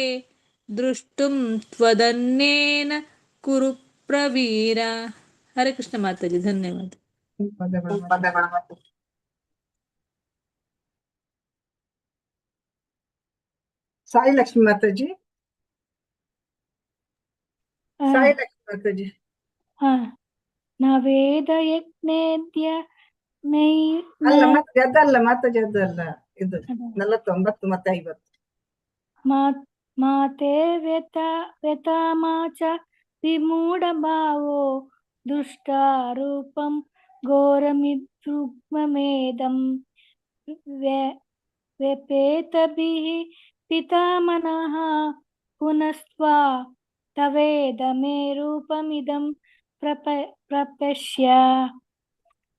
ದೃಷ್ಟುಂ ತ್ವದನ್ಯೇನ ಕುರು ಪ್ರವೀರ. ಹರೇ ಕೃಷ್ಣ ಮಾತಾಜಿ, ಧನ್ಯವಾದ. ಸಾಯಿ ಲಕ್ಷ್ಮಿ ಮಾತಾಜಿ. ಸಾಯಿ ಲಕ್ಷ್ಮಿ ಮಾತಾಜಿ. ನ ವೇದ ಯಜ್ಞೇದ್ಯ ಅಲ್ಲ ಮಾತಾಜಿ, ಅದಲ್ಲ ಮಾತಾಜಿ, ಅದಲ್ಲ. ಇದು 49 ಮತ್ತೆ 50. ಮಾತೆ ವ್ಯತಾಮಾಚ ವಿಮೂಢ ಭಾವೋ ದುಷ್ಟಾರೂಪಂ ಘೋರಮಿದೃಗ್ಮೇದಂ ವ್ಯಪೇತಭಿಃ ಪಿತಾಮನಃ ಪುನಸ್ತ್ವಾ ತವೇದ ಮೇ ರೂಪಮಿದಂ ಪ್ರಪಶ್ಯ.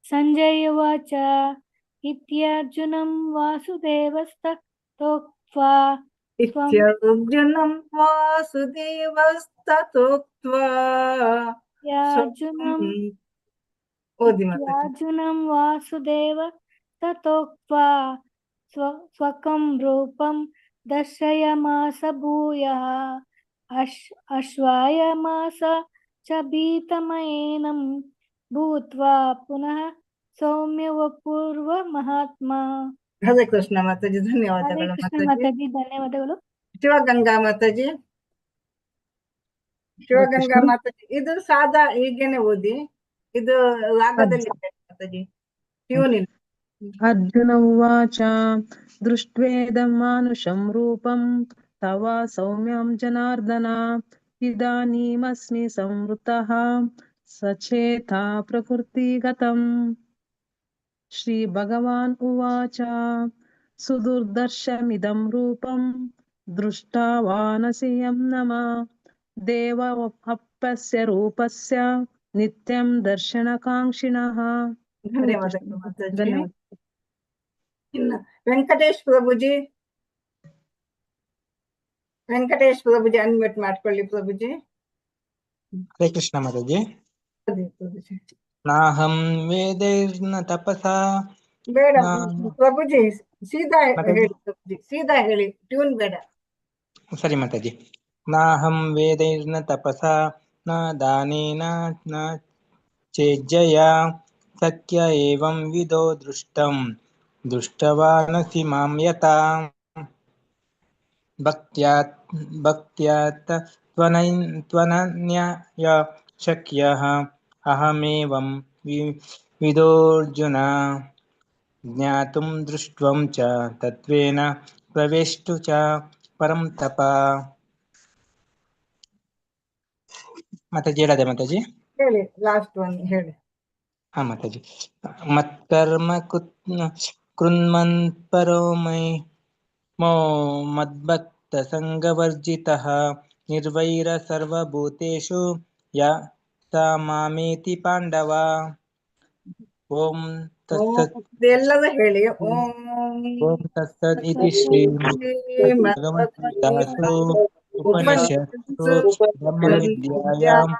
ಸಂಜಯ ಉವಾಚ ಇತ್ಯರ್ಜುನಂ ವಾಸುದೇವಸ್ತಥೋಕ್ತ್ವಾ ಇತ್ಯರ್ಜುನಂ ವಾಸುದೇವಸ್ತಥೋಕ್ತ್ವಾ ಅರ್ಜುನಂ ವಾಸುದೇವ ತಥೋಕ್ತ್ವಾ ಸ್ವಕಂ ರೂಪಂ ದರ್ಶಯಮಾಸ ಭೂಯಃ ಅಶ್ವಾಯಮಾಸ ಚ ಭೀತಮಯೇನಂ ಭೂತ್ವಾ ಪುನಃ ಸೌಮ್ಯ ವಪೂರ್ವ ಮಹಾತ್ಮ. ಹರೇ ಕೃಷ್ಣ ಮಾತಾಜಿ, ಧನ್ಯವಾದಗಳು ಮಾತಾಜಿ. ಧನ್ಯವಾದಗಳು. ಶಿವಗಂಗಾ ಮಾತಾಜಿ. ಶಿವಗಂಗಾ ಮಾತಾಜಿ. ಇದು ಸಾದಾ ಹೀಗೇನೆ ಓದಿ, ಇದು ರಾಗದಲ್ಲಿ ಮಾತಾಜಿ, ಟ್ಯೂನ್ ಇಲ್ಲ. ಅರ್ಜುನ ಉವಾಚ ದೃಷ್ಟ್ವೇದಂ ಮಾನುಷಂ ರೂಪಂ ತವ ಸೌಮ್ಯಂ ಜನಾರ್ದನ ಇದಾನೀಮಸ್ಮಿ ಸಂವೃತಃ ಸಚೇತಾ ಪ್ರಕೃತಿಗತಂ. ಶ್ರೀ ಭಗವಾನ್ ಉವಾಚ ಸುದುರ್ದರ್ಶಮಿದಂ ರೂಪಂ ದೃಷ್ಟಾ ವಾನಸಿ ಯಂ ನಮ ದೇವೋಪಸ್ಯ ರೂಪಸ್ಯ ನಿತ್ಯಂ ದರ್ಶನಕಾಂಕ್ಷಿಣಃ. ಧನ್ಯವಾದಗಳು ಮಾತಾಜಿ. ಇನ್ನು ವೆಂಕಟೇಶ್ ಪ್ರಭುಜಿ. ವೆಂಕಟೇಶ್ ಪ್ರಭುಜಿ ಅನ್ಮ್ಯೂಟ್ ಮಾಡ್ಕೊಳ್ಳಿ ಪ್ರಭುಜಿ. ಹರೇ ಕೃಷ್ಣ ಮಾತಾಜಿ. ನಾಹಂ ವೇದೈರ್ನ ತಪಸಾ. ಬೇಡ ಪ್ರಭುಜಿ, ಸೀದಾ ಹೇಳಿ ಪ್ರಭುಜಿ, ಸೀದಾ ಹೇಳಿ, ಟ್ಯೂನ್ ಬೇಡ. ಸರಿ ಮಾತಾಜಿ. ನಾಹಂ ವೇದೈರ್ನ ತಪಸಾ ನ ದಾನೇನ ನ ಚೇಜ್ಜಯ ಸಖ್ಯ ಏವಂ ವಿದೋ ದೃಷ್ಟಂ ದೃಷ್ಟವಾನಸಿ ಮಾಂ ಯತಾ ಭಕ್ತ್ಯಾತ್ ತ್ವನನ್ಯ ಶಕ್ಯಃ ಅಹಮೇವಂ ವಿದೋರ್ಜುನ ಜ್ಞಾತುಂ ದೃಷ್ಟ್ವಂ ಚ ತತ್ವೇನ ಪ್ರವೇಷ್ಟು ಚ ಪರಂ ತಪ. ಮಾತಾಜಿ ಹೇಳದೆ ಮಾತಾಜಿ? ಹೇಳಿ, ಲಾಸ್ಟ್ ಒನ್ ಹೇಳಿ. ಹಾ ಮಾತಾಜಿ. ಮತ್ಕರ್ಮ ಕೃನ್ಮನ್ ಪರೋ ಮೋ ಮದ್ಭಕ್ತ ಸಂಗವರ್ಜಿತಃ ನಿರ್ವೈರ ಸರ್ವಭೂತೇಷು ಯ ಸ ಮಾಮೇತಿ ಪಾಂಡವ. ಓಂ ತತ್ಸತ್. ಎಲ್ಲವೂ ಹೇಳಿ. ಓಂ ತತ್ಸತ್ ಇತಿ ಶ್ರೀಮದ್ಭಗವದ್ಗೀತಾಸು ಉಪನಿಷತ್ಸು ಬ್ರಹ್ಮವಿದ್ಯಾಯಾಂ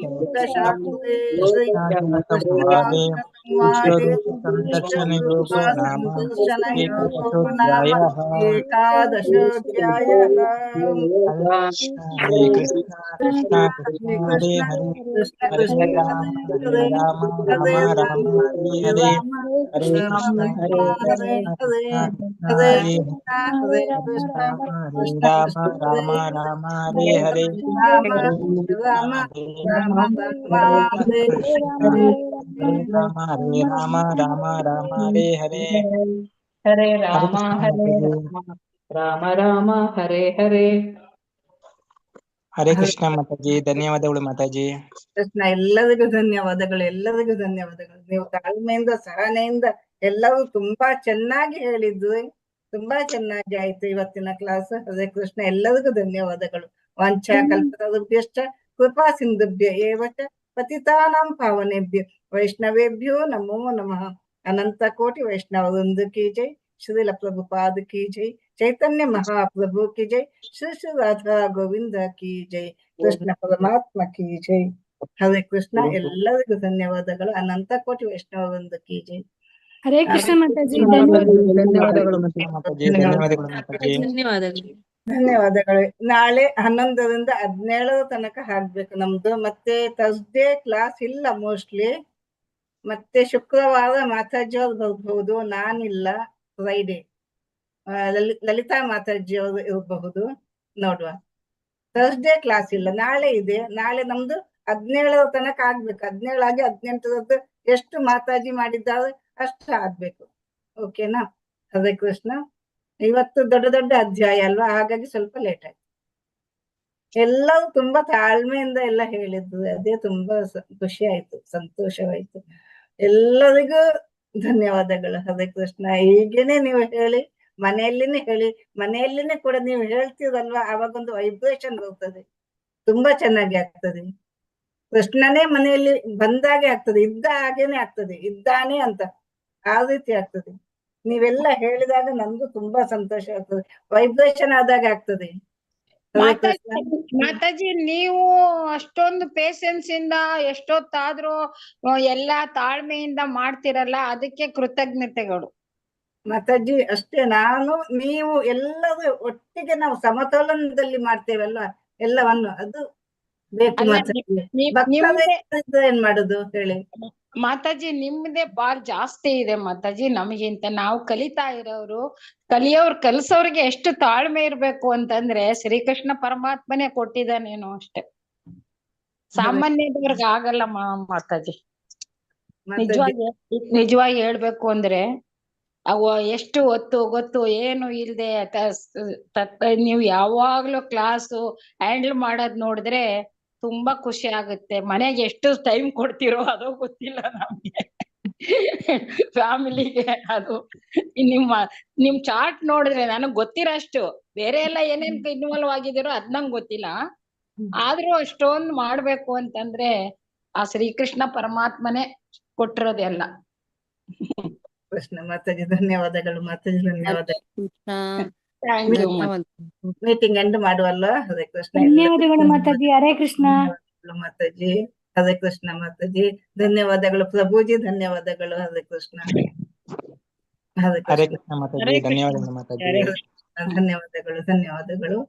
ಯೋಗಶಾಸ್ತ್ರೇ ಕೃಷ್ಣಾರ್ಜುನ ಸಂವಾದೇ ವಿಶ್ವರೂಪ ಸಂದರ್ಶನ ಯೋಗೋ ನಾಮ ಏಕಾದಶೋऽಧ್ಯಾಯಃ. ಹರೇ ಕೃಷ್ಣ ಕೃಷ್ಣ ಕೃಷ್ಣ ಹರೇ ಹರೇ ಹರೇ ರಾಮ ಹರೇ ರಾಮ ರಾಮ ರಾಮ ಹರೇ ಹರೇ ಹರೇ ಕೃಷ್ಣ ಹರೇ ಕೃಷ್ಣ ಕೃಷ್ಣ ಕೃಷ್ಣ ಹರೇ ಹರೇ ಹರೇ ರಾಮ ರಾಮ ರಾಮ ಹರೇ ಹರೇ ಹರೇ ಕೃಷ್ಣ ಹರೇ ಹರೇ ರಾಮ ಹರೇ ರಾಮ ರಾಮ ರಾಮ ಹರೇ ಹರೇ. ಹರೇ ಹರೇ ರಾಮ ಕೃಷ್ಣ ಹರೇ ಮಾತಾಜಿ. ರಾಮ ರಾಮ ಹರೇ ಹರೇ. ಹರೇ ಕೃಷ್ಣ ಮಾತಾಜಿ. ಧನ್ಯವಾದಗಳು ಮಾತಾಜಿ. ಕೃಷ್ಣ, ಎಲ್ಲರಿಗೂ ಧನ್ಯವಾದಗಳು, ಎಲ್ಲರಿಗೂ ಧನ್ಯವಾದಗಳು. ನೀವು ತಾಳ್ಮೆಯಿಂದ ಸಹನೆಯಿಂದ ಎಲ್ಲವೂ ತುಂಬಾ ಚೆನ್ನಾಗಿ ಹೇಳಿದ್ವಿ. ತುಂಬಾ ಚೆನ್ನಾಗಿ ಆಯ್ತು ಇವತ್ತಿನ ಕ್ಲಾಸ್. ಹರೇ ಕೃಷ್ಣ, ಎಲ್ಲರಿಗೂ ಧನ್ಯವಾದಗಳು. ವಾಂಛ ಕಲ್ಪತರುಭ್ಯಶ್ಚ ಕೃಪಾ ಸಿಂಧುಭ್ಯ ಏವ ಚ ಪತಿತಾನಾಂ ಪಾವನೇಭ್ಯ ವೈಷ್ಣವೇಭ್ಯೋ ನಮೋ ನಮಃ. ಅನಂತ ಕೋಟಿ ವೈಷ್ಣವ ವೃಂದ ಕಿ ಜೈ. ಶ್ರೀಲ ಪ್ರಭುಪಾದ ಕಿ ಜೈ. ಚೈತನ್ಯ ಮಹಾಪ್ರಭು ಕಿ ಜೈ. ಶ್ರೀ ಶ್ರೀ ರಾಧಾ ಗೋವಿಂದ ಕಿ ಜೈ. ಕೃಷ್ಣ ಪರಮಾತ್ಮ ಕಿ ಜೈ. ಹರೇ ಕೃಷ್ಣ, ಎಲ್ಲರಿಗೂ ಧನ್ಯವಾದಗಳು. ಅನಂತ ಕೋಟಿ ವೈಷ್ಣವ ವೃಂದ ಕಿ ಜೈ. ಹರೇ ಕೃಷ್ಣ ಮಾತಾಜಿ. ಧನ್ಯವಾದಗಳು ಮಾತಾಜಿ. ಧನ್ಯವಾದಗಳು ಮಾತಾಜಿ. ಧನ್ಯವಾದಗಳು. ಧನ್ಯವಾದಗಳು. ನಾಳೆ 11ರಿಂದ 17 ತನಕ ಹಾಕ್ಬೇಕು ನಮ್ದು. ಮತ್ತೆ ಥರ್ಸ್ಡೇ ಕ್ಲಾಸ್ ಇಲ್ಲ ಮೋಸ್ಟ್ಲಿ. ಮತ್ತೆ ಶುಕ್ರವಾರ ಮಾತಾಜಿ ಅವ್ರು ಬರ್ಬಹುದು, ನಾನಿಲ್ಲ. ಫ್ರೈಡೆ ಲಲಿತಾ ಮಾತಾಜಿ ಅವರು ಇರಬಹುದು, ನೋಡುವ. ಥರ್ಸ್ಡೇ ಕ್ಲಾಸ್ ಇಲ್ಲ, ನಾಳೆ ಇದೆ. ನಾಳೆ ನಮ್ದು 17 ತನಕ ಆಗ್ಬೇಕು. 17 ಆಗಿ 18ರದ್ದು ಎಷ್ಟು ಮಾತಾಜಿ ಮಾಡಿದ್ದಾರೆ ಅಷ್ಟು ಆಗ್ಬೇಕು. ಓಕೆನಾ? ಹರೇ ಕೃಷ್ಣ. ಇವತ್ತು ದೊಡ್ಡ ದೊಡ್ಡ ಅಧ್ಯಾಯ ಅಲ್ವಾ, ಹಾಗಾಗಿ ಸ್ವಲ್ಪ ಲೇಟ್ ಆಯ್ತು. ಎಲ್ಲವೂ ತುಂಬಾ ತಾಳ್ಮೆಯಿಂದ ಎಲ್ಲ ಹೇಳಿದ್ರು, ಅದೇ ತುಂಬಾ ಖುಷಿ ಆಯ್ತು, ಸಂತೋಷವಾಯ್ತು. ಎಲ್ಲರಿಗೂ ಧನ್ಯವಾದಗಳು. ಹರೇ ಕೃಷ್ಣ. ಹೀಗೇನೆ ನೀವು ಹೇಳಿ, ಮನೆಯಲ್ಲಿನೇ ಹೇಳಿ. ಮನೆಯಲ್ಲಿನೇ ಕೂಡ ನೀವು ಹೇಳ್ತೀರಲ್ವಾ, ಅವಾಗೊಂದು ವೈಬ್ರೇಷನ್ ಬರ್ತದೆ, ತುಂಬಾ ಚೆನ್ನಾಗಿ ಆಗ್ತದೆ. ಕೃಷ್ಣನೇ ಮನೆಯಲ್ಲಿ ಬಂದಾಗೆ ಆಗ್ತದೆ, ಇದ್ದ ಹಾಗೇನೆ ಆಗ್ತದೆ, ಇದ್ದಾನೆ ಅಂತ ಆ ರೀತಿ ಆಗ್ತದೆ. ನೀವೆಲ್ಲ ಹೇಳಿದಾಗ ನನ್ಗೂ ತುಂಬಾ ಸಂತೋಷ ಆಗ್ತದೆ, ವೈಬ್ರೇಷನ್ ಆದಾಗ ಆಗ್ತದೆ. ಮಾತಾಜಿ, ನೀವು ಅಷ್ಟೊಂದು ಪೇಷನ್ಸ್ ಇಂದ ಎಷ್ಟೊತ್ತಾದ್ರೂ ಎಲ್ಲಾ ತಾಳ್ಮೆಯಿಂದ ಮಾಡ್ತಿರಲ್ಲ, ಅದಕ್ಕೆ ಕೃತಜ್ಞತೆಗಳು. ಮಾತಾಜಿ ಅಷ್ಟೇ, ನಾನು ನೀವು ಎಲ್ಲರೂ ಒಟ್ಟಿಗೆ ನಾವು ಸಮತೋಲನದಲ್ಲಿ ಮಾಡ್ತೇವಲ್ವಾ ಎಲ್ಲವನ್ನು, ಅದು ಬೇಕು ಮಾತಾಜಿ. ಏನ್ ಮಾಡುದು ಹೇಳಿ ಮಾತಾಜಿ? ನಿಮ್ದೇ ಬಾಳ್ ಜಾಸ್ತಿ ಇದೆ ಮಾತಾಜಿ ನಮಗಿಂತ. ನಾವು ಕಲಿತಾ ಇರೋರು, ಕಲಿಸೋರ್ಗೆ ಎಷ್ಟು ತಾಳ್ಮೆ ಇರ್ಬೇಕು ಅಂತಂದ್ರೆ ಶ್ರೀಕೃಷ್ಣ ಪರಮಾತ್ಮನೇ ಕೊಟ್ಟಿದ್ದಾನೇನೋ ಅಷ್ಟೇ. ಸಾಮಾನ್ಯದವ್ರಿಗೆ ಆಗಲ್ಲ ಮಾತಾಜಿ. ನಿಜವಾಗಿ ಹೇಳ್ಬೇಕು ಅಂದ್ರೆ ಅವ ಎಷ್ಟು ಹೊತ್ತು ಗೊತ್ತು ಏನು ಇಲ್ದೆ ನೀವು ಯಾವಾಗ್ಲೂ ಕ್ಲಾಸು ಹ್ಯಾಂಡಲ್ ಮಾಡೋದ್ ನೋಡಿದ್ರೆ ತುಂಬಾ ಖುಷಿ ಆಗುತ್ತೆ. ಮನೆಗೆ ಎಷ್ಟು ಟೈಮ್ ಕೊಡ್ತಿರೋ ಅದೋ ಗೊತ್ತಿಲ್ಲ ನಮ್ಗೆ, ಫ್ಯಾಮಿಲಿಗೆ. ಅದು ನಿಮ್ ಚಾರ್ಟ್ ನೋಡಿದ್ರೆ ನನಗ್ ಗೊತ್ತಿರೋ ಅಷ್ಟು, ಬೇರೆ ಎಲ್ಲ ಏನೇನ್ ಇನ್ವಾಲ್ವ್ ಆಗಿದಿರೋ ಅದ್ ನಂಗೆ ಗೊತ್ತಿಲ್ಲ. ಆದ್ರೂ ಅಷ್ಟೊಂದು ಮಾಡ್ಬೇಕು ಅಂತಂದ್ರೆ ಆ ಶ್ರೀಕೃಷ್ಣ ಪರಮಾತ್ಮನೇ ಕೊಟ್ಟಿರೋದೆಲ್ಲ. ಕೃಷ್ಣ. ಮಾತಾಜಿ ಧನ್ಯವಾದಗಳು. ಮಾತಾಜಿ ಧನ್ಯವಾದಗಳು. ಮೀಟಿಂಗ್ ಎಂಡ್ ಮಾಡುವಲ್ಲ? ಹರೇ ಕೃಷ್ಣ. ಧನ್ಯವಾದಗಳು ಮಾತಾಜಿ. ಹರೇ ಕೃಷ್ಣ ಮಾತಾಜಿ. ಹರೇ ಕೃಷ್ಣ ಮಾತಾಜಿ. ಧನ್ಯವಾದಗಳು ಪ್ರಭುಜಿ. ಧನ್ಯವಾದಗಳು. ಹರೇ ಕೃಷ್ಣ. ಹರೇ ಕೃಷ್ಣ ಮಾತಾಜಿ. ಧನ್ಯವಾದಗಳು ಮಾತಾಜಿ. ಧನ್ಯವಾದಗಳು. ಧನ್ಯವಾದಗಳು.